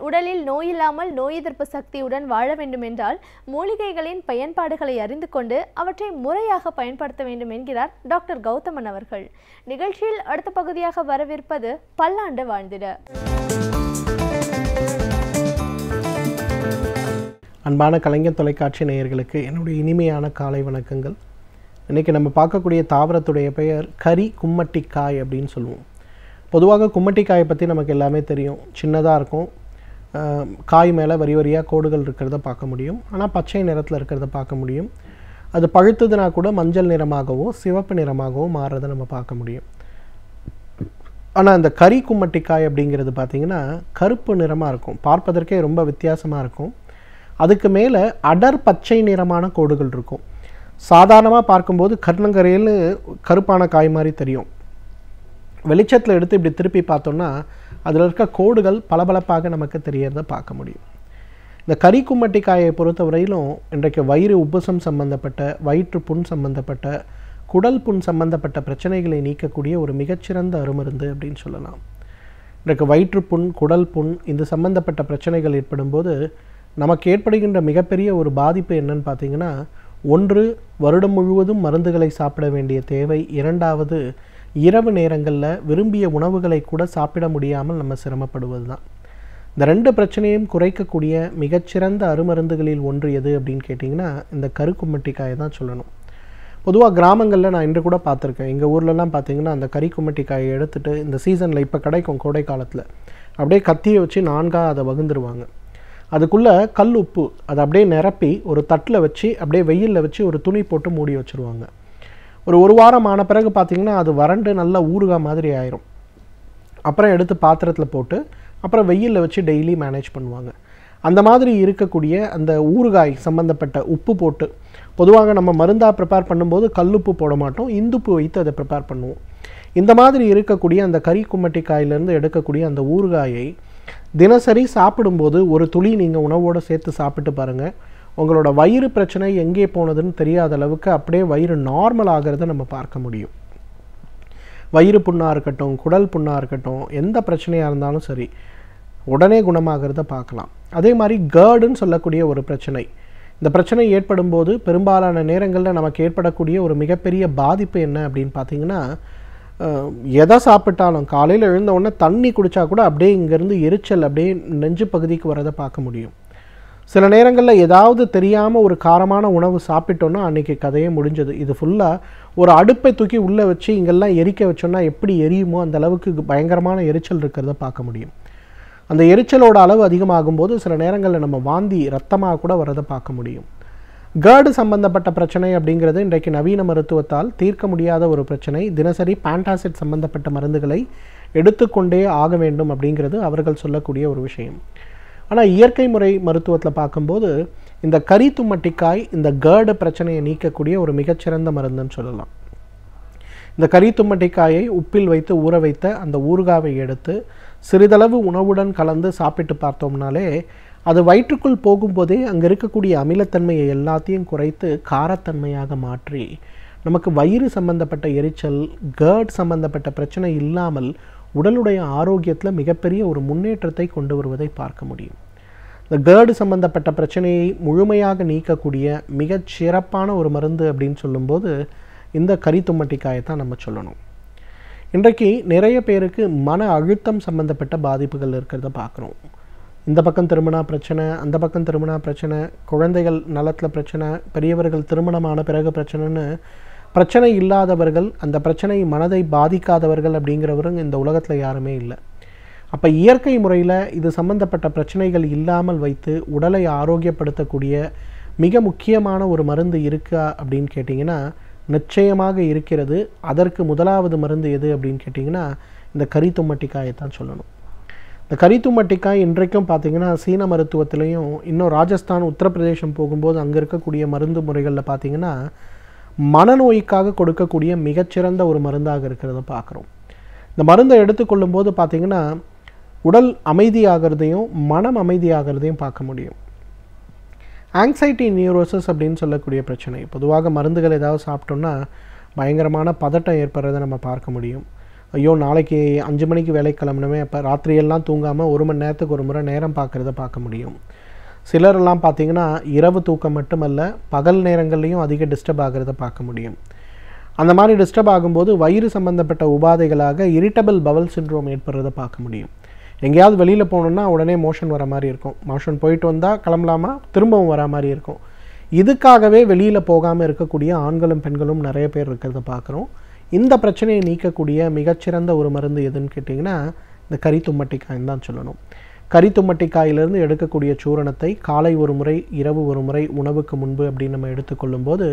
உடலில் நோயில்லாமல் நோய் எதிர்ப்பு சக்தியுடன் வாழ வேண்டும் என்றால் மூலிகைகளின் பயன்பாடுகளை அறிந்து கொண்டு அவற்றை முறையாக பயன்படுத்த வேண்டும் என்கிறார் டாக்டர் கௌதமன் அவர்கள். நிகழ்ச்சியில் அடுத்த பகுதியாக வரவிருப்பது பல்லாண்டு வாழ்ந்திட. அன்பான கலைஞர் தொலைக்காட்சி நேயர்களுக்கு என்னுடைய இனிமையான காலை வணக்கங்கள். இன்றைக்கி நம்ம பார்க்கக்கூடிய தாவரத்துடைய பெயர் கரி கும்மட்டிக்காய் அப்படின்னு சொல்லுவோம். பொதுவாக கும்மட்டிக்காயை பற்றி நமக்கு எல்லாமே தெரியும். சின்னதாக இருக்கும், காய் மேலே வரி வரியாக கோடுகள் இருக்கிறத பார்க்க முடியும். ஆனால் பச்சை நிறத்தில் இருக்கிறத பார்க்க முடியும். அது பழுத்ததுனா கூட மஞ்சள் நிறமாகவோ சிவப்பு நிறமாகவோ மாறுறதை நம்ம பார்க்க முடியும். ஆனால் அந்த கரி கும்மட்டிக்காய் அப்படிங்கிறது பார்த்திங்கன்னா கருப்பு நிறமாக இருக்கும். பார்ப்பதற்கே ரொம்ப வித்தியாசமாக இருக்கும். அதுக்கு மேலே அடர் பச்சை நிறமான கோடுகள் இருக்கும். சாதாரணமாக பார்க்கும்போது கருணங்கரையில் கருப்பான காய் மாதிரி தெரியும். வெளிச்சத்தில் எடுத்து இப்படி திருப்பி பார்த்தோன்னா அதில் இருக்க கோடுகள் பளபளப்பாக நமக்கு தெரியறத பார்க்க முடியும். இந்த கரி கும்மட்டிக்காயை பொறுத்தவரையிலும் இன்றைக்கு வயிறு உப்புசம் சம்பந்தப்பட்ட, வயிற்று புண் சம்பந்தப்பட்ட, குடல் புண் சம்பந்தப்பட்ட பிரச்சனைகளை நீக்கக்கூடிய ஒரு மிகச்சிறந்த அருமருந்து அப்படின்னு சொல்லலாம். இன்றைக்கு வயிற்றுப்புண், குடல் புண் இந்த சம்பந்தப்பட்ட பிரச்சனைகள் ஏற்படும்போது நமக்கு ஏற்படுகின்ற மிகப்பெரிய ஒரு பாதிப்பு என்னன்னு பார்த்தீங்கன்னா, ஒன்று வருடம் முழுவதும் மருந்துகளை சாப்பிட வேண்டிய தேவை, இரண்டாவது இரவு நேரங்களில் விரும்பிய உணவுகளை கூட சாப்பிட முடியாமல் நம்ம சிரமப்படுவது தான். இந்த ரெண்டு பிரச்சனையும் குறைக்கக்கூடிய மிகச்சிறந்த அருமருந்துகளில் ஒன்று எது அப்படின்னு கேட்டிங்கன்னா இந்த கருக்கும்மட்டிக்காயை தான் சொல்லணும். பொதுவாக கிராமங்களில் நான் இன்று கூட பார்த்துருக்கேன். எங்கள் ஊர்லலாம் பார்த்திங்கன்னா அந்த கறிக்கும்மட்டிக்காயை எடுத்துகிட்டு இந்த சீசனில் இப்போ கிடைக்கும் கோடை காலத்தில் அப்படியே கத்தியை வச்சு 4ஆக அதை வகுந்துருவாங்க. அதுக்குள்ளே கல் உப்பு அதை அப்படியே நிரப்பி ஒரு தட்டில் வச்சு அப்படியே வெயிலில் வச்சு ஒரு துணி போட்டு மூடி வச்சுருவாங்க. ஒரு வாரம் ஆன பிறகு பார்த்திங்கன்னா அது வறண்டு நல்லா ஊறுகாய் மாதிரி ஆயிரும். அப்புறம் எடுத்து பாத்திரத்தில் போட்டு அப்புறம் வெயிலில் வச்சு டெய்லி மேனேஜ் பண்ணுவாங்க. அந்த மாதிரி இருக்கக்கூடிய அந்த ஊறுகாய் சம்மந்தப்பட்ட உப்பு போட்டு, பொதுவாக நம்ம மருந்தாக ப்ரிப்பேர் பண்ணும்போது கல்லுப்பு போட மாட்டோம், இந்துப்பு வைத்து அதை ப்ரிப்பேர் பண்ணுவோம். இந்த மாதிரி இருக்கக்கூடிய அந்த கரி கும்மட்டிக்காயிலேருந்து எடுக்கக்கூடிய அந்த ஊறுகாயை தினசரி சாப்பிடும்போது ஒரு துளி நீங்கள் உணவோடு சேர்த்து சாப்பிட்டு பாருங்கள். உங்களோட வயிறு பிரச்சனை எங்கே போனதுன்னு தெரியாத அளவுக்கு அப்படியே வயிறு நார்மல் ஆகிறத நம்ம பார்க்க முடியும். வயிறு புண்ணாக இருக்கட்டும், குடல் புண்ணாக இருக்கட்டும், எந்த பிரச்சனையாக இருந்தாலும் சரி உடனே குணமாகிறத பார்க்கலாம். அதே மாதிரி கேர்டுன்னு சொல்லக்கூடிய ஒரு பிரச்சனை, இந்த பிரச்சனை ஏற்படும் போது பெரும்பாலான நேரங்களில் நமக்கு ஏற்படக்கூடிய ஒரு மிகப்பெரிய பாதிப்பு என்ன அப்படின்னு பார்த்தீங்கன்னா, எதை சாப்பிட்டாலும் காலையில் எழுந்த உடனே தண்ணி குடித்தா கூட அப்படியே இங்கேருந்து எரிச்சல் அப்படியே நெஞ்சு பகுதிக்கு வரதை பார்க்க முடியும். சில நேரங்களில் ஏதாவது தெரியாமல் ஒரு காரமான உணவு சாப்பிட்டோன்னா அன்றைக்கி கதையே முடிஞ்சது. இது ஃபுல்லாக ஒரு அடுப்பை தூக்கி உள்ளே வச்சு இங்கெல்லாம் எரிக்க வச்சோன்னா எப்படி எரியுமோ அந்த அளவுக்கு பயங்கரமான எரிச்சல் இருக்கிறத பார்க்க முடியும். அந்த எரிச்சலோட அளவு அதிகமாகும்போது சில நேரங்களில் நம்ம வாந்தி ரத்தமாக கூட வரதை பார்க்க முடியும். கேர்டு சம்பந்தப்பட்ட பிரச்சனை அப்படிங்கிறது இன்றைக்கு நவீன மருத்துவத்தால் தீர்க்க முடியாத ஒரு பிரச்சனை. தினசரி பேண்டாசிட் சம்பந்தப்பட்ட மருந்துகளை எடுத்துக்கொண்டே ஆக வேண்டும் அப்படிங்கிறது அவர்கள் சொல்லக்கூடிய ஒரு விஷயம். ஆனால் இயற்கை முறை மருத்துவத்தில் பார்க்கும்போது இந்த கரி தும்மட்டிக்காய் இந்த கேர்டு பிரச்சனையை நீக்கக்கூடிய ஒரு மிகச்சிறந்த மருந்துன்னு சொல்லலாம். இந்த கரி தும்மட்டிக்காயை உப்பில் வைத்து ஊற வைத்த அந்த ஊறுகாவை எடுத்து சிறிதளவு உணவுடன் கலந்து சாப்பிட்டு பார்த்தோம்னாலே அது வயிற்றுக்குள் போகும்போதே அங்கே இருக்கக்கூடிய அமிலத்தன்மையை எல்லாத்தையும் குறைத்து காரத்தன்மையாக மாற்றி நமக்கு வயிறு சம்பந்தப்பட்ட எரிச்சல், கேர்ட் சம்பந்தப்பட்ட பிரச்சனை இல்லாமல் உடலுடைய ஆரோக்கியத்தில் மிகப்பெரிய ஒரு முன்னேற்றத்தை கொண்டு வருவதை பார்க்க முடியும். இந்த கேர்டு சம்பந்தப்பட்ட பிரச்சனையை முழுமையாக நீக்கக்கூடிய மிகச் சிறப்பான ஒரு மருந்து அப்படின்னு சொல்லும்போது இந்த கரி தும்மட்டிக்காயை தான் நம்ம சொல்லணும். இன்றைக்கு நிறைய பேருக்கு மன அழுத்தம் சம்பந்தப்பட்ட பாதிப்புகள் இருக்கிறத பார்க்குறோம். இந்த பக்கம் திருமண பிரச்சனை, அந்த பக்கம் திருமண பிரச்சனை, குழந்தைகள் நலத்தில் பிரச்சனை, பெரியவர்கள் திருமணமான பிறகு பிரச்சனைன்னு பிரச்சனை இல்லாதவர்கள், அந்த பிரச்சனை மனதை பாதிக்காதவர்கள் அப்படிங்கிறவரும் இந்த உலகத்தில் யாருமே இல்லை. அப்போ இயற்கை முறையில் இது சம்பந்தப்பட்ட பிரச்சனைகள் இல்லாமல் வைத்து உடலை ஆரோக்கியப்படுத்தக்கூடிய மிக முக்கியமான ஒரு மருந்து இருக்கா அப்படின்னு கேட்டிங்கன்னா நிச்சயமாக இருக்கிறது. அதற்கு முதலாவது மருந்து எது அப்படின்னு கேட்டிங்கன்னா இந்த கரி தும்மட்டிக்காயை தான் சொல்லணும். இந்த கரி தும்மட்டிக்காய் இன்றைக்கும் பார்த்திங்கன்னா சீன மருத்துவத்திலையும், இன்னும் ராஜஸ்தான், உத்தரப்பிரதேசம் போகும்போது அங்கே இருக்கக்கூடிய மருந்து முறைகளில் பார்த்திங்கன்னா மனநோய்க்காக கொடுக்கக்கூடிய மிகச்சிறந்த ஒரு மருந்தாக இருக்கிறத பார்க்குறோம். இந்த மருந்தை எடுத்துக்கொள்ளும் போது பார்த்திங்கன்னா உடல் அமைதியாகிறதையும் மனம் அமைதியாகிறதையும் பார்க்க முடியும். ஆங்ஸைட்டி நியூரோசிஸ் அப்படின்னு சொல்லக்கூடிய பிரச்சனை, பொதுவாக மருந்துகள் ஏதாவது சாப்பிட்டோம்னா பயங்கரமான பதட்டம் ஏற்படுறதை நம்ம பார்க்க முடியும். ஐயோ நாளைக்கு 5 மணிக்கு வேலைக்கு கிளம்பணுமே, அப்போ ராத்திரியெல்லாம் தூங்காமல் 1 மணி நேரத்துக்கு ஒரு முறை நேரம் பார்க்குறத பார்க்க முடியும். சிலரெல்லாம் பார்த்திங்கன்னா இரவு தூக்கம் மட்டுமல்ல, பகல் நேரங்கள்லேயும் அதிக டிஸ்டர்ப் ஆகிறத பார்க்க முடியும். அந்த மாதிரி டிஸ்டர்ப் ஆகும்போது வயிறு சம்மந்தப்பட்ட உபாதைகளாக இரிட்டபிள் பவல் சிண்ட்ரோம் ஏற்படுறத பார்க்க முடியும். எங்கேயாவது வெளியில் போகணுன்னா உடனே மோஷன் வர மாதிரி இருக்கும், மோஷன் போயிட்டு வந்தால் கிளம்பலாமா திரும்பவும் வர மாதிரி இருக்கும். இதுக்காகவே வெளியில் போகாமல் இருக்கக்கூடிய ஆண்களும் பெண்களும் நிறைய பேர் இருக்கிறத பார்க்குறோம். இந்த பிரச்சனையை நீக்கக்கூடிய மிகச்சிறந்த ஒரு மருந்து எதுன்னு கேட்டிங்கன்னா இந்த கரித்தும்மட்டிக்காய்ன்னு தான் சொல்லணும். கரித்தும்மட்டிக்காயிலிருந்து எடுக்கக்கூடிய சூரணத்தை காலை ஒரு முறை, இரவு ஒரு முறை உணவுக்கு முன்பு அப்படின்னு நம்ம எடுத்துக்கொள்ளும்போது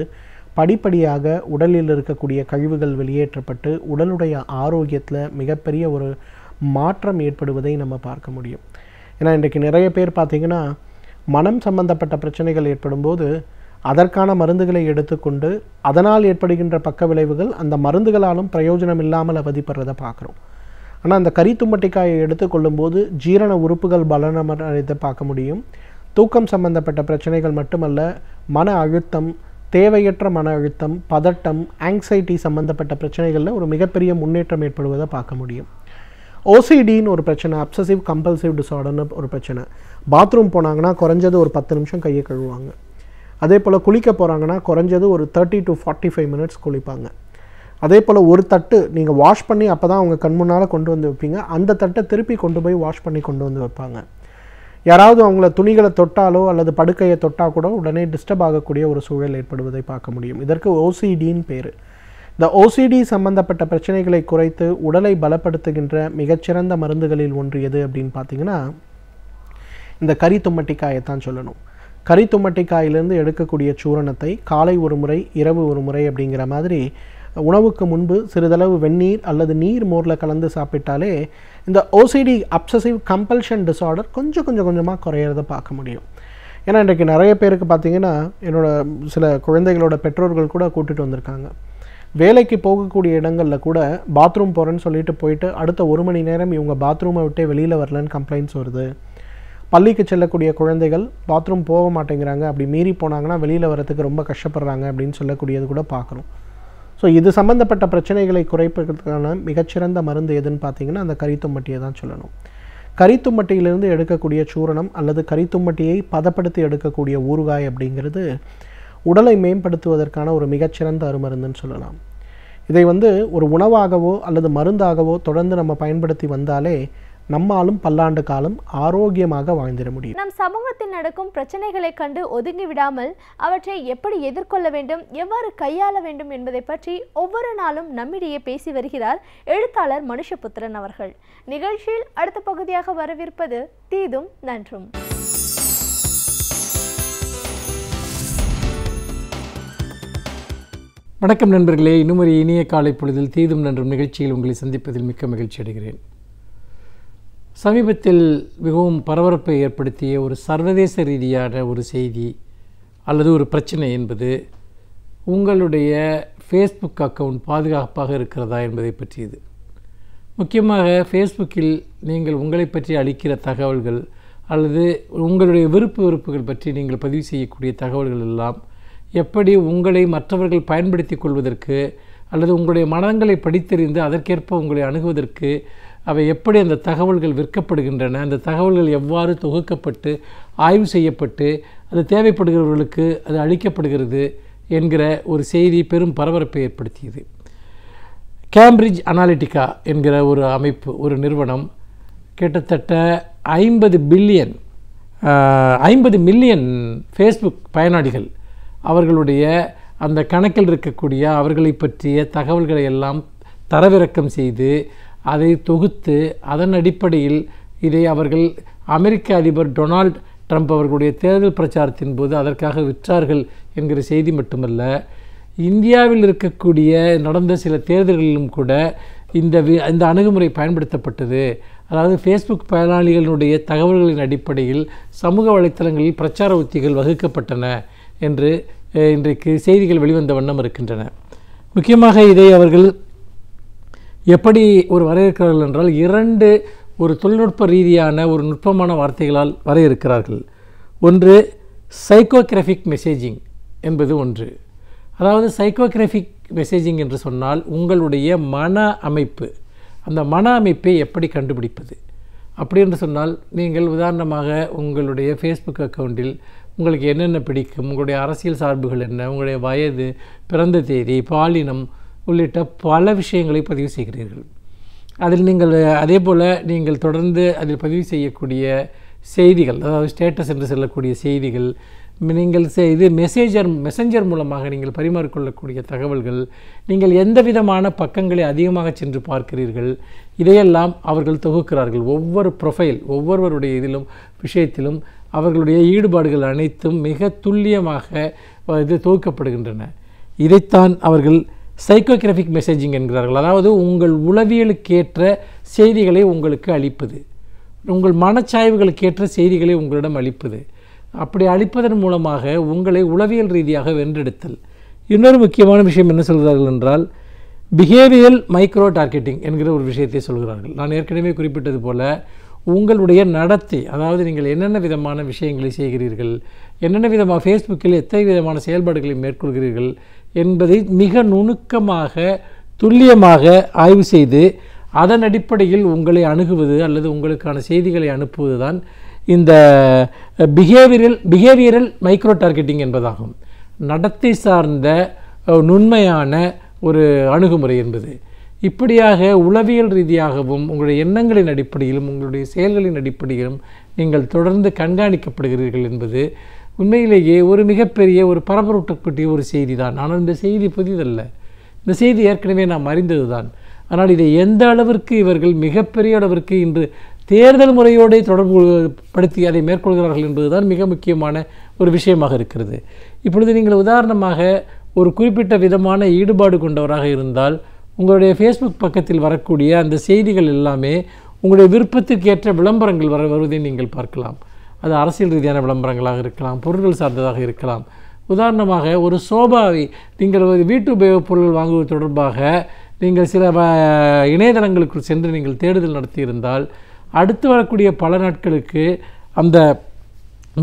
படிப்படியாக உடலில் இருக்கக்கூடிய கழிவுகள் வெளியேற்றப்பட்டு உடலுடைய ஆரோக்கியத்தில் மிகப்பெரிய ஒரு மாற்றம் ஏற்படுவதை நம்ம பார்க்க முடியும். ஏன்னா இன்றைக்கு நிறைய பேர் பார்த்திங்கன்னா மனம் சம்பந்தப்பட்ட பிரச்சனைகள் ஏற்படும்போது அதற்கான மருந்துகளை எடுத்துக்கொண்டு அதனால் ஏற்படுகின்ற பக்க விளைவுகள் அந்த மருந்துகளாலும் பிரயோஜனம் இல்லாமல் அவதிப்படுறதை பார்க்குறோம். ஆனால் அந்த கரித்தும்மட்டிக்காயை எடுத்துக்கொள்ளும்போது ஜீரண உறுப்புகள் பலனமடைவதை பார்க்க முடியும். தூக்கம் சம்பந்தப்பட்ட பிரச்சனைகள் மட்டுமல்ல, மன அழுத்தம், தேவையற்ற மன அழுத்தம், பதட்டம், ஆங்ஸைட்டி சம்பந்தப்பட்ட பிரச்சனைகளில் ஒரு மிகப்பெரிய முன்னேற்றம் ஏற்படுவதை பார்க்க முடியும். ஓசிடின்னு ஒரு பிரச்சனை, அப்சசிவ் கம்பல்சிவ் டிஸார்டர்னு ஒரு பிரச்சனை. பாத்ரூம் போனாங்கன்னா குறைஞ்சது ஒரு 10 நிமிஷம் கையை கழுவுவாங்க. அதே போல் குளிக்க போகிறாங்கன்னா குறைஞ்சது ஒரு 30 to 45 minutes குளிப்பாங்க. அதே போல் ஒரு தட்டு நீங்கள் வாஷ் பண்ணி அப்போ தான் அவங்க கண் முன்னால் கொண்டு வந்து வைப்பீங்க, அந்த தட்டை திருப்பி கொண்டு போய் வாஷ் பண்ணி கொண்டு வந்து வைப்பாங்க. யாராவது அவங்கள துணிகளை தொட்டாலோ அல்லது படுக்கையை தொட்டால் கூட உடனே டிஸ்டர்ப் ஆகக்கூடிய ஒரு சூழல் ஏற்படுவதை பார்க்க முடியும். இதற்கு ஓசிடின்னு பேர். இந்த ஓசிடி சம்பந்தப்பட்ட பிரச்சனைகளை குறைத்து உடலை பலப்படுத்துகின்ற மிகச்சிறந்த மருந்துகளில் ஒன்று எது அப்படின்னு பார்த்தீங்கன்னா இந்த கரித்தும்மட்டிக்காயை தான் சொல்லணும். கரித்தும்மட்டிக்காயிலிருந்து எடுக்கக்கூடிய சூரணத்தை காலை ஒரு முறை, இரவு ஒரு முறை அப்படிங்கிற மாதிரி உணவுக்கு முன்பு சிறிதளவு வெந்நீர் அல்லது நீர் மோரில் கலந்து சாப்பிட்டாலே இந்த ஓசிடி அப்சசிவ் கம்பல்ஷன் டிஸார்டர் கொஞ்சமாக குறையிறத பார்க்க முடியும். ஏன்னா இன்றைக்கு நிறைய பேருக்கு பார்த்திங்கன்னா சில குழந்தைகளோட பெற்றோர்கள் கூட கூட்டிகிட்டு வந்திருக்காங்க. வேலைக்கு போகக்கூடிய இடங்களில் கூட பாத்ரூம் போகிறேன்னு சொல்லிட்டு போயிட்டு அடுத்த 1 மணி நேரம் இவங்க பாத்ரூமை விட்டே வெளியில் வரலன்னு கம்ப்ளைண்ட்ஸ் வருது. பள்ளிக்கு செல்லக்கூடிய குழந்தைகள் பாத்ரூம் போக மாட்டேங்கிறாங்க, அப்படி மீறி போனாங்கன்னா வெளியில் வரத்துக்கு ரொம்ப கஷ்டப்படுறாங்க அப்படின்னு சொல்லக்கூடியது கூட பார்க்குறோம். ஸோ இது சம்மந்தப்பட்ட பிரச்சனைகளை குறைப்பதற்கான மிகச்சிறந்த மருந்து எதுன்னு பார்த்தீங்கன்னா அந்த கரித்தும்மட்டியை தான் சொல்லணும். கரித்தும்மட்டியிலிருந்து எடுக்கக்கூடிய சூரணம் அல்லது கரித்தும்மட்டியை பதப்படுத்தி எடுக்கக்கூடிய ஊறுகாய் அப்படிங்கிறது உடலை மேம்படுத்துவதற்கான ஒரு மிகச்சிறந்த அருமருந்துன்னு சொல்லலாம். இதை ஒரு உணவாகவோ அல்லது மருந்தாகவோ தொடர்ந்து நம்ம பயன்படுத்தி வந்தாலே நம்மாலும் பல்லாண்டு காலம் ஆரோக்கியமாக வாழ்ந்திட முடியும். நம் சமூகத்தில் நடக்கும் பிரச்சனைகளை கண்டு ஒதுங்கி விடாமல் அவற்றை எப்படி எதிர்கொள்ள வேண்டும், எவ்வாறு கையாள வேண்டும் என்பதை பற்றி ஒவ்வொரு நாளும் நம்மிடையே பேசி வருகிறார் எழுத்தாளர் மனுஷபுத்திரன் அவர்கள். நிகழ்ச்சியில் அடுத்த பகுதியாக வரவிருப்பது தீதும் நன்றும். வணக்கம் நண்பர்களே, இன்னும் ஒரு இனிய காலை பொழுதில் தீதும் நன்றும் நிகழ்ச்சியில் உங்களை சந்திப்பதில் மிக்க மகிழ்ச்சி அடைகிறேன். சமீபத்தில் மிகவும் பரபரப்பை ஏற்படுத்திய ஒரு சர்வதேச ரீதியான ஒரு செய்தி அல்லது ஒரு பிரச்சனை என்பது உங்களுடைய ஃபேஸ்புக் அக்கவுண்ட் பாதுகாப்பாக இருக்கிறதா என்பதை பற்றியது. முக்கியமாக ஃபேஸ்புக்கில் நீங்கள் உங்களை பற்றி அளிக்கிற தகவல்கள் அல்லது உங்களுடைய வெறுப்புகள் பற்றி நீங்கள் பதிவு செய்யக்கூடிய தகவல்கள் எல்லாம் எப்படி உங்களை மற்றவர்கள் பயன்படுத்தி கொள்வதற்கு அல்லது உங்களுடைய மனங்களை படித்தறிந்து அதற்கேற்ப உங்களை அணுகுவதற்கு அவை எப்படி அந்த தகவல்கள் விற்கப்படுகின்றன, அந்த தகவல்கள் எவ்வாறு தொகுக்கப்பட்டு ஆய்வு செய்யப்பட்டு அது தேவைப்படுகிறவர்களுக்கு அது அளிக்கப்படுகிறது என்கிற ஒரு செய்தி பெரும் பரபரப்பை ஏற்படுத்தியது. கேம்பிரிட்ஜ் அனாலிட்டிகா என்கிற ஒரு அமைப்பு, ஒரு நிறுவனம் கிட்டத்தட்ட 50 மில்லியன் ஃபேஸ்புக் பயனாளிகள் அவர்களுடைய அந்த கணக்கில் இருக்கக்கூடிய அவர்களை பற்றிய தகவல்களை எல்லாம் தரவிறக்கம் செய்து அதை தொகுத்து அதன் அடிப்படையில் இதை அவர்கள் அமெரிக்க அதிபர் டொனால்ட் ட்ரம்ப் அவர்களுடைய தேர்தல் பிரச்சாரத்தின் போது அதற்காக விற்றார்கள் என்கிற செய்தி மட்டுமல்ல, இந்தியாவில் இருக்கக்கூடிய நடந்த சில தேர்தல்களிலும் கூட இந்த அணுகுமுறை பயன்படுத்தப்பட்டது. அதாவது ஃபேஸ்புக் பயனாளிகளுடைய தகவல்களின் அடிப்படையில் சமூக வலைத்தளங்களில் பிரச்சார உத்திகள் வகுக்கப்பட்டன என்று இன்றைக்கு செய்திகள் வெளிவந்த வண்ணம் இருக்கின்றன. முக்கியமாக இதை அவர்கள் எப்படி வரையறுக்கிறார்கள் என்றால் 2 ஒரு தொழில்நுட்ப ரீதியான ஒரு நுட்பமான வார்த்தைகளால் வரையறுக்கிறார்கள். ஒன்று சைக்கோகிராஃபிக் மெசேஜிங் என்பது ஒன்று. அதாவது சைக்கோகிராஃபிக் மெசேஜிங் என்று சொன்னால் உங்களுடைய மன அமைப்பு அந்த மன அமைப்பை எப்படி கண்டுபிடிப்பது? அப்படி என்று சொன்னால், நீங்கள் உதாரணமாக உங்களுடைய ஃபேஸ்புக் அக்கௌண்ட்டில் உங்களுக்கு என்னென்ன பிடிக்கும், உங்களுடைய அரசியல் சார்புகள் என்ன, உங்களுடைய வயது, பிறந்த தேதி, பாலினம் உள்ளிட்ட பல விஷயங்களை பதிவு செய்கிறீர்கள். அதில் நீங்கள் அதே போல் நீங்கள் தொடர்ந்து அதில் பதிவு செய்யக்கூடிய செய்திகள், அதாவது ஸ்டேட்டஸ் என்று சொல்லக்கூடிய செய்திகள், நீங்கள் இது மெசஞ்சர் மூலமாக நீங்கள் பரிமாறிக்கொள்ளக்கூடிய தகவல்கள், நீங்கள் எந்த விதமான பக்கங்களை அதிகமாக சென்று பார்க்கிறீர்கள், இதையெல்லாம் அவர்கள் தொகுக்கிறார்கள். ஒவ்வொரு ப்ரொஃபைல், ஒவ்வொருவருடைய விஷயத்திலும் அவர்களுடைய ஈடுபாடுகள் அனைத்தும் மிக துல்லியமாக இது தொகுக்கப்படுகின்றன. இதைத்தான் அவர்கள் சைக்கோகிராஃபிக் மெசேஜிங் என்கிறார்கள். அதாவது உங்கள் உளவியலுக்கேற்ற செய்திகளை உங்களுக்கு அளிப்பது, உங்கள் மனச்சாய்வுகளுக்கேற்ற செய்திகளை உங்களிடம் அளிப்பது. அப்படி அளிப்பதன் மூலமாக உங்களை உளவியல் ரீதியாக வென்றெடுத்தல். இன்னொரு முக்கியமான விஷயம் என்ன சொல்கிறார்கள் என்றால், பிஹேவியல் மைக்ரோ டார்கெட்டிங் என்கிற ஒரு விஷயத்தை சொல்கிறார்கள். நான் ஏற்கனவே குறிப்பிட்டது போல உங்களுடைய நடத்தை, அதாவது நீங்கள் என்னென்ன விதமான விஷயங்களை செய்கிறீர்கள், என்னென்ன விதமாக ஃபேஸ்புக்கில் எத்தனை விதமான செயல்பாடுகளை மேற்கொள்கிறீர்கள் என்பதை மிக நுணுக்கமாக துல்லியமாக ஆய்வு செய்து அதன் அடிப்படையில் உங்களை அணுகுவது அல்லது உங்களுக்கான செய்திகளை அனுப்புவது தான் இந்த பிஹேவியரல் மைக்ரோ டார்கெட்டிங் என்பதாகும். நடத்தை சார்ந்த நுண்மையான ஒரு அணுகுமுறை என்பது. இப்படியாக உளவியல் ரீதியாகவும் உங்களுடைய எண்ணங்களின் அடிப்படையிலும் உங்களுடைய செயல்களின் அடிப்படையிலும் நீங்கள் தொடர்ந்து கண்காணிக்கப்படுகிறீர்கள் என்பது உண்மையிலேயே ஒரு மிகப்பெரிய ஒரு பரபரப்பூட்டக்கூடிய ஒரு செய்தி தான். ஆனால் இந்த செய்தி புதிதல்ல, இந்த செய்தி ஏற்கனவே நாம் அறிந்தது தான். ஆனால் இதை எந்த அளவிற்கு இவர்கள் மிகப்பெரிய அளவிற்கு இன்று தேர்தல் முறையோடு தொடர்பு படுத்தி அதை மேற்கொள்கிறார்கள் என்பதுதான் மிக முக்கியமான ஒரு விஷயமாக இருக்கிறது. இப்பொழுது நீங்கள் உதாரணமாக ஒரு குறிப்பிட்ட விதமான ஈடுபாடு கொண்டவராக இருந்தால் உங்களுடைய ஃபேஸ்புக் பக்கத்தில் வரக்கூடிய அந்த செய்திகள் எல்லாமே உங்களுடைய விருப்பத்திற்கேற்ற விளம்பரங்கள் வருவதை நீங்கள் பார்க்கலாம். அது அரசியல் ரீதியான விளம்பரங்களாக இருக்கலாம், பொருட்கள் சார்ந்ததாக இருக்கலாம். உதாரணமாக ஒரு சோபாவை நீங்கள் வீட்டு உபயோகப் பொருட்கள் வாங்குவது தொடர்பாக நீங்கள் சில இணையதளங்களுக்குள் சென்று நீங்கள் தேடுதல் நடத்தியிருந்தால் அடுத்து வரக்கூடிய பல நாட்களுக்கு அந்த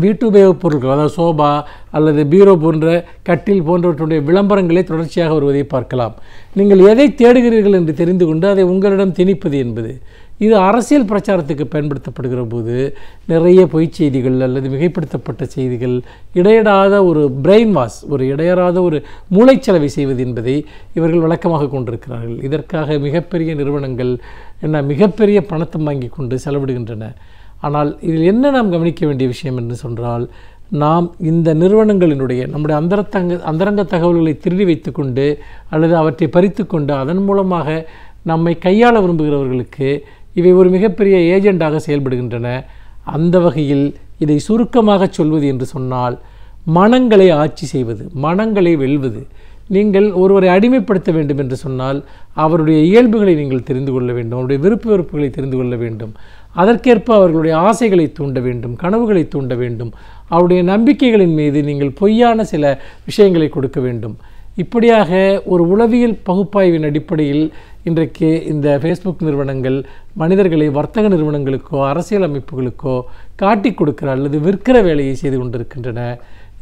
வீட்டு உபயோகப் பொருட்கள், அதாவது சோபா அல்லது பீரோ போன்ற கட்டில் போன்றவற்றுடைய விளம்பரங்களே தொடர்ச்சியாக வருவதை பார்க்கலாம். நீங்கள் எதை தேடுகிறீர்கள் என்று தெரிந்து கொண்டு அதை உங்களிடம் திணிப்பது என்பது இது அரசியல் பிரச்சாரத்துக்கு பயன்படுத்தப்படுகிற போது நிறைய பொய்ச் செய்திகள் அல்லது மிகைப்படுத்தப்பட்ட செய்திகள், இடையடாத ஒரு பிரெயின் வாஷ், ஒரு இடையறாத ஒரு மூளைச்சலவை செய்வது என்பதை இவர்கள் வழக்கமாக கொண்டிருக்கிறார்கள். இதற்காக மிகப்பெரிய நிறுவனங்கள் மிகப்பெரிய பணத்தை வாங்கி கொண்டு செலவிடுகின்றன. ஆனால் இதில் என்ன நாம் கவனிக்க வேண்டிய விஷயம் என்று சொன்னால், நாம் இந்த நிறுவனங்களினுடைய நம்முடைய அந்தரங்க தகவல்களை திருடி வைத்து கொண்டு அல்லது அவற்றை பறித்து கொண்டு அதன் மூலமாக நம்மை கையாள விரும்புகிறவர்களுக்கு இவை ஒரு மிகப்பெரிய ஏஜெண்டாக செயல்படுகின்றன. அந்த வகையில் இதை சுருக்கமாக சொல்வது என்று சொன்னால், மனங்களை ஆட்சி செய்வது, மனங்களை வெல்வது. நீங்கள் ஒருவரை அடிமைப்படுத்த வேண்டும் என்று சொன்னால் அவருடைய இயல்புகளை நீங்கள் தெரிந்து கொள்ள வேண்டும், அவருடைய விருப்பு வெறுப்புகளை தெரிந்து கொள்ள வேண்டும், அதற்கேற்ப அவர்களுடைய ஆசைகளை தூண்ட வேண்டும், கனவுகளை தூண்ட வேண்டும், அவருடைய நம்பிக்கைகளின் மீது நீங்கள் பொய்யான சில விஷயங்களை கொடுக்க வேண்டும். இப்படியாக ஒரு உளவியல் பகுப்பாய்வின் அடிப்படையில் இன்றைக்கு இந்த ஃபேஸ்புக் நிறுவனங்கள் மனிதர்களை வர்த்தக நிறுவனங்களுக்கோ அரசியல் அமைப்புகளுக்கோ காட்டி கொடுக்கிற அல்லது விற்கிற வேலையை செய்து கொண்டிருக்கின்றன.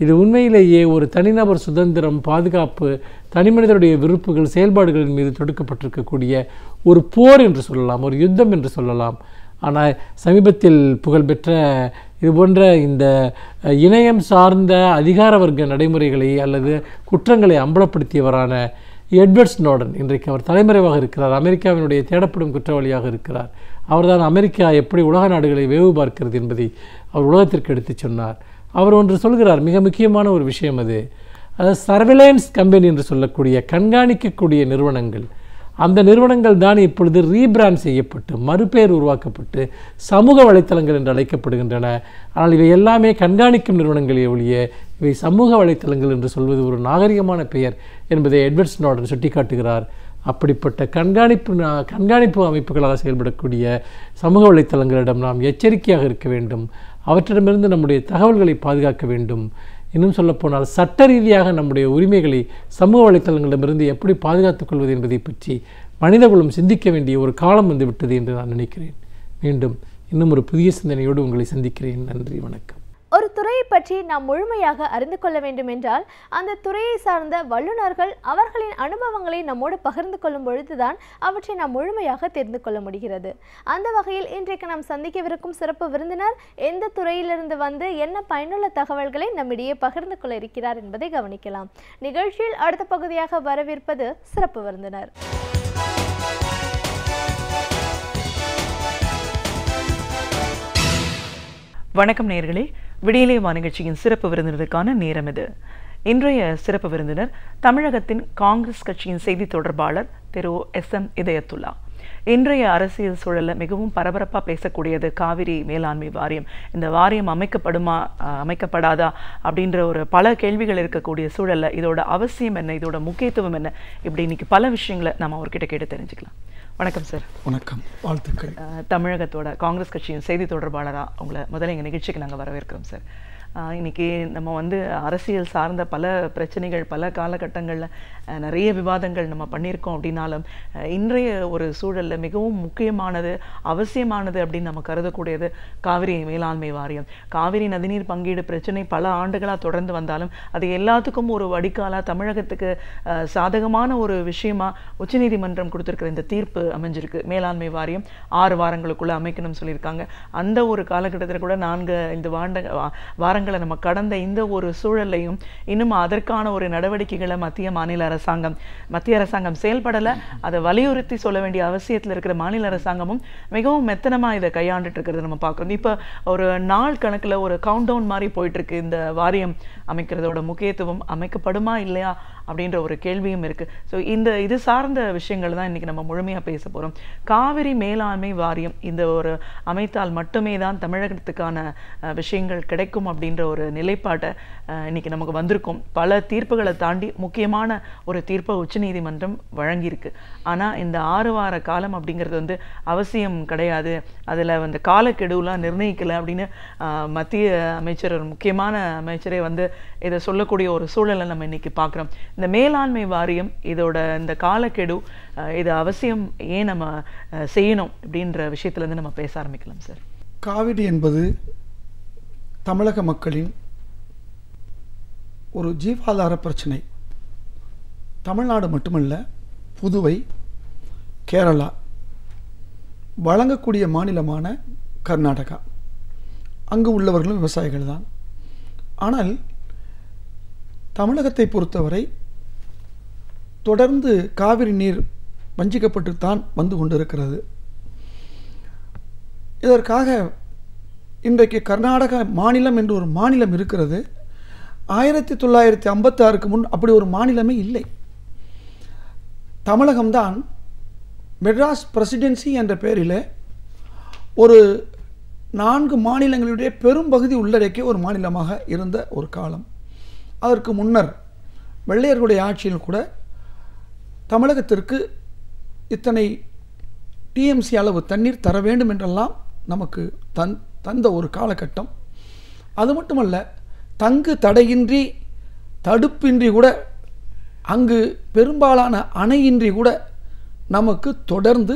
இது உண்மையிலேயே ஒரு தனிநபர் சுதந்திரம், பாதுகாப்பு, தனிமனிதருடைய விருப்புகள், செயல்பாடுகளின் மீது தொடுக்கப்பட்டிருக்கக்கூடிய ஒரு போர் என்று சொல்லலாம், ஒரு யுத்தம் என்று சொல்லலாம். ஆனால் சமீபத்தில் புகழ்பெற்ற இதுபோன்ற இந்த இணையம் சார்ந்த அதிகார வர்க்க நடைமுறைகளை அல்லது குற்றங்களை அம்பலப்படுத்தியவரான எட்வர்ட் ஸ்னோடன், இன்றைக்கு அவர் தலைமறைவாக இருக்கிறார், அமெரிக்காவினுடைய தேடப்படும் குற்றவாளியாக இருக்கிறார். அவர்தான் அமெரிக்கா எப்படி உலக நாடுகளை வேவு பார்க்கிறது என்பதை அவர் உலகத்திற்கு எடுத்துச் சொன்னார். அவர் ஒன்று சொல்கிறார், மிக முக்கியமான ஒரு விஷயம் அது. அதாவது சர்வேலன்ஸ் கம்பெனி என்று சொல்லக்கூடிய கண்காணிக்கக்கூடிய நிறுவனங்கள், அந்த நிறுவனங்கள் தான் இப்பொழுது ரீபிராண்ட் செய்யப்பட்டு மறுபெயர் உருவாக்கப்பட்டு சமூக வலைத்தளங்கள் என்று அழைக்கப்படுகின்றன. ஆனால் இவை எல்லாமே கண்காணிக்கும் நிறுவனங்களே ஒழிய இவை சமூக வலைத்தளங்கள் என்று சொல்வது ஒரு நாகரிகமான பெயர் என்பதை எட்வர்ட் ஸ்னோடன் சுட்டிக்காட்டுகிறார். அப்படிப்பட்ட கண்காணிப்பு அமைப்புகளாக செயல்படக்கூடிய சமூக வலைத்தளங்களிடம் நாம் எச்சரிக்கையாக இருக்க வேண்டும். அவற்றிடமிருந்து நம்முடைய தகவல்களை பாதுகாக்க வேண்டும். இன்னும் சொல்லப்போனால் சட்ட ரீதியாக நம்முடைய உரிமைகளை சமூக வலைத்தளங்களிடமிருந்து எப்படி பாதுகாத்துக் கொள்வது என்பதை பற்றி மனிதகுலம் சிந்திக்க வேண்டிய ஒரு காலம் வந்துவிட்டது என்று நான் நினைக்கிறேன். மீண்டும் இன்னும் ஒரு புதிய சிந்தனையோடு உங்களை சந்திக்கிறேன். நன்றி, வணக்கம். ஒரு துறை துறையை பற்றி நாம் முழுமையாக அறிந்து கொள்ள வேண்டும் என்றால் அந்த துறையை சார்ந்த வல்லுநர்கள் அவர்களின் அனுபவங்களை நம்மோடு பகிர்ந்து கொள்ளும் பொழுதுதான் அவற்றை நாம் முழுமையாக தெரிந்து கொள்ள முடிகிறது. அந்த வகையில் இன்றைக்கு நாம் சந்திக்கவிருக்கும் சிறப்பு விருந்தினர் எந்த துறையிலிருந்து வந்து என்ன பயனுள்ள தகவல்களை நம்மிடையே பகிர்ந்து கொள்ள இருக்கிறார் என்பதை கவனிக்கலாம். நிகழ்ச்சியில் அடுத்த பகுதியாக வரவிருப்பது சிறப்பு விருந்தினர். வணக்கம் நேயர்களே, விடியலே வா நிகழ்ச்சியின் சிறப்பு விருந்தினருக்கான நேரம் இது. இன்றைய சிறப்பு விருந்தினர் தமிழகத்தின் காங்கிரஸ் கட்சியின் செய்தி தொடர்பாளர் திரு SM இதயத்துல்லா. இன்றைய அரசியல் சூழல்ல மிகவும் பரபரப்பாக பேசக்கூடியது காவிரி மேலாண்மை வாரியம். இந்த வாரியம் அமைக்கப்படுமா அமைக்கப்படாதா அப்படின்ற ஒரு பல கேள்விகள் இருக்கக்கூடிய சூழல்ல இதோட அவசியம் என்ன, இதோட முக்கியத்துவம் என்ன, இப்படி இன்னைக்கு பல விஷயங்களை நம்ம அவர்கிட்ட கேட்டு தெரிஞ்சுக்கலாம். வணக்கம் சார். வணக்கம், வாழ்த்துக்கள். தமிழகத்தோட காங்கிரஸ் கட்சியின் செய்தி தொடர்பாளராக உங்களை முதல்ல எங்கள் நிகழ்ச்சிக்கு நாங்கள் வரவேற்கிறோம் சார். இன்னைக்கு நம்ம வந்து அரசியல் சார்ந்த பல பிரச்சனைகள் பல காலகட்டங்களில் நிறைய விவாதங்கள் நம்ம பண்ணியிருக்கோம். அப்படின்னாலும் இன்றைய ஒரு சூழலில் மிகவும் முக்கியமானது அவசியமானது அப்படின்னு நம்ம கருதக்கூடியது காவிரி மேலாண்மை வாரியம். காவிரி நதிநீர் பங்கீடு பிரச்சனை பல ஆண்டுகளாக தொடர்ந்து வந்தாலும் அது எல்லாத்துக்கும் ஒரு வடிகாலாக தமிழகத்துக்கு சாதகமான ஒரு விஷயமா உச்சநீதிமன்றம் கொடுத்துருக்கிற இந்த தீர்ப்பு அமைஞ்சிருக்கு. மேலாண்மை வாரியம் 6 வாரங்களுக்குள்ள அமைக்கணும்னு சொல்லியிருக்காங்க. அந்த ஒரு காலகட்டத்தில் கூட 4-5 வாரங்களை நம்ம கடந்த இந்த ஒரு சூழலையும் இன்னும் அதற்கான ஒரு நடவடிக்கைகளை மத்திய அரசாங்கம் செயல்படலை. அதை வலியுறுத்தி சொல்ல வேண்டிய அவசியத்தில் இருக்கிற மாநில அரசாங்கமும் மிகவும் மெத்தனமாக இதை கையாண்டுட்டு இருக்கிறது நம்ம பார்க்குறோம். இப்போ ஒரு நாள் கணக்கில் ஒரு கவுண்ட் டவுன் மாதிரி போயிட்டு இருக்கு. இந்த வாரியம் அமைக்கிறதோட முக்கியத்துவம், அமைக்கப்படுமா இல்லையா அப்படின்ற ஒரு கேள்வியும் இருக்கு. ஸோ இது சார்ந்த விஷயங்கள் தான் இன்னைக்கு நம்ம முழுமையாக பேச போகிறோம். காவிரி மேலாண்மை வாரியம் இந்த ஒரு அமைத்தால் மட்டுமே தான் தமிழகத்துக்கான விஷயங்கள் கிடைக்கும் அப்படின்ற ஒரு நிலைப்பாட்டை இன்னைக்கு நமக்கு வந்திருக்கும். பல தீர்ப்புகளை தாண்டி முக்கியமான ஒரு தீர்ப்பை உச்சநீதிமன்றம் வழங்கியிருக்கு. ஆனால் இந்த 6 வார காலம் அப்படிங்கிறது வந்து அவசியம் கிடையாது, அதில் வந்து காலக்கெடுவெலாம் நிர்ணயிக்கலை அப்படின்னு மத்திய அமைச்சர், ஒரு முக்கியமான அமைச்சரே வந்து இதை சொல்லக்கூடிய ஒரு சூழலை நம்ம இன்னைக்கு பார்க்குறோம். இந்த மேலாண்மை வாரியம் இதோட இந்த காலக்கெடு இது அவசியம் ஏன் நம்ம செய்யணும் அப்படின்ற விஷயத்துலேருந்து நம்ம பேச ஆரம்பிக்கலாம் சார். காவிரி என்பது தமிழக மக்களின் ஒரு ஜீவாதார பிரச்சனை. தமிழ்நாடு மட்டுமல்ல, புதுவை, கேரளா, வழங்கக்கூடிய மாநிலமான கர்நாடகா, அங்கு உள்ளவர்களும் விவசாயிகள் தான். ஆனால் தமிழகத்தை பொறுத்தவரை தொடர்ந்து காவிரி நீர் வஞ்சிக்கப்பட்டுத்தான் வந்து கொண்டிருக்கிறது. இதற்காக இன்றைக்கு கர்நாடக மாநிலம் என்று ஒரு மாநிலம் இருக்கிறது. 1956க்கு முன் அப்படி ஒரு மாநிலமே இல்லை. தமிழகம்தான் மெட்ராஸ் பிரசிடென்சி என்ற பெயரில் ஒரு 4 மாநிலங்களுடைய பெரும் பகுதி உள்ளடக்கிய ஒரு மாநிலமாக இருந்த ஒரு காலம். அதற்கு முன்னர் வெள்ளையர்களுடைய ஆட்சியில் கூட தமிழகத்திற்கு இத்தனை டிஎம்சி அளவு தண்ணீர் தர வேண்டும் என்றெல்லாம் நமக்கு தந்த ஒரு காலகட்டம். அது மட்டுமல்ல, தங்கு தடையின்றி தடுப்பின்றி கூட அங்கு பெரும்பாலான அணையின்றி கூட நமக்கு தொடர்ந்து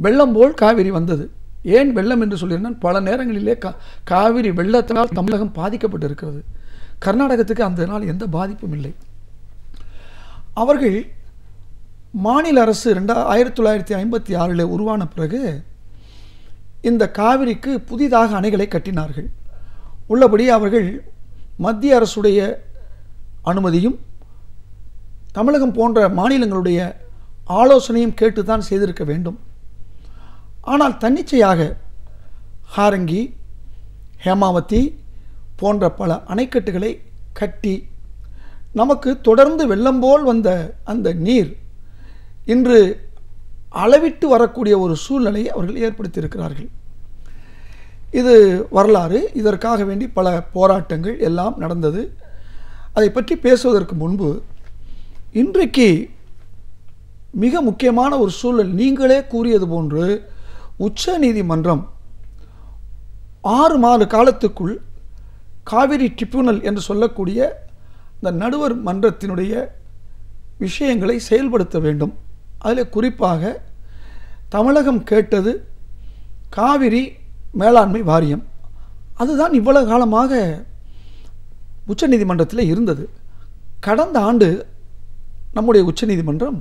வெள்ளம் போல் காவிரி வந்தது. ஏன் வெள்ளம் என்று சொல்லியிருந்தால், பல நேரங்களிலே காவிரி வெள்ளத்தினால் தமிழகம் பாதிக்கப்பட்டிருக்கிறது. கர்நாடகத்துக்கு அந்த நாள் எந்த பாதிப்பும் இல்லை. அவர்கள் மாநில அரசு 1956 உருவான பிறகு இந்த காவிரிக்கு புதிதாக அணைகளை கட்டினார்கள். உள்ளபடி அவர்கள் மத்திய அரசுடைய அனுமதியும் தமிழகம் போன்ற மாநிலங்களுடைய ஆலோசனையும் கேட்டுத்தான் செய்திருக்க வேண்டும். ஆனால் தன்னிச்சையாக ஹாரங்கி, ஹேமாவதி போன்ற பல அணைக்கட்டுகளை கட்டி நமக்கு தொடர்ந்து வெள்ளம் போல் வந்த அந்த நீர் இன்று அளவிட்டு வரக்கூடிய ஒரு சூழ்நிலையை அவர்கள் ஏற்படுத்தியிருக்கிறார்கள். இது வரலாறு. இதற்காக வேண்டி பல போராட்டங்கள் எல்லாம் நடந்தது. அதை பற்றி பேசுவதற்கு முன்பு இன்றைக்கு மிக முக்கியமான ஒரு சூழல், நீங்களே கூறியது போன்று உச்ச நீதிமன்றம் 6 மாத காலத்துக்குள் காவிரி ட்ரிபியூனல் என்று சொல்லக்கூடிய இந்த நடுவர் மன்றத்தினுடைய விஷயங்களை செயல்படுத்த வேண்டும். அதில் குறிப்பாக தமிழகம் கேட்டது காவிரி மேலாண்மை வாரியம். அதுதான் இவ்வளவு காலமாக உச்சநீதிமன்றத்தில் இருந்தது. கடந்த ஆண்டு நம்முடைய உச்சநீதிமன்றம்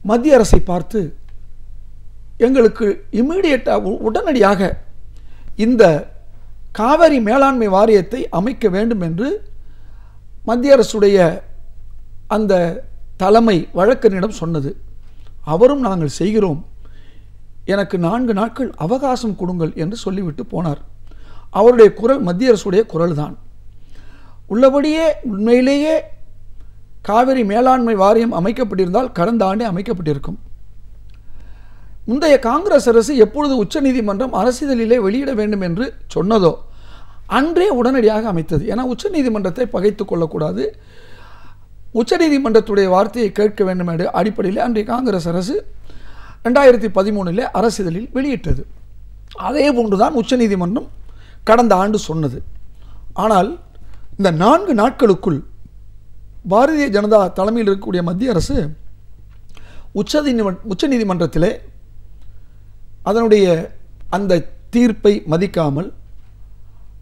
மத்திய அரசை பார்த்து எங்களுக்கு இம்மீடியட்டாக உடனடியாக இந்த காவிரி மேலாண்மை வாரியத்தை அமைக்க வேண்டும் என்று மத்திய அரசுடைய அந்த தலைமை வழக்கறிஞரிடம் சொன்னது. அவரும் நாங்கள் செய்கிறோம், எனக்கு 4 நாட்கள் அவகாசம் கொடுங்கள் என்று சொல்லிவிட்டு போனார். அவருடைய குரல் மத்திய அரசுடைய குரல் தான். உள்ளபடியே உண்மையிலேயே காவிரி மேலாண்மை வாரியம் அமைக்கப்பட்டிருந்தால் கடந்த ஆண்டே அமைக்கப்பட்டிருக்கும். முந்தைய காங்கிரஸ் அரசு எப்பொழுது உச்சநீதிமன்றம் அரசிதழிலே வெளியிட வேண்டும் என்று சொன்னதோ அன்றே உடனடியாக அமைத்தது. ஏன்னா உச்சநீதிமன்றத்தை பகைத்து கொள்ளக்கூடாது, உச்சநீதிமன்றத்துடைய வார்த்தையை கேட்க வேண்டும் என்ற அடிப்படையில் அன்றைய காங்கிரஸ் அரசு 2013 அரசிதழில் வெளியிட்டது. அதே போன்றுதான் உச்சநீதிமன்றம் கடந்த ஆண்டு சொன்னது. ஆனால் இந்த 4 நாட்களுக்குள் பாரதிய ஜனதா தலைமையில் இருக்கக்கூடிய மத்திய அரசு உச்சநீதிமன்றத்திலே அதனுடைய அந்த தீர்ப்பை மதிக்காமல்,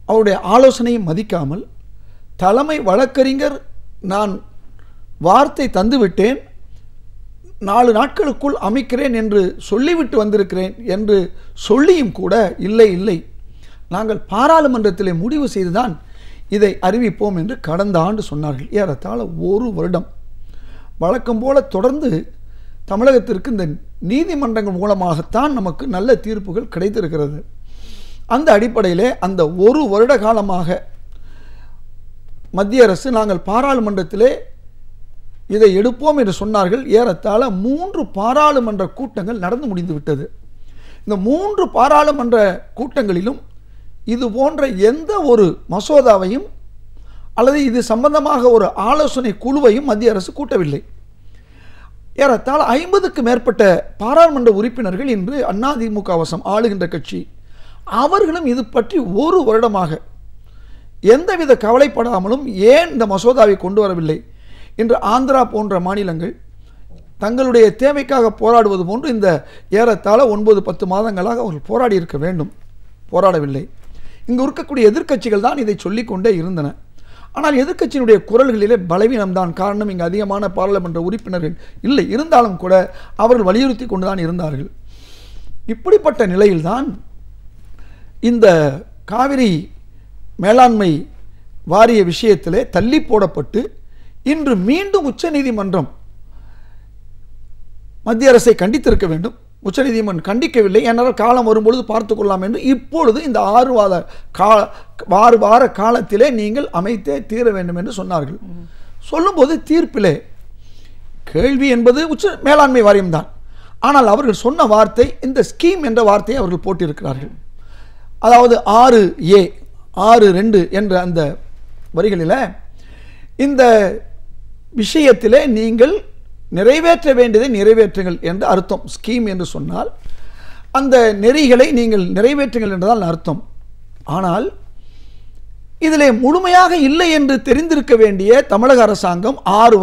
அவருடைய ஆலோசனையை மதிக்காமல், தலைமை வழக்கறிஞர் நான் வார்த்தை தந்துவிட்டேன், 4 நாட்களுக்குள் அமைக்கிறேன் என்று சொல்லிவிட்டு வந்திருக்கிறேன் என்று சொல்லியும் கூட இல்லை இல்லை நாங்கள் பாராளுமன்றத்திலே முடிவு செய்துதான் இதை அறிவிப்போம் என்று கடந்த ஆண்டு சொன்னார்கள். ஏறத்தாழ 1 வருடம் வழக்கம் போல தொடர்ந்து தமிழகத்திற்கு இந்த நீதிமன்றங்கள் மூலமாகத்தான் நமக்கு நல்ல தீர்ப்புகள் கிடைத்திருக்கிறது. அந்த அடிப்படையிலே அந்த 1 வருட காலமாக மத்திய அரசு நாங்கள் பாராளுமன்றத்திலே இதை எடுப்போம் என்று சொன்னார்கள். ஏறத்தாழ 3 பாராளுமன்ற கூட்டங்கள் நடந்து முடிந்து விட்டது. இந்த 3 பாராளுமன்ற கூட்டங்களிலும் இது போன்ற எந்த ஒரு மசோதாவையும் அல்லது இது சம்பந்தமாக ஒரு ஆலோசனை குழுவையும் மத்திய அரசு கூட்டவில்லை. ஏறத்தாழ 50க்கு மேற்பட்ட பாராளுமன்ற உறுப்பினர்கள் இன்று அதிமுக வசம் ஆளுகின்ற கட்சி, அவர்களும் இது பற்றி 1 வருடமாக எந்தவித கவலைப்படாமலும் ஏன் இந்த மசோதாவை கொண்டு வரவில்லை இன்று ஆந்திரா போன்ற மாநிலங்கள் தங்களுடைய தேவைக்காக போராடுவது போன்று இந்த ஏறத்தாழ 9-10 மாதங்களாக அவர்கள் போராடி இருக்க வேண்டும், போராடவில்லை. இங்கு இருக்கக்கூடிய எதிர்க்கட்சிகள் தான் இதை சொல்லிக்கொண்டே இருந்தன. ஆனால் எதிர்க்கட்சியினுடைய குரல்களிலே பலவீனம்தான் காரணம். இங்கு அதிகமான பாராளுமன்ற உறுப்பினர்கள் இல்லை, இருந்தாலும் கூட அவர்கள் வலியுறுத்தி கொண்டுதான் இருந்தார்கள். இப்படிப்பட்ட நிலையில்தான் இந்த காவிரி மேலாண்மை வாரிய விஷயத்திலே தள்ளி போடப்பட்டு இன்று மீண்டும் உச்சநீதிமன்றம் மத்திய அரசை கண்டித்திருக்க வேண்டும். உச்சநீதிமன்றம் கண்டிக்கவில்லை, என்னால் காலம் வரும்பொழுது பார்த்து கொள்ளலாம் என்று இப்பொழுது இந்த 6 வார காலத்திலே நீங்கள் அமைத்தே தீர வேண்டும் என்று சொன்னார்கள். சொல்லும்போது தீர்ப்பிலே கேள்வி என்பது உச்ச மேலாண்மை வாரியம்தான். ஆனால் அவர்கள் சொன்ன வார்த்தை இந்த ஸ்கீம் என்ற வார்த்தையை அவர்கள் போட்டிருக்கிறார்கள். அதாவது 6A 6(2) என்ற அந்த வரிகளில் இந்த விஷயத்திலே நீங்கள் நிறைவேற்ற வேண்டியதை நிறைவேற்றுங்கள் என்று அர்த்தம். ஸ்கீம் என்று சொன்னால் அந்த நெறிகளை நீங்கள் நிறைவேற்றுங்கள் என்றுதான் அர்த்தம். ஆனால் இதிலே முழுமையாக இல்லை என்று தெரிந்திருக்க வேண்டிய தமிழக அரசாங்கம் 6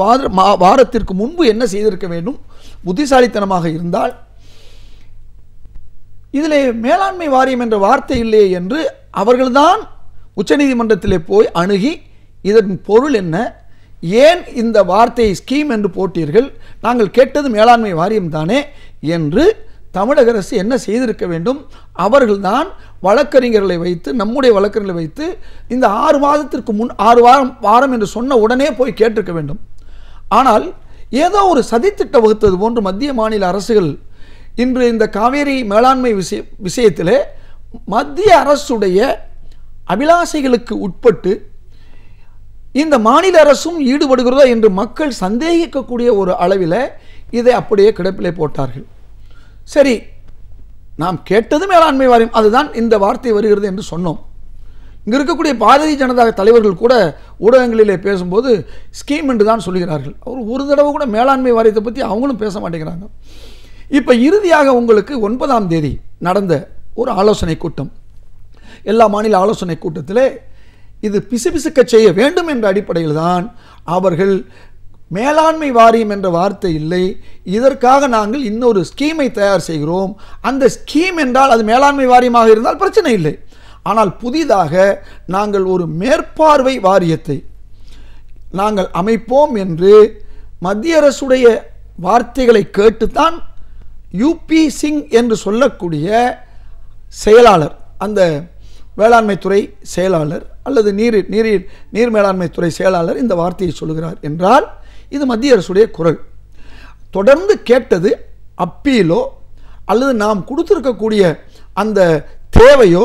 வாரத்திற்கு முன்பு என்ன செய்திருக்க வேண்டும்? புத்திசாலித்தனமாக இருந்தால் இதிலே மேலாண்மை வாரியம் என்ற வார்த்தை இல்லையே என்று அவர்கள்தான் உச்சநீதிமன்றத்திலே போய் அணுகி இதன் பொருள் என்ன, ஏன் இந்த வார்த்தையை ஸ்கீம் என்று போட்டீர்கள், நாங்கள் கேட்டது மேலாண்மை வாரியம் தானே என்று தமிழக அரசு என்ன செய்திருக்க வேண்டும்? அவர்கள்தான் வழக்கறிஞர்களை வைத்து, நம்முடைய வழக்கறிஞர்களை வைத்து இந்த 6 மாதத்திற்கு முன் 6 வாரம் என்று சொன்ன உடனே போய் கேட்டிருக்க வேண்டும். ஆனால் ஏதோ ஒரு சதித்திட்ட வகுத்தது போன்று மத்திய மாநில அரசுகள் இன்று இந்த காவேரி மேலாண்மை விஷயத்திலே மத்திய அரசுடைய அபிலாஷைகளுக்கு உட்பட்டு இந்த மாநில அரசும் ஈடுபடுகிறதோ என்று மக்கள் சந்தேகிக்கக்கூடிய ஒரு அளவில் இதை அப்படியே கிடப்பிலே போட்டார்கள். சரி, நாம் கேட்டது மேலாண்மை வாரியம், அதுதான் இந்த வார்த்தை வருகிறது என்று சொன்னோம். இங்கே இருக்கக்கூடிய பாரதிய ஜனதா தலைவர்கள் கூட ஊடகங்களிலே பேசும்போது ஸ்கீம் என்று தான் சொல்கிறார்கள். அவர் ஒரு தடவை கூட மேலாண்மை வாரியத்தை பற்றி அவங்களும் பேச மாட்டேங்கிறாங்க. இப்போ இறுதியாக உங்களுக்கு 9ஆம் தேதி நடந்த ஒரு ஆலோசனை கூட்டம், எல்லா மாநில ஆலோசனை கூட்டத்திலே இது பிசுபிசுக்க செய்ய வேண்டும் என்ற அடிப்படையில் தான் அவர்கள் மேலாண்மை வாரியம் என்ற வார்த்தை இல்லை, இதற்காக நாங்கள் இன்னொரு ஸ்கீமை தயார் செய்கிறோம், அந்த ஸ்கீம் என்றால் அது மேலாண்மை வாரியமாக இருந்தால் பிரச்சனை இல்லை, ஆனால் புதிதாக நாங்கள் ஒரு மேற்பார்வை வாரியத்தை நாங்கள் அமைப்போம் என்று மத்திய அரசுடைய வார்த்தைகளை கேட்டுத்தான் யூபி சிங் என்று சொல்லக்கூடிய செயலாளர், அந்த வேளாண்மைத்துறை செயலாளர் அல்லது நீர் மேலாண்மைத்துறை செயலாளர் இந்த வார்த்தையை சொல்லுகிறார் என்றால் இது மத்திய அரசுடைய குரல். தொடர்ந்து கேட்டது அப்பீலோ அல்லது நாம் கொடுத்திருக்கக்கூடிய அந்த தேவையோ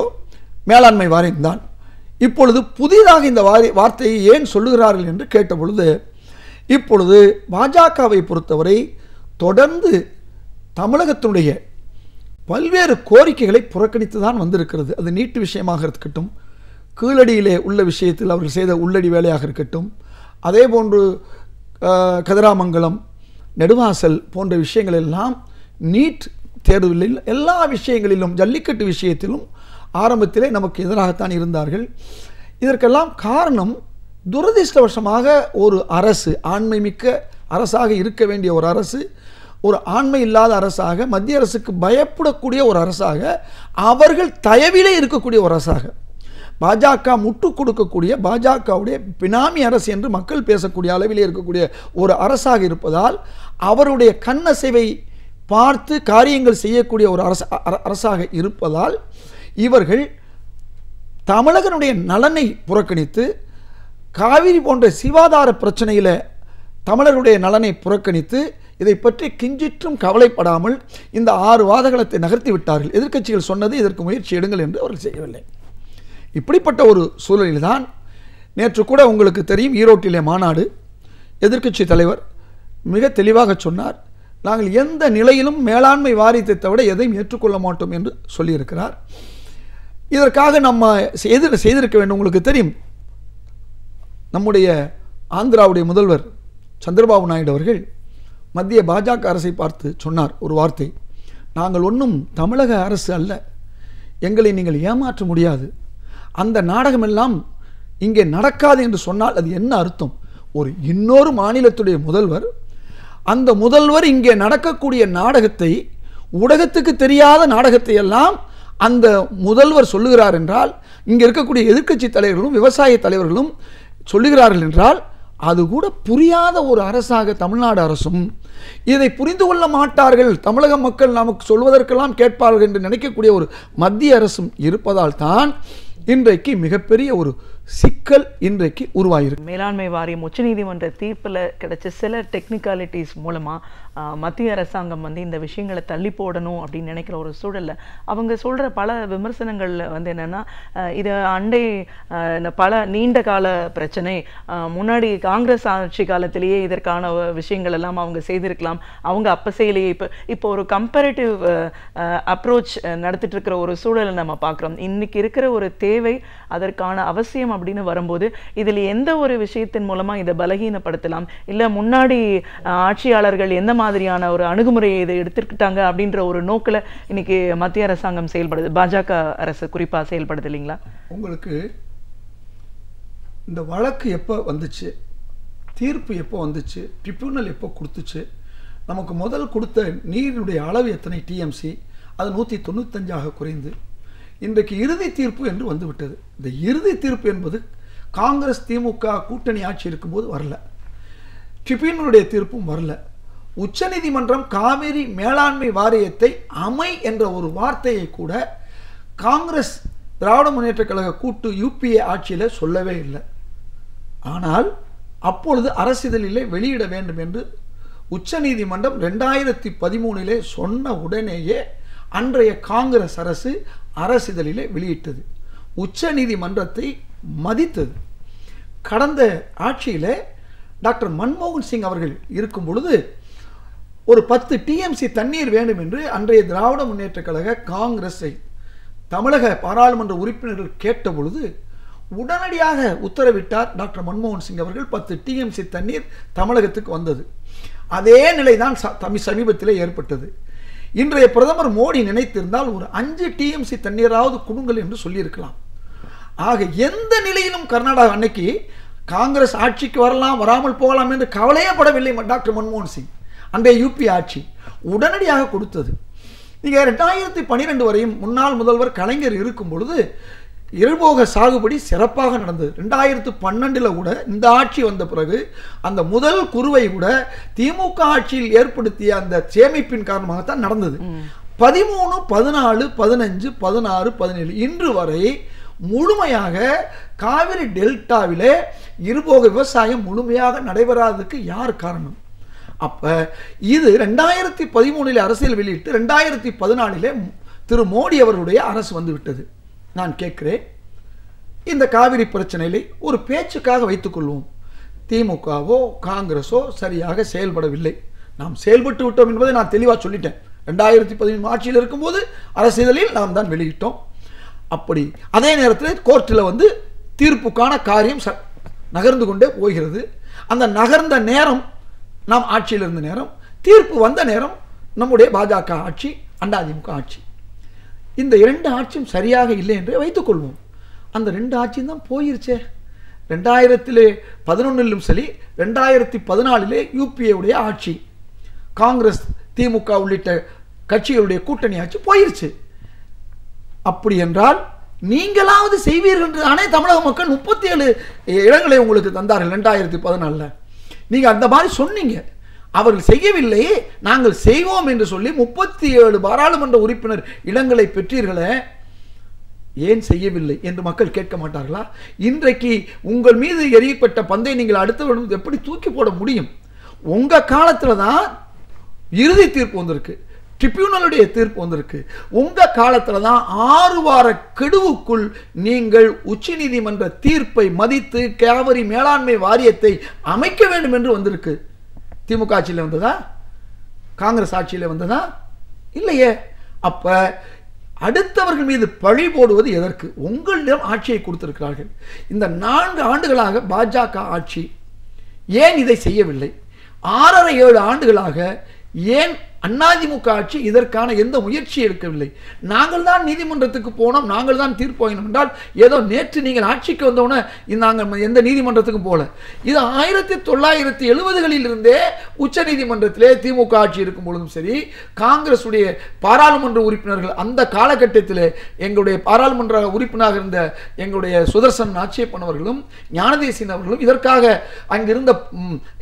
மேலாண்மை வாரியம்தான். இப்பொழுது புதிதாக இந்த வார்த்தையை ஏன் சொல்லுகிறார்கள் என்று கேட்டபொழுது, இப்பொழுது பாஜகவை பொறுத்தவரை தொடர்ந்து தமிழகத்தினுடைய பல்வேறு கோரிக்கைகளை புறக்கணித்து தான் வந்திருக்கிறது. அது நீட்டு விஷயமாக இருக்கட்டும், கீழடியிலே உள்ள விஷயத்தில் அவர்கள் செய்த உள்ளடி வேலையாக இருக்கட்டும், அதே போன்று கதிராமங்கலம், நெடுவாசல் போன்ற விஷயங்கள் எல்லாம், நீட் தேர்வில் எல்லா விஷயங்களிலும், ஜல்லிக்கட்டு விஷயத்திலும் ஆரம்பத்திலே நமக்கு எதிராகத்தான் இருந்தார்கள். இதற்கெல்லாம் காரணம் துரதிர்ஷ்டவசமாக ஒரு அரசு, ஆண்மை மிக்க அரசாக இருக்க வேண்டிய ஒரு அரசு, ஒரு ஆண்மை இல்லாத அரசாக, மத்திய அரசுக்கு பயப்படக்கூடிய ஒரு அரசாக, அவர்கள் தயவிலே இருக்கக்கூடிய ஒரு அரசாக, பாஜக முட்டு கொடுக்கக்கூடிய, பாஜகவுடைய பினாமி அரசு என்று மக்கள் பேசக்கூடிய அளவிலே இருக்கக்கூடிய ஒரு அரசாக இருப்பதால், அவருடைய கண்ணசைவை பார்த்து காரியங்கள் செய்யக்கூடிய ஒரு அரசாக இருப்பதால், இவர்கள் தமிழகனுடைய நலனை புறக்கணித்து, காவிரி போன்ற சிவாதார பிரச்சனையில் தமிழருடைய நலனை புறக்கணித்து, இதை பற்றி கிஞ்சிற்றும் கவலைப்படாமல் இந்த 6 வாதகளத்தை நகர்த்தி விட்டார்கள். எதிர்க்கட்சிகள் சொன்னது இதற்கு முயற்சி எடுங்கள் என்று அவர்கள் செய்யவில்லை. இப்படிப்பட்ட ஒரு சூழலில்தான் நேற்று கூட உங்களுக்கு தெரியும், ஈரோட்டிலே மாநாடு, எதிர்க்கட்சி தலைவர் மிக தெளிவாக சொன்னார், நாங்கள் எந்த நிலையிலும் மேலாண்மை வாரியத்தை தவிர எதையும் ஏற்றுக்கொள்ள மாட்டோம் என்று சொல்லியிருக்கிறார். இதற்காக நம்ம செய்திருக்க வேண்டும். உங்களுக்கு தெரியும், நம்முடைய ஆந்திராவுடைய முதல்வர் சந்திரபாபு நாயுடு அவர்கள் மத்திய பாஜக அரசை பார்த்து சொன்னார் ஒரு வார்த்தை, நாங்கள் ஒன்றும் தமிழக அரசு அல்ல, எங்களை நீங்கள் ஏமாற்ற முடியாது, அந்த நாடகமெல்லாம் இங்கே நடக்காது என்று சொன்னால் அது என்ன அர்த்தம்? ஒரு இன்னொரு மாநிலத்துடைய முதல்வர், அந்த முதல்வர் இங்கே நடக்கக்கூடிய நாடகத்தை, ஊடகத்துக்கு தெரியாத நாடகத்தை எல்லாம் அந்த முதல்வர் சொல்லுகிறார் என்றால், இங்கே இருக்கக்கூடிய எதிர்க்கட்சி தலைவர்களும் விவசாய தலைவர்களும் சொல்லுகிறார்கள் என்றால், அது கூட புரியாத ஒரு அரசாக தமிழ்நாடு அரசும், இதை புரிந்து கொள்ள மாட்டார்கள், தமிழக மக்கள் நமக்கு சொல்வதற்கெல்லாம் கேட்பார்கள் என்று நினைக்கக்கூடிய ஒரு மத்திய அரசும் இருப்பதால் தான் இன்றைக்கு மிகப்பெரிய ஒரு சிக்கல் இன்றைக்கு உருவாயிருக்கு. மேலாண்மை வாரியம் உச்சநீதிமன்ற தீர்ப்பில் கிடைச்ச சில டெக்னிக்காலிட்டிஸ் மூலமாக மத்திய அரசாங்கம் வந்து இந்த விஷயங்களை தள்ளி போடணும் அப்படின்னு நினைக்கிற ஒரு சூழலில் அவங்க சொல்கிற பல விமர்சனங்களில் வந்து என்னென்னா, இது அண்டை பல நீண்ட கால பிரச்சனை, முன்னாடி காங்கிரஸ் ஆட்சி காலத்திலேயே இதற்கான விஷயங்கள் எல்லாம் அவங்க செய்திருக்கலாம், அவங்க அப்போ செய்யலையே, இப்போ ஒரு கம்பேரிட்டிவ் அப்ரோச் நடத்திட்டு இருக்கிற ஒரு சூழலை நம்ம பார்க்குறோம். இன்னைக்கு இருக்கிற ஒரு தேவை, அதற்கான அவசியம் அப்படின்னு வரும்போது இதில் எந்த ஒரு விஷயத்தின் மூலமா இதை பலகீனப்படுத்தலாம், இல்லை முன்னாடி ஆட்சியாளர்கள் எந்த மாதிரியான ஒரு அணுகுமுறையை இதை எடுத்துக்கிட்டாங்க அப்படின்ற ஒரு நோக்கில் இன்னைக்கு மத்திய அரசாங்கம் செயல்படுது, பாஜக அரசு குறிப்பா செயல்படுது இல்லைங்களா? உங்களுக்கு இந்த வழக்கு எப்போ வந்துச்சு, தீர்ப்பு எப்போ வந்துச்சு, ட்ரிபியூனல் எப்போ கொடுத்துச்சு, நமக்கு முதல் கொடுத்த நீருடைய அளவு எத்தனை டிஎம்சி, அது 195 குறைந்து இன்றைக்கு இறுதி தீர்ப்பு என்று வந்துவிட்டது. இந்த இறுதி தீர்ப்பு என்பது காங்கிரஸ் திமுக கூட்டணி ஆட்சி இருக்கும்போது வரல, ட்ரிபியூனலுடைய தீர்ப்பும் வரல. உச்சநீதிமன்றம் காவிரி மேலாண்மை வாரியத்தை அமை என்ற ஒரு வார்த்தையை கூட காங்கிரஸ் திராவிட முன்னேற்ற கழக கூட்டு யூபிஏ ஆட்சியில் சொல்லவே இல்லை. ஆனால் அப்பொழுது அரசிதழிலே வெளியிட வேண்டும் என்று உச்சநீதிமன்றம் 2013 சொன்ன உடனேயே அன்றைய காங்கிரஸ் அரசு அரசிதழிலே வெளியிட்டது, உச்ச நீதிமன்றத்தை மதித்தது. கடந்த ஆட்சியில் டாக்டர் மன்மோகன் சிங் அவர்கள் இருக்கும் பொழுது ஒரு 10 டிஎம்சி தண்ணீர் வேண்டும் என்று அன்றைய திராவிட முன்னேற்ற கழக காங்கிரஸை தமிழக பாராளுமன்ற உறுப்பினர்கள் கேட்ட பொழுது உடனடியாக உத்தரவிட்டார் டாக்டர் மன்மோகன் சிங் அவர்கள். 10 டிஎம்சி தண்ணீர் தமிழகத்துக்கு வந்தது. அதே நிலைதான் சமீபத்தில் ஏற்பட்டது. இன்றைய பிரதமர் மோடி நினைத்திருந்தால் ஒரு 5 டிஎம்சி தண்ணீராவது கொடுங்கள் என்று சொல்லியிருக்கலாம். ஆக எந்த நிலையிலும் கர்நாடகா அன்னைக்கு காங்கிரஸ் ஆட்சிக்கு வரலாம், வராமல் போகலாம் என்று கவலையே படவில்லை டாக்டர் மன்மோகன் சிங். அன்றைய யூபி ஆட்சி உடனடியாக கொடுத்தது. நீங்கள் 2012 வரையும் முன்னாள் முதல்வர் கலைஞர் இருக்கும் பொழுது இருபோக சாகுபடி சிறப்பாக நடந்தது. 2012 கூட இந்த ஆட்சி வந்த பிறகு அந்த முதல் குருவை கூட திமுக ஆட்சியில் ஏற்படுத்திய அந்த சேமிப்பின் காரணமாகத்தான் நடந்தது. 13, 14, 15, 16, 17 இன்று வரை முழுமையாக காவிரி டெல்டாவிலே இருபோக விவசாயம் முழுமையாக நடைபெறாததுக்கு யார் காரணம்? அப்ப இது 2013 அரசியல் வெளியிட்டு 2014 திரு மோடி அவர்களுடைய அரசு வந்து விட்டது. நான் கேட்கிறேன், இந்த காவிரி பிரச்சனையிலே ஒரு பேச்சுக்காக வைத்துக் கொள்வோம். திமுகவோ காங்கிரஸோ சரியாக செயல்படவில்லை. நாம் செயல்பட்டு விட்டோம் என்பதை நான் தெளிவாக சொல்லிட்டேன். 2013 ஆட்சியில் இருக்கும்போது அரசியலில் நாம் தான் வெளியிட்டோம். அப்படி அதே நேரத்தில் கோர்ட்டில் வந்து தீர்ப்புக்கான காரியம் நகர்ந்து கொண்டே போகிறது. அந்த நகர்ந்த நேரம் நாம் ஆட்சியில் இருந்த நேரம், தீர்ப்பு வந்த நேரம் நம்முடைய பாஜக ஆட்சி, அதிமுக ஆட்சி. இந்த 2 ஆட்சியும் சரியாக இல்லை என்று வைத்துக் கொள்வோம். அந்த 2 ஆட்சியும் தான் போயிருச்சே. 2011 சரி, 2014 யூபிஏ உடைய ஆட்சி, காங்கிரஸ் திமுக உள்ளிட்ட கட்சிகளுடைய கூட்டணி ஆட்சி போயிருச்சு. அப்படி என்றால் நீங்களாவது செய்வீர்கள் என்று தானே தமிழக மக்கள் 37 இடங்களை உங்களுக்கு தந்தார்கள் 2014. நீங்க அந்த மாதிரி சொன்னீங்க. அவர்கள் செய்யவில்லை, நாங்கள் செய்வோம் என்று சொல்லி 37 பாராளுமன்ற உறுப்பினர் இடங்களை பெற்றீர்களே, ஏன் செய்யவில்லை என்று மக்கள் கேட்க மாட்டார்களா? இன்றைக்கு உங்கள் மீது எரியப்பட்ட பந்தை நீங்கள் அடுத்தவர்கள் எப்படி தூக்கி போட முடியும்? உங்க காலத்துல தான் இறுதி தீர்ப்பு வந்திருக்கு, ட்ரிபியூனலுடைய தீர்ப்பு வந்திருக்கு. உங்க காலத்துல தான் 6 வார கெடுவுக்குள் நீங்கள் உச்ச நீதிமன்ற தீர்ப்பை மதித்து காவிரி மேலாண்மை வாரியத்தை அமைக்க வேண்டும் என்று வந்திருக்கு. திமுக ஆட்சியில் வந்ததா? காங்கிரஸ் ஆட்சியில் வந்ததா? இல்லையே. அப்ப அடுத்தவர்கள் மீது பழி போடுவது எதற்கு? உங்களிடம் ஆட்சியை கொடுத்திருக்கிறார்கள். இந்த 4 ஆண்டுகளாக பாஜக ஆட்சி ஏன் இதை செய்யவில்லை? 6.5-7 ஆண்டுகளாக ஏன் அதிமுக ஆட்சி இதற்கான எந்த முயற்சி எடுக்கவில்லை? நாங்கள் தான் நீதிமன்றத்துக்கு போனோம், நாங்கள் தான் தீர்ப்பு வாங்கினோம் என்றால் ஏதோ நேற்று நீங்கள் ஆட்சிக்கு வந்தவுடனே நாங்கள் எந்த நீதிமன்றத்துக்கும் போல. இது 1970களில் இருந்தே உச்ச நீதிமன்றத்திலே திமுக ஆட்சி இருக்கும் பொழுதும் சரி, காங்கிரஸ் உடைய பாராளுமன்ற உறுப்பினர்கள் அந்த காலகட்டத்திலே எங்களுடைய பாராளுமன்ற உறுப்பினராக இருந்த எங்களுடைய சுதர்சன் நாச்சியப்பன் அவர்களும் ஞானதேசின் அவர்களும் இதற்காக அங்கிருந்த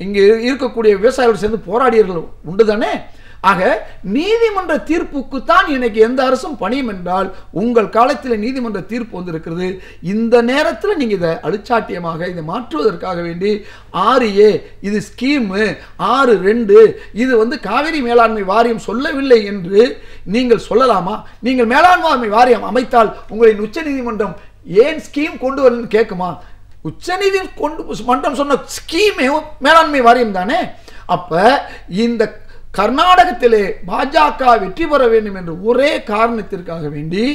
இங்கு இருக்கக்கூடிய விவசாயிகள் சேர்ந்து போராடியவர்கள் உண்டுதானே. ஆக நீதிமன்ற தீர்ப்புக்கு தான் இன்னைக்கு எந்த அரசும் பணியும் என்றால் உங்கள் காலத்தில் நீதிமன்ற தீர்ப்பு வந்திருக்கிறது. இந்த நேரத்தில் நீங்க இதை அழுச்சாட்டியமாக இதை மாற்றுவதற்காக வேண்டி 6A இது ஸ்கீம், 6.2 இது வந்து காவிரி மேலாண்மை வாரியம் சொல்லவில்லை என்று நீங்கள் சொல்லலாமா? நீங்கள் மேலாண்மை வாரியம் அமைத்தால் உங்களின் உச்ச நீதிமன்றம் ஏன் ஸ்கீம் கொண்டு வரணும்னு கேட்குமா? உச்ச நீதிமன்றம் சொன்ன ஸ்கீமே மேலாண்மை வாரியம் தானே. அப்ப இந்த கர்நாடகத்திலே பாஜக வெற்றி பெற வேண்டும் என்ற ஒரே காரணத்திற்காக வேண்டி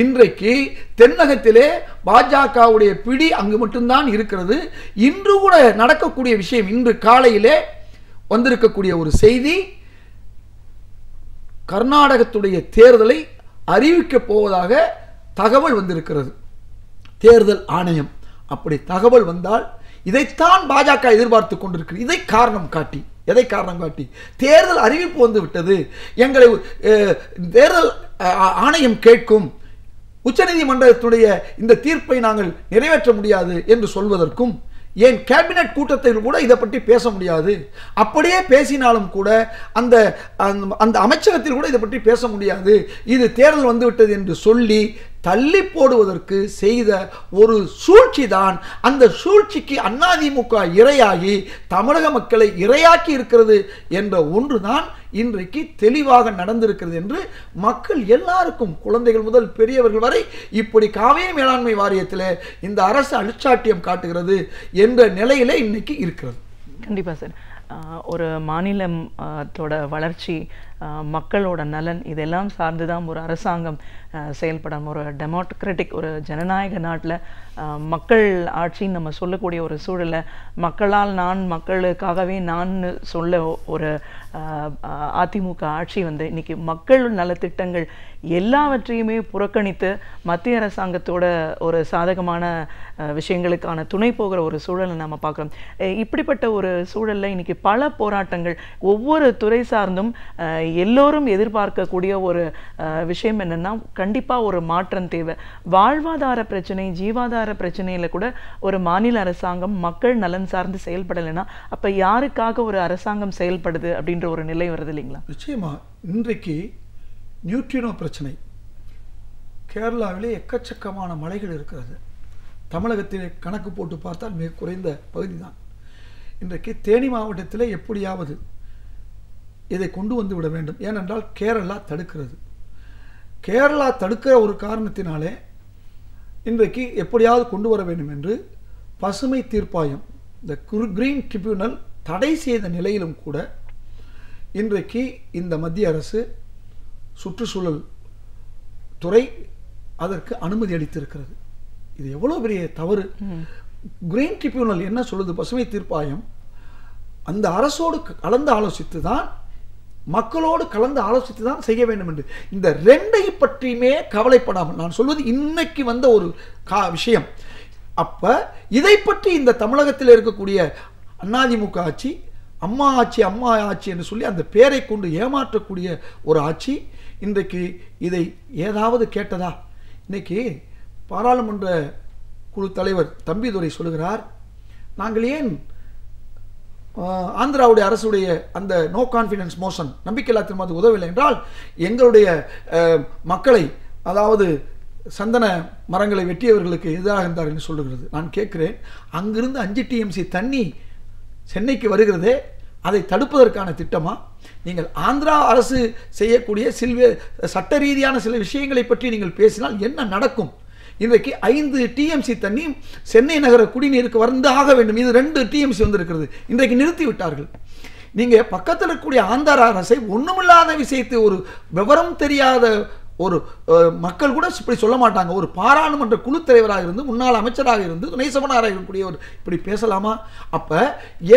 இன்றைக்கு தென்னகத்திலே பாஜகவுடைய பிடி அங்கு மட்டும்தான் இருக்கிறது. இன்று கூட நடக்கக்கூடிய விஷயம், இன்று காலையிலே வந்திருக்கக்கூடிய ஒரு செய்தி, கர்நாடகத்துடைய தேர்தலை அறிவிக்கப் போவதாக தகவல் வந்திருக்கிறது. தேர்தல் ஆணையம் அப்படி தகவல் வந்தால் இதைத்தான் பாஜக எதிர்பார்த்து கொண்டிருக்கிறது. இதை காரணம் காட்டி, எதை காரணம் காட்டி தேர்தல் அறிவிப்பு வந்து விட்டது, எங்களை தேர்தல் ஆணையம் கேட்கும், உச்சநீதிமன்றத்துடைய இந்த தீர்ப்பை நாங்கள் நிறைவேற்ற முடியாது என்று சொல்வதற்கும், ஏன் கேபினட் கூட்டத்தில் கூட இதை பற்றி பேச முடியாது, அப்படியே பேசினாலும் கூட அந்த அந்த அமைச்சகத்தில் கூட இதை பற்றி பேச முடியாது, இது தேர்தல் வந்துவிட்டது என்று சொல்லி தள்ளி போடுவதற்கு செய்த ஒரு சூழ்ச்சி தான். அந்த சூழ்ச்சிக்கு அதிமுக இரையாகி தமிழக மக்களை இரையாக்கி இருக்கிறது என்ற ஒன்றுதான் இன்றைக்கு தெளிவாக நடந்திருக்கிறது என்று மக்கள் எல்லாருக்கும், குழந்தைகள் முதல் பெரியவர்கள் வரை, இப்படி காவிரி மேலாண்மை வாரியத்தில் இந்த அரசு அழுச்சாட்டியம் காட்டுகிறது என்ற நிலையிலே இன்னைக்கு இருக்கிறது. கண்டிப்பா சார். ஒரு மாநிலத்தோட வளர்ச்சி, மக்களோட நலன் இதெல்லாம் சார்ந்துதான் ஒரு அரசாங்கம் செயல்படும். ஒரு டெமோக்ராட்டிக், ஒரு ஜனநாயக நாட்டில் மக்கள் ஆட்சின்னு நம்ம சொல்லக்கூடிய ஒரு சூழலை, மக்களால் நான், மக்களுக்காகவே நான் சொல்ல ஒரு அதிமுக ஆட்சி வந்து இன்னைக்கு மக்கள் நலத்திட்டங்கள் எல்லாவற்றையுமே புறக்கணித்து மத்திய அரசாங்கத்தோட ஒரு சாதகமான விஷயங்களுக்கான துணை போகிற ஒரு சூழலை நம்ம பார்க்குறோம். இப்படிப்பட்ட ஒரு சூழலில் இன்னைக்கு பல போராட்டங்கள் ஒவ்வொரு துறை சார்ந்தும் எல்லோரும் எதிர்பார்க்கக்கூடிய ஒரு விஷயம் என்னன்னா, கண்டிப்பாக ஒரு மாற்றம் தேவை. வாழ்வாதார பிரச்சனை, ஜீவாதார பிரச்சனையில் கூட ஒரு மாநில அரசாங்கம் மக்கள் நலன் சார்ந்து செயல்படலைன்னா அப்போ யாருக்காக ஒரு அரசாங்கம் செயல்படுது அப்படின்ற ஒரு நிலை வருது இல்லைங்களா? நிச்சயமா. இன்றைக்கு நியூட்ரினோ பிரச்சனை, கேரளாவிலே எக்கச்சக்கமான மலைகள் இருக்கிறது. தமிழகத்திலே கணக்கு போட்டு பார்த்தால் மிக குறைந்த பகுதி தான். இன்றைக்கு தேனி மாவட்டத்தில் எப்படியாவது இதை கொண்டு வந்து விட வேண்டும். ஏனென்றால் கேரளா தடுக்கிறது. கேரளா தடுக்கிற ஒரு காரணத்தினாலே இன்றைக்கு எப்படியாவது கொண்டு வர வேண்டும் என்று பசுமை தீர்ப்பாயம், இந்த கிரீன் ட்ரிபியூனல் தடை செய்த நிலையிலும் கூட இன்றைக்கு இந்த மத்திய அரசு சுற்றுச்சூழல் துறை அதற்கு அனுமதி அளித்திருக்கிறது. இது எவ்வளவு பெரிய தவறு! கிரீன் ட்ரிபியூனல் என்ன சொல்லுது? பசுமை தீர்ப்பாயம் அந்த அரசோடு கலந்து ஆலோசித்து தான், மக்களோடு கலந்து ஆலோசித்து தான் செய்ய வேண்டும் என்று. இந்த ரெண்டை பற்றியுமே கவலைப்படாமல், நான் சொல்வது இன்னைக்கு வந்த ஒரு விஷயம். அப்ப இதை பற்றி இந்த தமிழகத்தில் இருக்கக்கூடிய அதிமுக ஆட்சி, அம்மா ஆட்சி அம்மா ஆட்சி என்று சொல்லி அந்த பேரை கொண்டு ஏமாற்றக்கூடிய ஒரு ஆட்சி இன்றைக்கு இதை ஏதாவது கேட்டதா? இன்னைக்கு பாராளுமன்ற குழு தலைவர் தம்பிதுரை சொல்லுகிறார், நாங்கள் ஏன் ஆந்திராவுடைய அரசுடைய அந்த நோ கான்ஃபிடன்ஸ் மோஷன், நம்பிக்கையில்லா தீர்மானத்துக்கு உதவவில்லை என்றால் எங்களுடைய மக்களை, அதாவது சந்தன மரங்களை வெட்டியவர்களுக்கு எதிராக இருந்தார் என்று சொல்லுகிறது. நான் கேட்கிறேன், அங்கிருந்து 5 TMC தண்ணி சென்னைக்கு வருகிறதே, அதை தடுப்பதற்கான திட்டமா? நீங்கள் ஆந்திரா அரசு செய்யக்கூடிய சட்ட ரீதியான சில விஷயங்களை பற்றி நீங்கள் பேசினால் என்ன நடக்கும்? இன்றைக்கு 5 TMC தண்ணி சென்னை நகர குடிநீருக்கு வந்து ஆக வேண்டும். இது 2 TMC வந்திருக்கிறது, இன்றைக்கு நிறுத்தி விட்டார்கள். நீங்க பக்கத்தில் இருக்கக்கூடிய ஆந்திரா அரசை ஒண்ணுமில்லாத விஷயத்தை, ஒரு விவரம் தெரியாத ஒரு மக்கள் கூட இப்படி சொல்ல மாட்டாங்க. ஒரு பாராளுமன்ற குழு தலைவராக இருந்து, முன்னாள் அமைச்சராக இருந்து, துணை சபாநாயகராக இருக்கக்கூடியவர் இப்படி பேசலாமா? அப்ப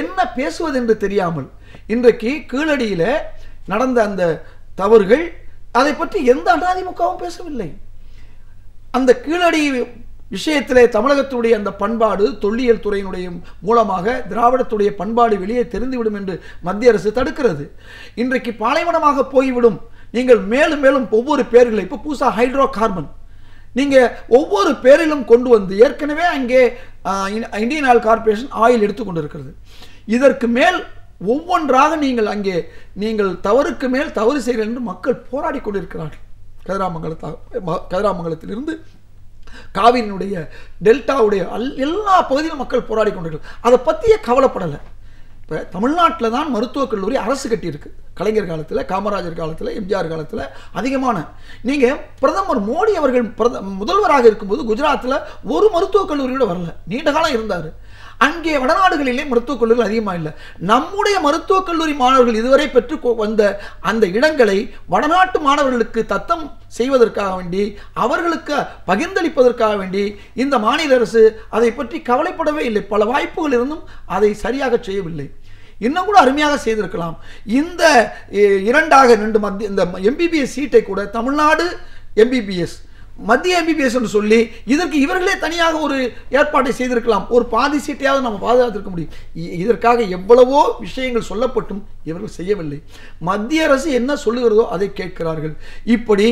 என்ன பேசுவது என்று தெரியாமல் இன்றைக்கு கீழடியில நடந்த அந்த தவறுகள், அதை பற்றி எந்த அதிமுகவும் பேசவில்லை. அந்த கீழடி விஷயத்திலே தமிழகத்துடைய அந்த பண்பாடு, தொல்லியல் துறையினுடைய மூலமாக திராவிடத்துடைய பண்பாடு வெளியே தெரிந்துவிடும் என்று மத்திய அரசு தடுக்கிறது. இன்றைக்கு பாலைவனமாக போய்விடும். நீங்கள் மேலும் மேலும் ஒவ்வொரு பேர்களை, இப்போ புதுசா ஹைட்ரோ கார்பன் நீங்க ஒவ்வொரு பேரிலும் கொண்டு வந்து, ஏற்கனவே அங்கே இந்தியன் ஆயில் கார்பரேஷன் ஆயில் எடுத்துக்கொண்டிருக்கிறது. இதற்கு மேல் ஒவ்வொன்றாக நீங்கள் தவறுக்கு மேல் தவறு செய்கிறீர்கள் என்று மக்கள் போராடி கொண்டிருக்கிறார்கள். கதிராமங்கலத்திலிருந்து காவிரியினுடைய டெல்டாவுடைய எல்லா பகுதியிலும் மக்கள் போராடி கொண்டிருக்கிறார்கள். அதை பற்றியே கவலைப்படலை. இப்போ தமிழ்நாட்டில் தான் மருத்துவக் கல்லூரி அரசு கட்டியிருக்கு. கலைஞர் காலத்தில், காமராஜர் காலத்தில், எம்ஜிஆர் காலத்தில் அதிகமான. நீங்கள் பிரதமர் மோடி அவர்கள் முதல்வராக இருக்கும்போது குஜராத்தில் ஒரு மருத்துவக் கல்லூரி கூட வரல. நீண்ட காலம் இருந்தார். அங்கே வடநாடுகளிலே மருத்துவக் கல்லூரிகள் அதிகமாக இல்லை. நம்முடைய மருத்துவக் கல்லூரி மாணவர்கள் இதுவரை பெற்று வந்த அந்த இடங்களை வடநாட்டு மாணவர்களுக்கு தத்தம் செய்வதற்காக வேண்டி, அவர்களுக்கு பகிர்ந்தளிப்பதற்காக வேண்டி இந்த மாநில அரசு அதை பற்றி கவலைப்படவே இல்லை. பல வாய்ப்புகள் இருந்தும் அதை சரியாக செய்யவில்லை. இன்னும் கூட அருமையாக செய்திருக்கலாம். இந்த 2 மத்திய இந்த MBBS சீட்டை கூட தமிழ்நாடு MBBS, மத்திய MBBS என்று சொல்லி இதற்கு இவர்களே தனியாக ஒரு ஏற்பாட்டை செய்திருக்கலாம். ஒரு பாதி சீட்டையாவது நம்ம பாதுகாத்திருக்க முடியும். இதற்காக எவ்வளவோ விஷயங்கள் சொல்லப்பட்டும் இவர்கள் செய்யவில்லை. மத்திய அரசு என்ன சொல்லுகிறதோ அதை கேட்கிறார்கள். இப்படி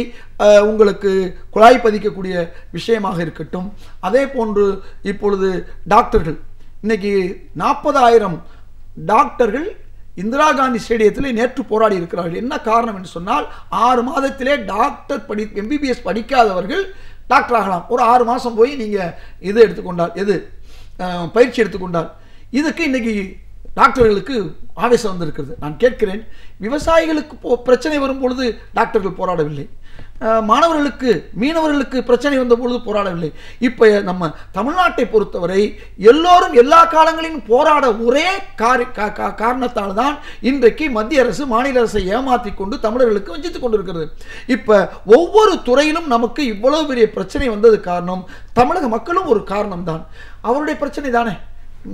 உங்களுக்கு குழாய் பதிக்கக்கூடிய விஷயமாக இருக்கட்டும், அதே போன்று இப்பொழுது டாக்டர்கள், இன்னைக்கு 40,000 டாக்டர்கள் இந்திரா காந்தி ஸ்டேடியத்தில் நேற்று போராடி இருக்கிறார்கள். என்ன காரணம் என்று சொன்னால், 6 மாதத்திலே டாக்டர் MBBS படிக்காதவர்கள் டாக்டர் ஆகலாம். ஒரு 6 மாதம் போய் நீங்கள் இது எடுத்துக்கொண்டால், பயிற்சி எடுத்துக்கொண்டால், இதுக்கு இன்னைக்கு டாக்டர்களுக்கு ஆவேசம் வந்திருக்கிறது. நான் கேட்கிறேன், விவசாயிகளுக்கு பிரச்சனை வரும் பொழுது டாக்டர்கள் போராடவில்லை, மாணவர்களுக்கு மீனவர்களுக்கு பிரச்சனை வந்த பொழுது போராடவில்லை. இப்போ நம்ம தமிழ்நாட்டை பொறுத்தவரை எல்லோரும் எல்லா காலங்களிலும் போராட ஒரே காரணத்தால் தான் இன்றைக்கு மத்திய அரசு மாநில அரசை ஏமாற்றி கொண்டு தமிழர்களுக்கு வஞ்சித்துக் கொண்டிருக்கிறது. இப்போ ஒவ்வொரு துறையிலும் நமக்கு இவ்வளவு பெரிய பிரச்சனை வந்தது காரணம் தமிழக மக்களும் ஒரு காரணம் தான். அவருடைய பிரச்சனை தானே,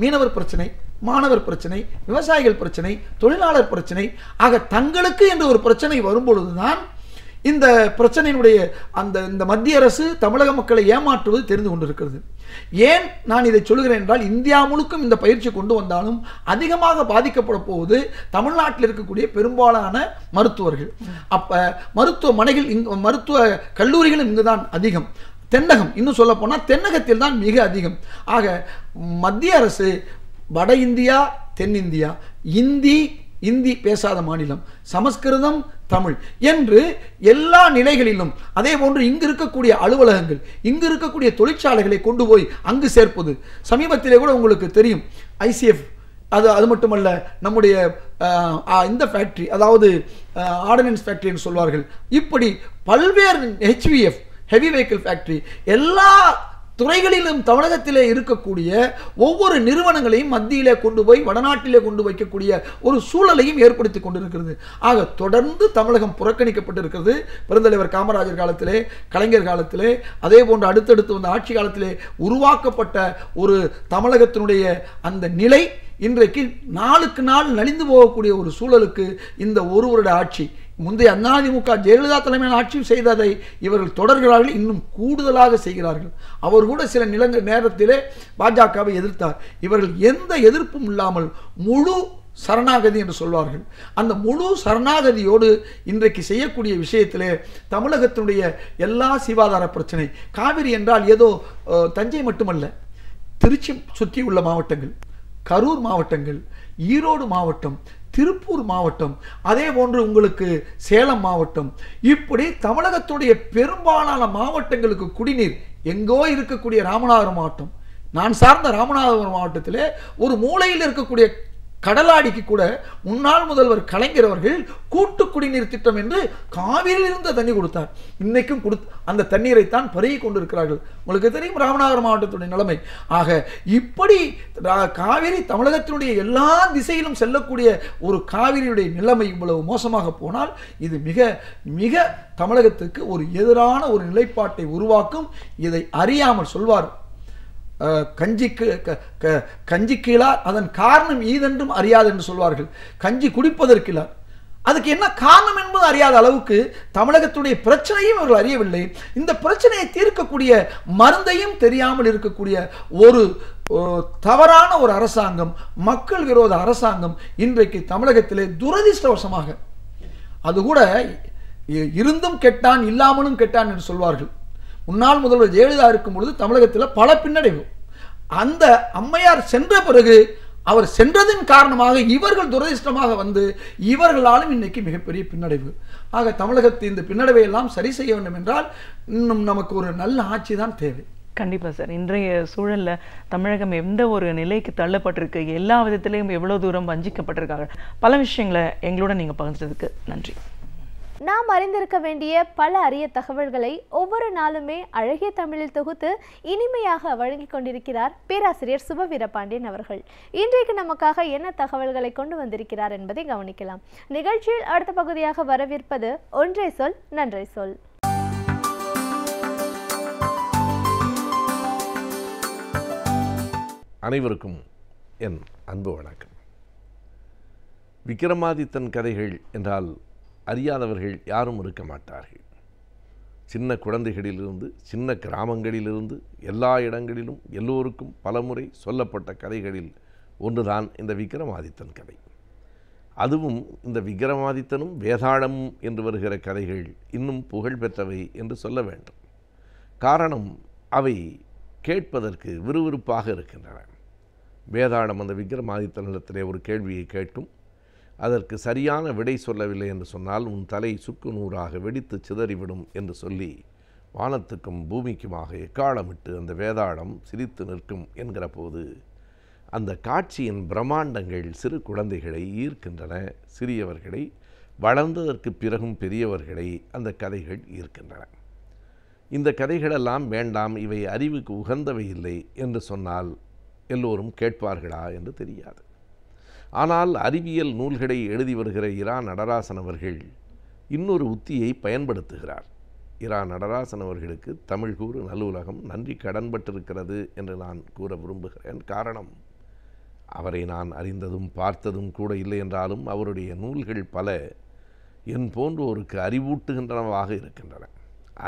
மீனவர் பிரச்சனை, மாணவர் பிரச்சனை, விவசாயிகள் பிரச்சனை, தொழிலாளர் பிரச்சனை. ஆக தங்களுக்கு என்று ஒரு பிரச்சனை வரும்பொழுதுதான் இந்த பிரச்சனையினுடைய இந்த மத்திய அரசு தமிழக மக்களை ஏமாற்றுவது தெரிந்து கொண்டிருக்கிறது. ஏன் நான் இதை சொல்கிறேன் என்றால், இந்தியா முழுக்கும் இந்த பயிற்சி கொண்டு வந்தாலும் அதிகமாக பாதிக்கப்பட போவது தமிழ்நாட்டில் இருக்கக்கூடிய பெரும்பாலான மருத்துவர்கள். அப்ப மருத்துவமனைகள், மருத்துவ கல்லூரிகளும் இங்குதான் அதிகம். தென்னகம், இன்னும் சொல்ல போனால் தென்னகத்தில் தான் மிக அதிகம். ஆக மத்திய அரசு வட இந்தியா, தென்னிந்தியா, இந்தி பேசாத மாநிலம், சமஸ்கிருதம், தமிழ் என்று எல்லா நிலைகளிலும், அதே போன்று இங்கு இருக்கக்கூடிய அலுவலகங்கள், இங்கு இருக்கக்கூடிய தொழிற்சாலைகளை கொண்டு போய் அங்கு சேர்ப்பது. சமீபத்திலே கூட உங்களுக்கு தெரியும், ICF, அது மட்டுமல்ல, நம்முடைய இந்த ஃபேக்டரி, அதாவது ஆர்டினன்ஸ் ஃபேக்டரின்னு சொல்வார்கள், இப்படி பல்வேறு HVF, ஹெவி வெஹிக்கிள் ஃபேக்டரி, எல்லா துறைகளிலும் தமிழகத்திலே இருக்கக்கூடிய ஒவ்வொரு நிறுவனங்களையும் மத்தியிலே கொண்டு போய் வடநாட்டிலே கொண்டு வைக்கக்கூடிய ஒரு சூழலையும் ஏற்படுத்தி கொண்டிருக்கிறது. ஆக தொடர்ந்து தமிழகம் புறக்கணிக்கப்பட்டிருக்கிறது. பெருந்தலைவர் காமராஜர் காலத்திலே, கலைஞர் காலத்திலே, அதே போன்று அடுத்தடுத்து வந்த ஆட்சி காலத்திலே உருவாக்கப்பட்ட ஒரு தமிழகத்தினுடைய அந்த நிலை இன்றைக்கு நாளுக்கு நாள் நலிந்து போகக்கூடிய ஒரு சூழலுக்கு இந்த ஒரு வருட ஆட்சி, முந்தைய அதிமுக ஜெயலலிதா தலைமையான ஆட்சி செய்ததை இவர்கள் தொடர்கிறார்கள், இன்னும் கூடுதலாக செய்கிறார்கள். அவர் கூட சில நேரத்திலே பாஜகவை எதிர்த்தார். இவர்கள் எந்த எதிர்ப்பும் இல்லாமல் முழு சரணாகதி என்று சொல்வார்கள், அந்த முழு சரணாகதியோடு இன்றைக்கு செய்யக்கூடிய விஷயத்திலே தமிழகத்தினுடைய எல்லா சிவாதார பிரச்சனை, காவிரி என்றால் ஏதோ தஞ்சை மட்டுமல்ல, திருச்சி சுற்றி உள்ள மாவட்டங்கள், கரூர் மாவட்டங்கள், ஈரோடு மாவட்டம், திருப்பூர் மாவட்டம், அதே போன்று உங்களுக்கு சேலம் மாவட்டம், இப்படி தமிழகத்துடைய பெரும்பாலான மாவட்டங்களுக்கு குடிநீர் எங்கோ இருக்கக்கூடிய ராமநாதபுரம் மாவட்டம், நான் சார்ந்த ராமநாதபுரம் மாவட்டத்திலே ஒரு மூலையில் இருக்கக்கூடிய கடலாடிக்கு கூட முன்னாள் முதல்வர் கலைஞர் அவர்கள் கூட்டு குடிநீர் திட்டம் என்று காவிரியில் இருந்த தண்ணி கொடுத்தார். இன்னைக்கும் அந்த தண்ணீரை தான் பருகி கொண்டிருக்கிறார்கள். உங்களுக்கு தெரியும் ராமநாதபுரம் மாவட்டத்துடைய நிலைமை. ஆக இப்படி காவிரி தமிழகத்தினுடைய எல்லா திசையிலும் செல்லக்கூடிய ஒரு காவிரியுடைய நிலைமை இவ்வளவு மோசமாக போனால் இது மிக மிக தமிழகத்துக்கு ஒரு எதிரான ஒரு நிலைப்பாட்டை உருவாக்கும். இதை அறியாமல் சொல்வார், கஞ்சி கீழார் அதன் காரணம் ஈதென்றும் அறியாது என்று சொல்வார்கள். கஞ்சி குடிப்பதற்கில்லார், அதுக்கு என்ன காரணம் என்பது அறியாத அளவுக்கு தமிழகத்துடைய பிரச்சனையும் அவர்கள் அறியவில்லை. இந்த பிரச்சனையை தீர்க்கக்கூடிய மருந்தையும் தெரியாமல் இருக்கக்கூடிய ஒரு தவறான ஒரு அரசாங்கம், மக்கள் விரோத அரசாங்கம் இன்றைக்கு தமிழகத்திலே துரதிர்ஷ்டவசமாக, அது கூட இருந்தும் கெட்டான் இல்லாமலும் கெட்டான் என்று சொல்வார்கள். முன்னாள் முதல்வர் ஜெயலலிதா இருக்கும் பொழுது தமிழகத்தில் பல பின்னடைவு, அந்த அம்மையார் சென்ற பிறகு அவர் சென்றதின் காரணமாக இவர்கள் துரதிர்ஷ்டமாக வந்து இவர்களாலும் இன்னைக்கு மிகப்பெரிய பின்னடைவு. ஆக தமிழகத்தில் இந்த பின்னடைவை எல்லாம் சரி செய்ய வேண்டும் என்றால் இன்னும் நமக்கு ஒரு நல்ல ஆட்சி தான் தேவை. கண்டிப்பாக சார். இன்றைய சூழலில் தமிழகம் எந்த ஒரு நிலைக்கு தள்ளப்பட்டிருக்கு, எல்லா விதத்திலையும் எவ்வளோ தூரம் வஞ்சிக்கப்பட்டிருக்காங்க, பல விஷயங்களை எங்களோட நீங்கள் பகிர்ந்ததுக்கு நன்றி. நாம் அறிந்திருக்க வேண்டிய பல அரிய தகவல்களை ஒவ்வொரு நாளுமே அழகிய தமிழில் தொகுத்து இனிமையாக வழங்கிக் கொண்டிருக்கிறார் பேராசிரியர் சுபவீரபாண்டியன் அவர்கள். இன்றைக்கு நமக்காக என்ன தகவல்களை கொண்டு வந்திருக்கிறார் என்பதை கவனிக்கலாம். நிகழ்ச்சியில் அடுத்த பகுதியாக வரவிருப்பது ஒன்றை சொல் நன்றை சொல். அனைவருக்கும் என் அன்பு வணக்கம். விக்ரமாதித்தன் கதைகள் என்றால் அறியாதவர்கள் யாரும் இருக்க மாட்டார்கள். சின்ன குழந்தைகளிலிருந்து சின்ன கிராமங்களிலிருந்து எல்லா இடங்களிலும் எல்லோருக்கும் பலமுறை சொல்லப்பட்ட கதைகளில் ஒன்றுதான் இந்த விக்ரமாதித்தன் கதை. அதுவும் இந்த விக்ரமாதித்தனும் வேதாளமும் என்று வருகிற கதைகள் இன்னும் புகழ் பெற்றவை என்று சொல்ல வேண்டும். காரணம், அவை கேட்பதற்கு விறுவிறுப்பாக இருக்கின்றன. வேதாளம் அந்த விக்ரமாதித்தனிடத்திலே ஒரு கேள்வியை கேட்கும். அதற்கு சரியான விடை சொல்லவில்லை என்று சொன்னால் உன் தலை சுக்கு நூறாக வெடித்து சிதறிவிடும் என்று சொல்லி வானத்துக்கும் பூமிக்குமாக எக்காலமிட்டு அந்த வேதாளம் சிரித்து நிற்கும் என்கிற போது அந்த காட்சியின் பிரம்மாண்டங்கள் சிறு குழந்தைகளை ஈர்க்கின்றன. சிறியவர்களை, வளர்ந்ததற்கு பிறகும் பெரியவர்களை அந்த கதைகள் ஈர்க்கின்றன. இந்த கதைகளெல்லாம் வேண்டாம், இவை அறிவுக்கு உகந்தவை இல்லை என்று சொன்னால் எல்லோரும் கேட்பார்களா என்று தெரியாது. ஆனால் அறிவியல் நூல்களை எழுதி வருகிற இரா நடராசன் அவர்கள் இன்னொரு உத்தியை பயன்படுத்துகிறார். இரா நடராசன் அவர்களுக்கு தமிழ் கூறு நல்லுலகம் நன்றி கடன்பட்டிருக்கிறது என்று நான் கூற விரும்புகிறேன். காரணம், அவரை நான் அறிந்ததும் பார்த்ததும் கூட இல்லை என்றாலும் அவருடைய நூல்கள் பல என் போன்றோருக்கு அறிவூட்டுகின்றனவாக இருக்கின்றன.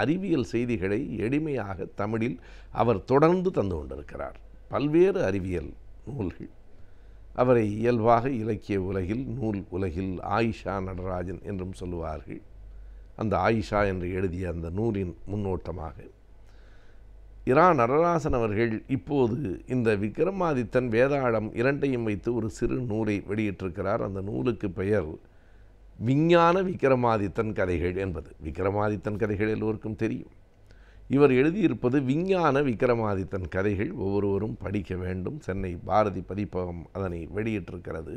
அறிவியல் செய்திகளை எளிமையாக தமிழில் அவர் தொடர்ந்து தந்து கொண்டிருக்கிறார். பல்வேறு அறிவியல் நூல்கள். அவரை இயல்பாக இலக்கிய உலகில், நூல் உலகில் ஆயிஷா நடராஜன் என்றும் சொல்லுவார்கள். அந்த ஆயிஷா என்று எழுதிய அந்த நூலின் முன்னோட்டமாக இரா நடராசன் அவர்கள் இப்போது இந்த விக்ரமாதித்தன் வேதாளம் இரண்டையும் வைத்து ஒரு சிறு நூலை வெளியிட்டிருக்கிறார். அந்த நூலுக்கு பெயர் விஞ்ஞான விக்ரமாதித்தன் கதைகள் என்பது. விக்ரமாதித்தன் கதைகள் எல்லோருக்கும் தெரியும். இவர் எழுதியிருப்பது விஞ்ஞான விக்ரமாதித்தன் கதைகள். ஒவ்வொருவரும் படிக்க வேண்டும். சென்னை பாரதி பதிப்பகம் அதனை வெளியிட்டிருக்கிறது.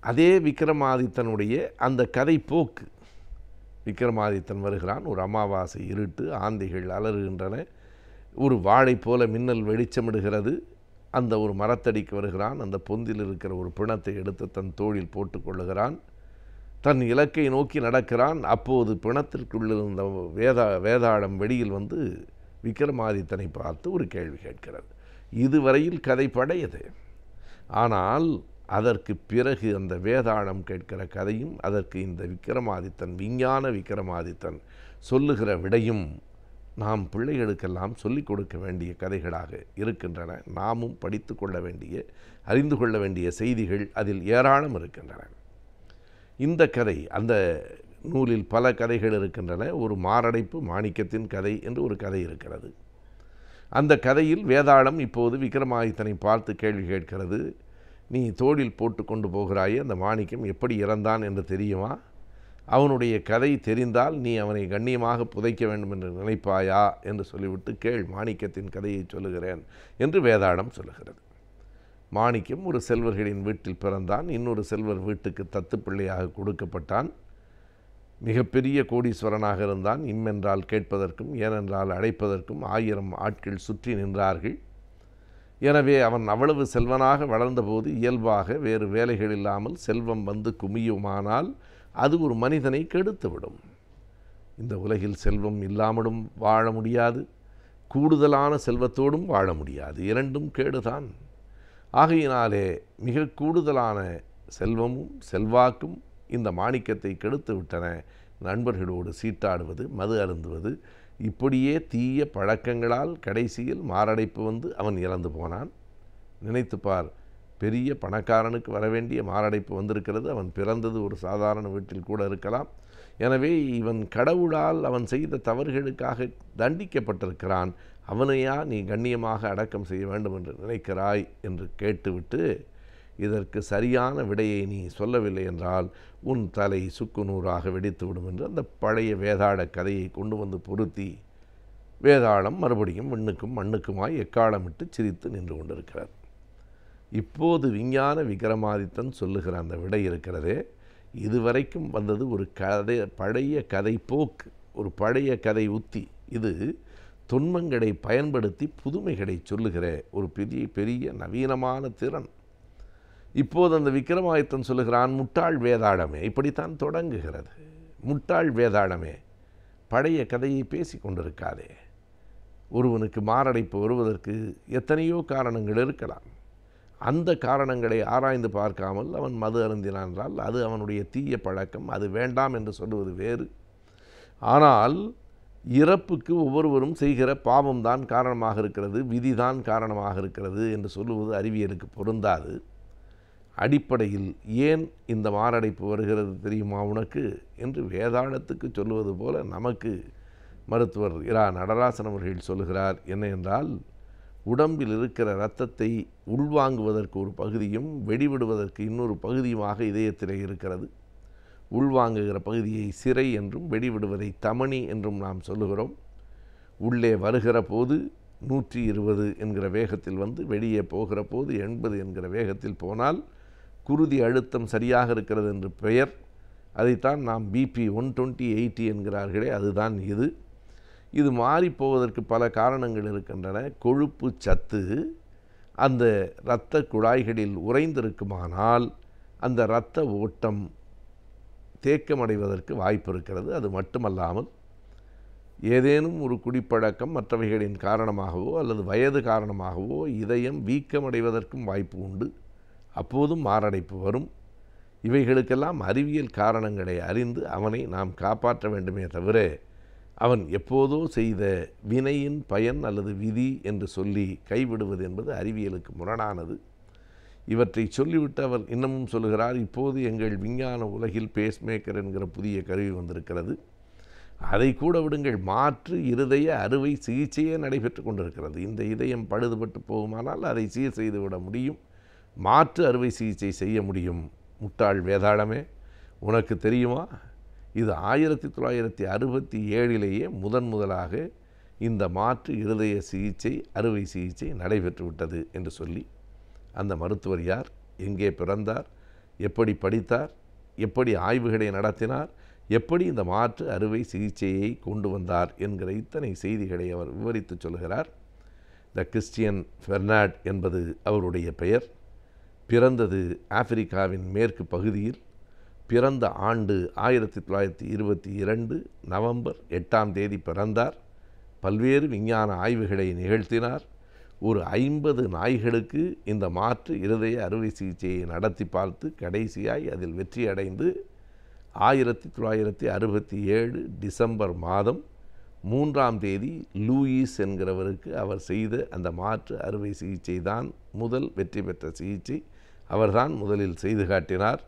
அதே விக்ரமாதித்தனுடைய அந்த கதை போக்கு. விக்ரமாதித்தன் வருகிறான், ஒரு அமாவாசை இருட்டு, ஆந்தைகள் அலறுகின்றன, ஒரு வாழை போல மின்னல் வெளிச்சமிடுகிறது. அந்த ஒரு மரத்தடிக்கு வருகிறான். அந்த பொந்தில் இருக்கிற ஒரு பிணத்தை எடுத்து தன் தோளில் போட்டுக்கொள்ளுகிறான். தன் இலக்கை நோக்கி நடக்கிறான். அப்போது பிணத்திற்குள்ளிருந்த வேதாளம் வெளியில் வந்து விக்ரமாதித்தனை பார்த்து ஒரு கேள்வி கேட்கிறது. இதுவரையில் கதை படையது. ஆனால் அதற்கு பிறகு அந்த வேதாளம் கேட்கிற கதையும், அதற்கு இந்த விக்ரமாதித்தன், விஞ்ஞான விக்ரமாதித்தன் சொல்லுகிற விடையும் நாம் பிள்ளைகளுக்கெல்லாம் சொல்லிக் கொடுக்க வேண்டிய கதைகளாக இருக்கின்றன. நாமும் படித்து கொள்ள வேண்டிய, அறிந்து கொள்ள வேண்டிய செய்திகள் அதில் ஏராளம் இருக்கின்றன. இந்த கதை, அந்த நூலில் பல கதைகள் இருக்கின்றன. ஒரு மாரடைப்பு மாணிக்கத்தின் கதை என்று ஒரு கதை இருக்கிறது. அந்த கதையில் வேதாளம் இப்போது விக்ரமாதித்தனை பார்த்து கேள்வி கேட்கிறது. நீ தோளில் போட்டு கொண்டு போகிறாயே, அந்த மாணிக்கம் எப்படி இறந்தான் என்று தெரியுமா? அவனுடைய கதை தெரிந்தால் நீ அவனை கண்ணியமாக புதைக்க வேண்டும் என்று நினைப்பாயா என்று சொல்லிவிட்டு கேள், மாணிக்கத்தின் கதையை சொல்லுகிறேன் என்று வேதாளம் சொல்லுகிறது. மாணிக்கம் ஒரு செல்வர்களின் வீட்டில் பிறந்தான். இன்னொரு செல்வர் வீட்டுக்கு தத்து பிள்ளையாக கொடுக்கப்பட்டான். மிகப்பெரிய கோடீஸ்வரனாக இருந்தான். இம்மென்றால் கேட்பதற்கும், ஏனென்றால் அழைப்பதற்கும் 1000 ஆட்கள் சுற்றி நின்றார்கள். எனவே அவன் அவ்வளவு செல்வனாக வளர்ந்தபோது இயல்பாக வேறு வேலைகள் இல்லாமல் செல்வம் வந்து குமியுமானால் அது ஒரு மனிதனை கெடுத்துவிடும். இந்த உலகில் செல்வம் இல்லாமலும் வாழ முடியாது, கூடுதலான செல்வத்தோடும் வாழ முடியாது. இரண்டும் கேடுதான். ஆகையினாலே மிக கூடுதலான செல்வமும் செல்வாக்கும் இந்த மாணிக்கத்தை கெடுத்து விட்டன. நண்பர்களோடு சீட்டாடுவது, மது அருந்துவது, இப்படியே தீய பழக்கங்களால் கடைசியில் மாரடைப்பு வந்து அவன் இறந்து போனான். நினைத்துப்பார், பெரிய பணக்காரனுக்கு வரவேண்டிய மாரடைப்பு வந்திருக்கிறது. அவன் பிறந்தது ஒரு சாதாரண வீட்டில் கூட இருக்கலாம். எனவே இவன் கடவுளால் அவன் செய்த தவறுகளுக்காக தண்டிக்கப்பட்டிருக்கிறான். அவனையா நீ கண்ணியமாக அடக்கம் செய்ய வேண்டும் என்று நினைக்கிறாய் என்று கேட்டுவிட்டு, இதற்கு சரியான விடையை நீ சொல்லவில்லை என்றால் உன் தலை சுக்குநூறாக வெடித்துவிடும் என்று அந்த பழைய வேதாள கதையை கொண்டு வந்து பொருத்தி வேதாளம் மறுபடியும் விண்ணுக்கும் மண்ணுக்குமாய் எக்காலமிட்டு சிரித்து நின்று கொண்டிருக்கிறார். இப்போது விஞ்ஞான விக்ரமாதித்தன் சொல்லுகிற அந்த விடை இருக்கிறதே, இதுவரைக்கும் வந்தது ஒரு கதை, பழைய கதை போக்கு, ஒரு பழைய கதை உத்தி. இது தொன்மங்களை பயன்படுத்தி புதுமைகளை சொல்லுகிற ஒரு பெரிய நவீனமான திறன். இப்போது அந்த விக்ரமாதித்தன் சொல்லுகிறான், முட்டாள் வேதாளமே, இப்படித்தான் தொடங்குகிறது. முட்டாள் வேதாளமே, பழைய கதையை பேசி கொண்டிருக்காதே. ஒருவனுக்கு மாரடைப்பு வருவதற்கு எத்தனையோ காரணங்கள் இருக்கலாம். அந்த காரணங்களை ஆராய்ந்து பார்க்காமல் அவன் மது அருந்தினான் என்றால் அது அவனுடைய தீய பழக்கம், அது வேண்டாம் என்று சொல்லுவது வேறு. ஆனால் இறப்புக்கு ஒவ்வொருவரும் செய்கிற பாவம்தான் காரணமாக இருக்கிறது, விதிதான் காரணமாக இருக்கிறது என்று சொல்லுவது அறிவியலுக்கு பொருந்தாது. அடிப்படையில் ஏன் இந்த மாரடைப்பு வருகிறது தெரியுமா உனக்கு என்று வேதாளத்துக்கு சொல்லுவது போல நமக்கு மருத்துவர் இரா நடராசன் அவர்கள் சொல்லுகிறார். என்ன என்றால், உடம்பில் இருக்கிற இரத்தத்தை உள்வாங்குவதற்கு ஒரு பகுதியும் வெடிவிடுவதற்கு இன்னொரு பகுதியுமாக இதயத்திலே இருக்கிறது. உள்வாங்குகிற பகுதியை சிரை என்றும் வெடிவிடுவதை தமனி என்றும் நாம் சொல்லுகிறோம். உள்ளே வருகிற போது 120 என்கிற வேகத்தில் வந்து வெளியே போகிற போது 80 என்கிற வேகத்தில் போனால் குருதி அழுத்தம் சரியாக இருக்கிறது என்று பெயர். அதைத்தான் நாம் BP 120/80 என்கிறார்களே, அதுதான் இது. இது மாறிப்போவதற்கு பல காரணங்கள் இருக்கின்றன. கொழுப்பு சத்து அந்த இரத்த குழாய்களில் உறைந்திருக்குமானால் அந்த இரத்த ஓட்டம் தேக்கமடைவதற்கு வாய்ப்பு இருக்கிறது. அது மட்டுமல்லாமல் ஏதேனும் ஒரு குடிப்பழக்கம் மற்றவைகளின் காரணமாகவோ அல்லது வயது காரணமாகவோ இதயம் வீக்கமடைவதற்கும் வாய்ப்பு உண்டு. அப்போதும் மாரடைப்பு வரும். இவைகளுக்கெல்லாம் அறிவியல் காரணங்களை அறிந்து அவனை நாம் காப்பாற்ற வேண்டுமே தவிர அவன் எப்போதோ செய்த வினையின் பயன் அல்லது விதி என்று சொல்லி கைவிடுவது என்பது அறிவியலுக்கு முரணானது. இவற்றை சொல்லிவிட்டு அவர் இன்னமும் சொல்லுகிறார், இப்போது எங்கள் விஞ்ஞான உலகில் பேஸ்மேக்கர் என்கிற புதிய கருவி வந்திருக்கிறது, அதை கூட விடுங்கள், மாற்று இருதய அறுவை சிகிச்சையே நடைபெற்று கொண்டிருக்கிறது. இந்த இதயம் பழுதுபட்டு போகுமானால் அதை சீர் செய்து விட முடியும், மாற்று அறுவை சிகிச்சை செய்ய முடியும். முட்டாள் வேதாளமே, உனக்கு தெரியுமா, இது 1967 முதலாக இந்த மாற்று இருதய சிகிச்சை அறுவை சிகிச்சை நடைபெற்று விட்டது என்று சொல்லி, அந்த மருத்துவர் யார், எங்கே பிறந்தார், எப்படி படித்தார், எப்படி ஆய்வுகளை நடத்தினார், எப்படி இந்த மாற்று அறுவை சிகிச்சையை கொண்டு வந்தார் என்கிற இத்தனை செய்திகளை அவர் விவரித்து சொல்கிறார். த கிறிஸ்டியன் பெர்னார்ட் என்பது அவருடைய பெயர். பிறந்தது ஆப்பிரிக்காவின் மேற்கு பகுதியில். பிறந்த ஆண்டு 1922 நவம்பர் 8 பிறந்தார். பல்வேறு விஞ்ஞான ஆய்வுகளை நிகழ்த்தினார். ஒரு 50 நாய்களுக்கு இந்த மாற்று இருதய அறுவை சிகிச்சையை நடத்தி பார்த்து கடைசியாய் அதில் வெற்றி அடைந்து 1967 டிசம்பர் மாதம் 3 லூயிஸ் என்கிறவருக்கு அவர் செய்த அந்த மாற்று அறுவை சிகிச்சை தான் முதல் வெற்றி பெற்ற சிகிச்சை. அவர்தான் முதலில் செய்து காட்டினார்.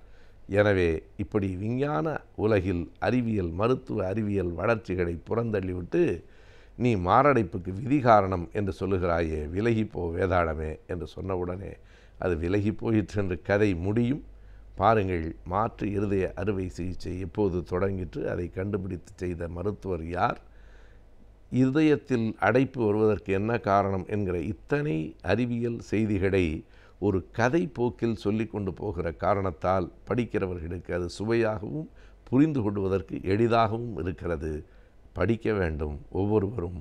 எனவே இப்படி விஞ்ஞான உலகில் அறிவியல், மருத்துவ அறிவியல் வளர்ச்சிகளை புறந்தள்ளிவிட்டு நீ மாரடைப்புக்கு விதி காரணம் என்று சொல்லுகிறாயே, விலகிப்போ வேதாளமே என்று சொன்னவுடனே அது விலகி போயிற்று என்று கதை முடியும். பாருங்கள், மாற்று இருதய அறுவை சிகிச்சை எப்போது தொடங்கிற்று, அதை கண்டுபிடித்து செய்த மருத்துவர் யார், இருதயத்தில் அடைப்பு வருவதற்கு என்ன காரணம் என்கிற இத்தனை அறிவியல் செய்திகளை ஒரு கதை போக்கில் சொல்லி கொண்டு போகிற காரணத்தால் படிக்கிறவர்களுக்கு அது சுவையாகவும் புரிந்து கொள்வதற்கு எளிதாகவும் இருக்கிறது. படிக்க வேண்டும் ஒவ்வொருவரும்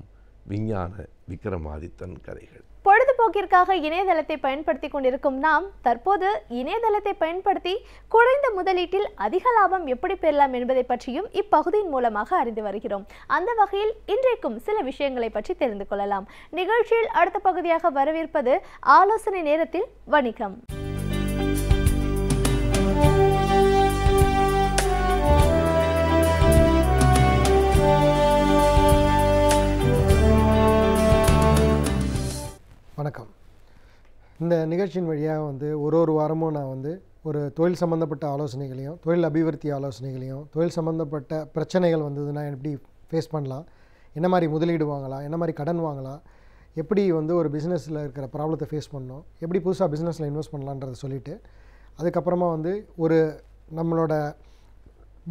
விஞ்ஞான விக்ரமாதித்தன் கதைகள். பொழுதுபோக்கிற்காக இணையதளத்தை பயன்படுத்தி கொண்டிருக்கும் நாம் தற்போது இணையதளத்தை பயன்படுத்தி குறைந்த முதலீட்டில் அதிக லாபம் எப்படி பெறலாம் என்பதை பற்றியும் இப்பகுதியின் மூலமாக அறிந்து வருகிறோம். அந்த வகையில் இன்றைக்கும் சில விஷயங்களை பற்றி தெரிந்து கொள்ளலாம். நிகழ்ச்சியில் அடுத்த பகுதியாக வரவிருப்பது ஆலோசனை நேரத்தில் வணிகம். வணக்கம். இந்த நிகழ்ச்சியின் வழியாக ஒரு வாரமும் நான் ஒரு தொழில் சம்மந்தப்பட்ட ஆலோசனைகளையும், தொழில் அபிவிருத்தி ஆலோசனைகளையும், தொழில் சம்மந்தப்பட்ட பிரச்சனைகள் வந்ததுன்னா எப்படி ஃபேஸ் பண்ணலாம், என்ன மாதிரி முதலீடு வாங்கலாம், என்ன மாதிரி கடன் வாங்கலாம், எப்படி ஒரு பிஸ்னஸில் இருக்கிற ப்ராப்ளத்தை ஃபேஸ் பண்ணணும், எப்படி புதுசாக பிஸ்னஸில் இன்வெஸ்ட் பண்ணலான்றதை சொல்லிவிட்டு, அதுக்கப்புறமா ஒரு நம்மளோட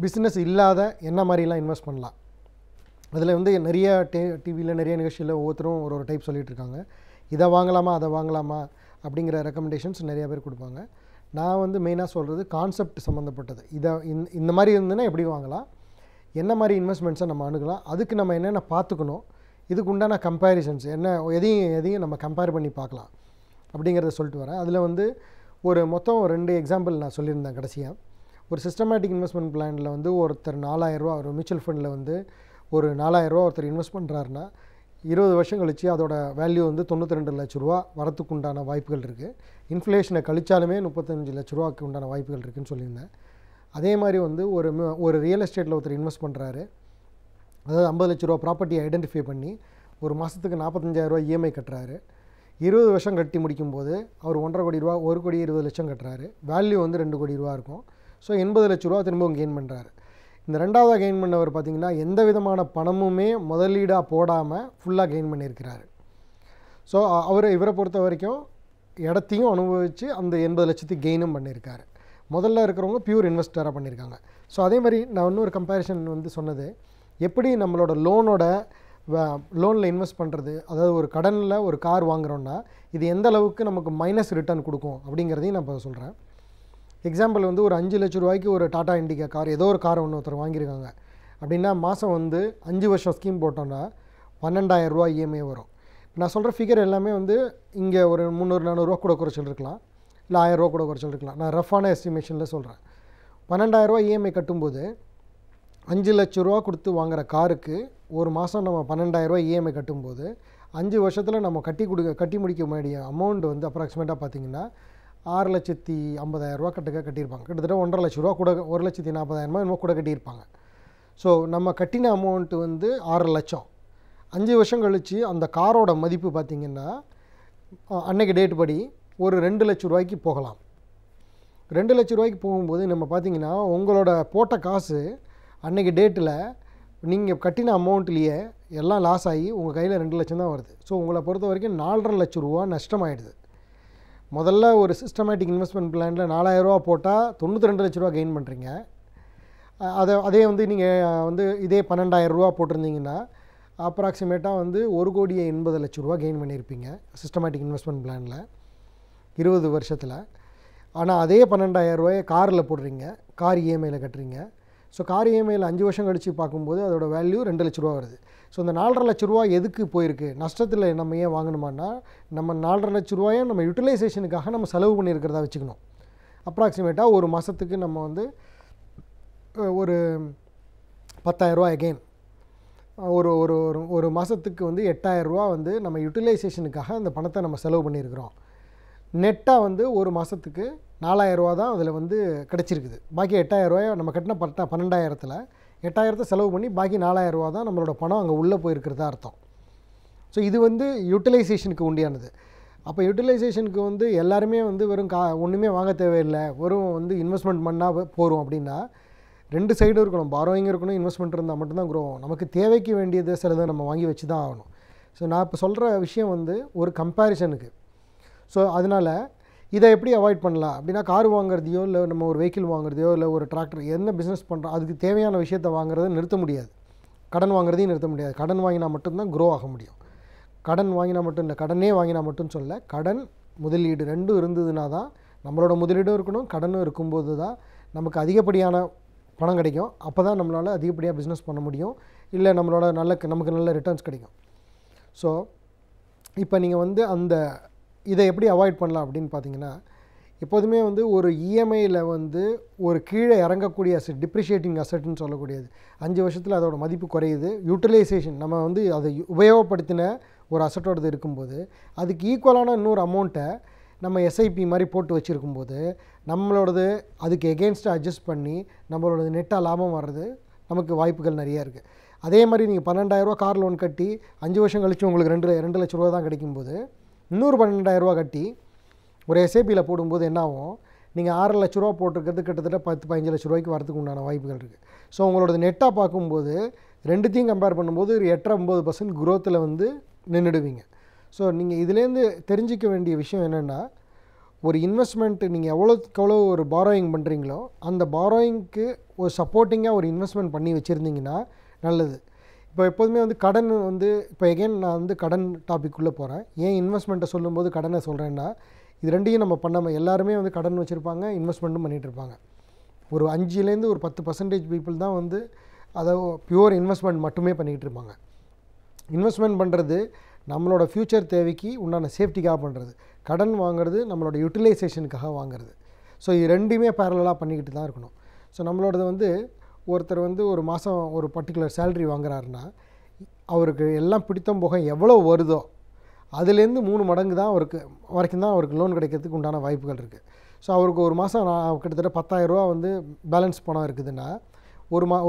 பிஸ்னஸ் இல்லாத என்ன மாதிரிலாம் இன்வெஸ்ட் பண்ணலாம். அதில் நிறைய டிவியில் நிறைய நிகழ்ச்சியில் ஒவ்வொருத்தரும் ஒரு டைப் சொல்லிகிட்டு இருக்காங்க. இதை வாங்கலாமா அதை வாங்கலாமா அப்படிங்கிற ரெக்கமெண்டேஷன்ஸ் நிறைய பேர் கொடுப்பாங்க. நான் மெயினாக சொல்கிறது கான்செப்ட் சம்மந்தப்பட்டது. இந்த மாதிரி இருந்ததுன்னா எப்படி வாங்கலாம், என்ன மாதிரி இன்வெஸ்ட்மெண்ட்ஸை நம்ம அணுகலாம், அதுக்கு நம்ம என்னென்ன பார்த்துக்கணும், இதுக்கு உண்டான கம்பேரிசன்ஸ் என்ன, எதையும் நம்ம கம்பேர் பண்ணி பார்க்கலாம் அப்படிங்கிறத சொல்லிட்டு வரேன். அதில் ஒரு மொத்தம் 2 எக்ஸாம்பிள் நான் சொல்லியிருந்தேன் கடைசியாக. ஒரு சிஸ்டமேட்டிக் இன்வெஸ்ட்மெண்ட் பிளானில் ஒருத்தர் 4000 ரூபா, ஒரு மியூச்சுவல் ஃபண்டில் ஒரு 4000 ரூபா ஒருத்தர் இன்வெஸ்ட் பண்ணுறாருன்னா 20 வருஷம் கழித்து அதோட வேல்யூ 92 லட்ச ரூபா வரத்துக்கு உண்டான வாய்ப்புகள் இருக்குது. இன்ஃப்ளேஷனை கழிச்சாலுமே 35 லட்ச ரூபாய்க்கு உண்டான வாய்ப்புகள் இருக்குதுன்னு சொல்லியிருந்தேன். அதே மாதிரி ஒரு ரியல் எஸ்டேட்டில் ஒருத்தர் இன்வெஸ்ட் பண்ணுறாரு. அதாவது 50 லட்ச ரூபா ப்ராப்பர்ட்டியை ஐடென்டிஃபை பண்ணி ஒரு மாதத்துக்கு 45,000 ரூபா இஎம்ஐ கட்டுறாரு. 20 வருஷம் கட்டி முடிக்கும்போது அவர் 1.5 கோடி ரூபா, 1 கோடி 20 லட்சம் கட்டுறாரு. வேல்யூ 2 கோடி ரூபா இருக்கும். ஸோ 80 லட்ச ரூபா திரும்பவும் கெயின் பண்ணுறாரு. இந்த ரெண்டாவதாக கெயின் பண்ணவர் பார்த்திங்கன்னா எந்த விதமான பணமுமே முதலீடாக போடாமல் ஃபுல்லாக கெயின் பண்ணியிருக்கிறாரு. ஸோ இவரை பொறுத்த வரைக்கும் இடத்தையும் அனுபவித்து அந்த 80 லட்சத்துக்கு கெயினும் பண்ணியிருக்காரு. முதல்ல இருக்கிறவங்க பியூர் இன்வெஸ்டராக பண்ணியிருக்காங்க. ஸோ அதே மாதிரி நான் இன்னொரு கம்பேரிசன் சொன்னது, எப்படி நம்மளோட லோனில் இன்வெஸ்ட் பண்ணுறது, அதாவது ஒரு கடனில் ஒரு கார் வாங்குகிறோன்னா இது எந்த அளவுக்கு நமக்கு மைனஸ் ரிட்டர்ன் கொடுக்கும் அப்படிங்கிறதையும் நான் இப்போ சொல்கிறேன். எக்ஸாம்பிள் ஒரு 5 லட்ச ரூபாய்க்கு ஒரு டாடா இண்டிகா கார், ஏதோ ஒரு காரை ஒருத்தர் வாங்கியிருக்காங்க அப்படின்னா மாதம் 5 வருஷம் ஸ்கீம் போட்டோன்னா 12,000 ரூபா இஎம்ஐ வரும். நான் சொல்கிற ஃபிகர் எல்லாமே இங்கே ஒரு 300-400 ரூபா கூட குறைச்சல் இருக்கலாம், இல்லை 1000 ரூபா கூட குறைச்சல் இருக்கலாம். நான் ரஃபான எஸ்டிமேஷனில் சொல்கிறேன். 12,000 ரூபா இஎம்ஐ கட்டும்போது 5 லட்ச ரூபா கொடுத்து வாங்குகிற காருக்கு ஒரு மாதம் நம்ம 12,000 ரூபா இஎம்ஐ கட்டும்போது 5 வருஷத்தில் நம்ம கட்டி முடிக்க வேண்டிய அமௌண்ட் அப்ராக்சிமேட்டாக பார்த்திங்கன்னா 6,50,000 ரூபா கட்டியிருப்பாங்க. கிட்டத்தட்ட 1.5 லட்ச ரூபா கூட, 1,40,000 என்னமோ கூட கட்டியிருப்பாங்க. ஸோ நம்ம கட்டின அமௌண்ட்டு வந்து 6 லட்சம். 5 வருஷம் கழித்து அந்த காரோட மதிப்பு பார்த்திங்கன்னா அன்னைக்கு டேட் படி ஒரு 2 லட்ச ரூபாய்க்கு போகலாம். 2 லட்ச ரூபாய்க்கு போகும்போது நம்ம பார்த்திங்கன்னா உங்களோட போட்ட காசு அன்றைக்கி டேட்டில் நீங்கள் கட்டின அமௌண்ட்லேயே எல்லாம் லாஸ் ஆகி உங்கள் கையில் 2 லட்சம் தான் வருது. ஸோ உங்களை பொறுத்த வரைக்கும் 4.5 லட்ச ரூபா நஷ்டமாயிடுது. முதல்ல ஒரு சிஸ்டமேட்டிக் இன்வெஸ்ட்மெண்ட் பிளானில் 4000 ரூபா போட்டால் 92 லட்ச ரூபா கெயின் பண்ணுறீங்க. அதே வந்து நீங்கள் வந்து இதே 12,000 ரூபா போட்டிருந்தீங்கன்னா அப்ராக்சிமேட்டாக வந்து 1,80 லட்ச ரூபா கெயின் பண்ணியிருப்பீங்க சிஸ்டமேட்டிக் இன்வெஸ்ட்மெண்ட் பிளானில் 20 வருஷத்தில். ஆனால் அதே 12,000 ரூபாயை காரில் போடுறீங்க, கார் இஎம்ஐயில் கட்டுறீங்க. ஸோ கார் இஎம்ஐயில் 5 வருஷம் கழித்து பார்க்கும்போது அதோட வேல்யூ 2 லட்ச ரூபா வருது. ஸோ இந்த 4.5 லட்ச ரூபா எதுக்கு போயிருக்கு, நஷ்டத்தில் நம்ம ஏன் வாங்கணுமான்னா நம்ம 4.5 லட்ச ரூபாயை நம்ம யூட்டிலைசேஷனுக்காக நம்ம செலவு பண்ணியிருக்கிறதா வச்சுக்கணும். அப்ராக்சிமேட்டாக ஒரு மாதத்துக்கு நம்ம வந்து ஒரு 10,000 ரூபா அகெயின் ஒரு ஒரு ஒரு மாதத்துக்கு வந்து 8,000 ரூபா வந்து நம்ம யூட்டிலைசேஷனுக்காக அந்த பணத்தை நம்ம செலவு பண்ணியிருக்கிறோம். நெட்டாக வந்து ஒரு மாதத்துக்கு 4,000 ரூபா தான் அதில் வந்து கிடச்சிருக்குது. பாக்கி 8,000 ரூபாயை நம்ம கட்டின 12,000த்தில் 8,000 செலவு பண்ணி பாக்கி 4,000 ரூபா தான் நம்மளோட பணம் அங்கே உள்ளே போயிருக்கிறதா அர்த்தம். ஸோ இது வந்து யூட்டிலைசேஷனுக்கு உண்டியானது. அப்போ யூட்டிலைசேஷனுக்கு வந்து எல்லாருமே வந்து வெறும் ஒன்றுமே வாங்க தேவையில்லை, வெறும் வந்து இன்வெஸ்ட்மெண்ட் பண்ணால் போகிறோம் அப்படின்னா 2 சைடும் இருக்கணும். பாரோயிங் இருக்கணும், இன்வெஸ்ட்மெண்ட் இருந்தால் மட்டும்தான் க்ரோ ஆகும். நமக்கு தேவைக்கு வேண்டியது சிலதை நம்ம வாங்கி வச்சு தான் ஆகணும். ஸோ நான் இப்போ சொல்கிற விஷயம் வந்து ஒரு கம்பேரிசனுக்கு. ஸோ அதனால் இதை எப்படி அவாய்ட் பண்ணலாம் அப்படின்னா, கார் வாங்குறதையோ இல்லை நம்ம ஒரு வெஹிக்கிள் வாங்குறதையோ இல்லை ஒரு டிராக்டர் என்ன பிஸ்னஸ் பண்ணுறோம் அதுக்கு தேவையான விஷயத்தை வாங்குறதை நிறுத்த முடியாது. கடன் வாங்குறதையும் நிறுத்த முடியாது. கடன் வாங்கினா மட்டும்தான் க்ரோ ஆக முடியும். கடன் வாங்கினா மட்டும் இல்லை, கடனே வாங்கினா மட்டும் சொல்ல, கடன் முதலீடு 2 இருந்ததுன்னா தான் நம்மளோட முதலீடும் இருக்கணும், கடனும் இருக்கும்போது தான் நமக்கு அதிகப்படியான பணம் கிடைக்கும். அப்போ தான் நம்மளால் அதிகப்படியாக பிஸ்னஸ் பண்ண முடியும், இல்லை நம்மளோட நமக்கு நல்ல ரிட்டர்ன்ஸ் கிடைக்கும். ஸோ இப்போ நீங்கள் வந்து இதை எப்படி அவாய்ட் பண்ணலாம் அப்படின்னு பார்த்தீங்கன்னா, எப்போதுமே வந்து ஒரு இஎம்ஐயில் வந்து ஒரு கீழே இறங்கக்கூடிய அசெட், டிப்ரிஷியேட்டிங் அசெட்னு சொல்லக்கூடியது 5 வருஷத்தில் அதோட மதிப்பு குறையுது. யூட்டிலைசேஷன் நம்ம வந்து அதை உபயோகப்படுத்தின ஒரு அசட்டோடது இருக்கும்போது அதுக்கு ஈக்குவலான இன்னொரு அமௌண்ட்டை நம்ம எஸ்ஐபி மாதிரி போட்டு வச்சுருக்கும்போது நம்மளோடது அதுக்கு எகெயின்ஸ்டாக அட்ஜஸ்ட் பண்ணி நம்மளோடது நெட்டாக லாபம் வர்றது நமக்கு வாய்ப்புகள் நிறையா இருக்குது. அதே மாதிரி நீங்கள் 12,000 ரூபா கார் லோன் கட்டி 5 வருஷம் கழித்து உங்களுக்கு 2 லட்ச ரூபா தான் கிடைக்கும்போது இன்னொரு 12,000 ரூபா கட்டி ஒரு எஸ்ஐபியில் போடும்போது என்ன ஆகும், நீங்கள் 6 லட்ச ரூபா போட்டிருக்கிறது கிட்டத்தட்ட 10-15 லட்ச ரூபாய்க்கு வரதுக்கு உண்டான வாய்ப்புகள் இருக்குது. ஸோ உங்களோட நெட்டாக பார்க்கும்போது ரெண்டுத்தையும் கம்பேர் பண்ணும்போது ஒரு 8-9% குரோத்தில் வந்து நின்றுடுவீங்க. ஸோ நீங்கள் இதுலேருந்து தெரிஞ்சிக்க வேண்டிய விஷயம் என்னென்னா, ஒரு இன்வெஸ்ட்மெண்ட்டு நீங்கள் எவ்வளோ ஒரு பாரோயிங் பண்ணுறீங்களோ அந்த பாரோயிங்க்கு ஒரு சப்போர்ட்டிங்காக ஒரு இன்வெஸ்ட்மெண்ட் பண்ணி வச்சுருந்தீங்கன்னா நல்லது. இப்போ எப்போதுமே வந்து கடன் வந்து இப்போ எகெயின் நான் வந்து கடன் டாபிக்குள்ளே போகிறேன். ஏன் இன்வெஸ்ட்மெண்ட்டை சொல்லும்போது கடனை சொல்கிறேன்னா, இது ரெண்டையும் நம்ம பண்ணாமல் எல்லாருமே வந்து கடன் வச்சுருப்பாங்க, இன்வெஸ்ட்மெண்ட்டும் பண்ணிகிட்டு இருப்பாங்க. ஒரு 5லேருந்து ஒரு 10% பீப்புள் தான் வந்து அதை பியூர் இன்வெஸ்ட்மெண்ட் மட்டுமே பண்ணிக்கிட்டு இருப்பாங்க. இன்வெஸ்ட்மெண்ட் பண்ணுறது நம்மளோட ஃப்யூச்சர் தேவைக்கு உண்டான சேஃப்டிக்காக பண்ணுறது, கடன் வாங்குறது நம்மளோட யூட்டிலைசேஷனுக்காக வாங்குறது. ஸோ இது ரெண்டுமே பேரலாக பண்ணிக்கிட்டு தான் இருக்கணும். ஸோ நம்மளோடது வந்து ஒருத்தர் வந்து ஒரு மாதம் ஒரு பர்டிகுலர் சேலரி வாங்குறாருன்னா அவருக்கு எல்லாம் பிடித்தம் போக எவ்வளோ வருதோ அதுலேருந்து 3 மடங்கு தான் வரைக்கும் தான் அவருக்கு லோன் கிடைக்கிறதுக்கு உண்டான வாய்ப்புகள் இருக்குது. ஸோ அவருக்கு ஒரு மாதம் கிட்டத்தட்ட 10,000 ரூபா வந்து பேலன்ஸ் பணம் இருக்குதுன்னா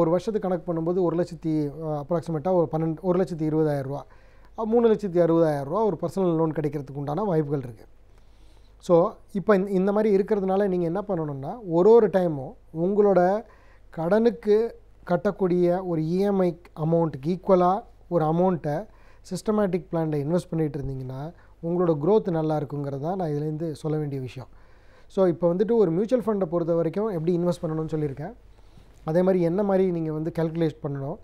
ஒரு வருஷத்துக்கு கணக்கு பண்ணும்போது 1,00,000 அப்ராக்சிமேட்டாக ஒரு 1,20,000 ரூபா 3,60,000 ரூபா ஒரு பர்சனல் லோன் கிடைக்கிறதுக்கு உண்டான வாய்ப்புகள் இருக்குது. ஸோ இப்போ இந்த மாதிரி இருக்கிறதுனால நீங்கள் என்ன பண்ணணும்னா, ஒரு டைமும் உங்களோட கடனுக்கு கட்டக்கூடிய ஒரு இஎம்ஐ அமௌண்ட்டுக்கு ஈக்குவலாக ஒரு அமௌண்ட்டை சிஸ்டமேட்டிக் பிளானில் இன்வெஸ்ட் பண்ணிகிட்டு இருந்தீங்கன்னா உங்களோட க்ரோத் நல்லா இருக்குங்கிறது தான் நான் இதுலேருந்து சொல்ல வேண்டிய விஷயம். ஸோ இப்போ வந்துட்டு ஒரு மியூச்சுவல் ஃபண்டை பொறுத்த வரைக்கும் எப்படி இன்வெஸ்ட் பண்ணணும்னு சொல்லியிருக்கேன். அதே மாதிரி என்ன மாதிரி நீங்கள் வந்து கேல்குலேட் பண்ணணும்,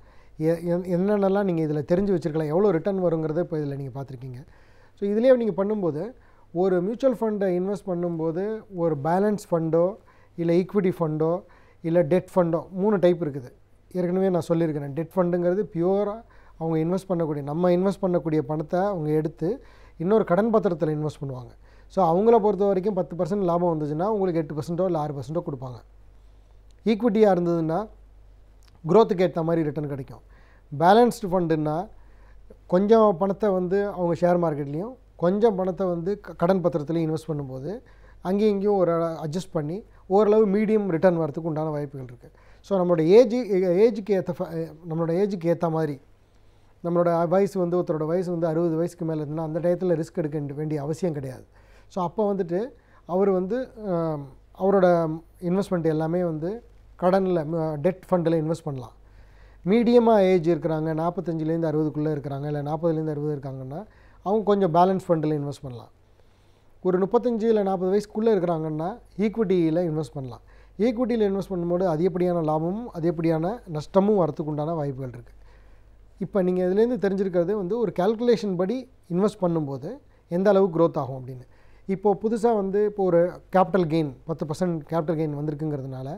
என்னென்னலாம் நீங்கள் இதில் தெரிஞ்சு வச்சுருக்கலாம், எவ்வளோ ரிட்டர்ன் வருங்கிறத இப்போ இதில் நீங்கள் பார்த்துருக்கீங்க. ஸோ இதிலே நீங்கள் பண்ணும்போது ஒரு மியூச்சுவல் ஃபண்டை இன்வெஸ்ட் பண்ணும்போது ஒரு பேலன்ஸ் ஃபண்டோ இல்லை ஈக்விட்டி ஃபண்டோ இல்லை டெட் ஃபண்டோ 3 டைப் இருக்குது. ஏற்கனவே நான் சொல்லியிருக்கிறேன். டெட் ஃபண்டுங்கிறது பியூராக அவங்க நம்ம இன்வெஸ்ட் பண்ணக்கூடிய பணத்தை அவங்க எடுத்து இன்னொரு கடன் பத்திரத்தில் இன்வெஸ்ட் பண்ணுவாங்க. ஸோ அவங்கள பொறுத்த வரைக்கும் 10% லாபம் வந்துச்சுன்னா உங்களுக்கு 8% இல்லை 6% கொடுப்பாங்க. ஈக்விட்டியாக இருந்ததுன்னா க்ரோத்துக்கு ஏற்ற மாதிரி ரிட்டர்ன் கிடைக்கும். பேலன்ஸ்டு ஃபண்டுன்னா கொஞ்சம் பணத்தை வந்து அவங்க ஷேர் மார்க்கெட்லேயும் கொஞ்சம் பணத்தை வந்து கடன் பத்திரத்துலையும் இன்வெஸ்ட் பண்ணும்போது அங்கேயும் இங்கேயும் ஒரு அட்ஜஸ்ட் பண்ணி ஓரளவு மீடியம் ரிட்டர்ன் வரதுக்கு உண்டான வாய்ப்புகள் இருக்குது. ஸோ நம்மளோட ஏஜுக்கு ஏற்ற மாதிரி நம்மளோட வயசு வந்து ஒருத்தரோட வயசு வந்து 60 வயசுக்கு மேலே இருந்ததுன்னா அந்த டயத்தில் ரிஸ்க் எடுக்க வேண்டிய அவசியம் கிடையாது. ஸோ அப்போ வந்துட்டு அவர் வந்து அவரோட இன்வெஸ்ட்மெண்ட் எல்லாமே வந்து கடனில் டெட் ஃபண்டில் இன்வெஸ்ட் பண்ணலாம். மீடியமாக ஏஜ் இருக்கிறாங்க, 45லேருந்து 60க்குள்ளே இருக்கிறாங்க, இல்லை 40லேருந்து 60 இருக்காங்கன்னா அவங்க கொஞ்சம் பேலன்ஸ் ஃபண்டில் இன்வெஸ்ட் பண்ணலாம். ஒரு 35 இல்லை 40 வயசுக்குள்ளே இருக்கிறாங்கன்னா ஈக்விட்டியில் இன்வெஸ்ட் பண்ணலாம். ஈக்விட்டியில் இன்வெஸ்ட் பண்ணும்போது அதிகப்படியான லாபமும் அதிகப்படியான நஷ்டமும் வரத்துக்கு உண்டான வாய்ப்புகள் இருக்குது. இப்போ நீங்கள் இதுலேருந்து தெரிஞ்சிருக்கிறது வந்து ஒரு கால்குலேஷன் படி இன்வெஸ்ட் பண்ணும்போது எந்த அளவு க்ரோத் ஆகும் அப்படின்னு. இப்போது புதுசாக வந்து இப்போ ஒரு கேபிட்டல் கெயின் 10% கேபிட்டல் கெயின் வந்திருக்குங்கிறதுனால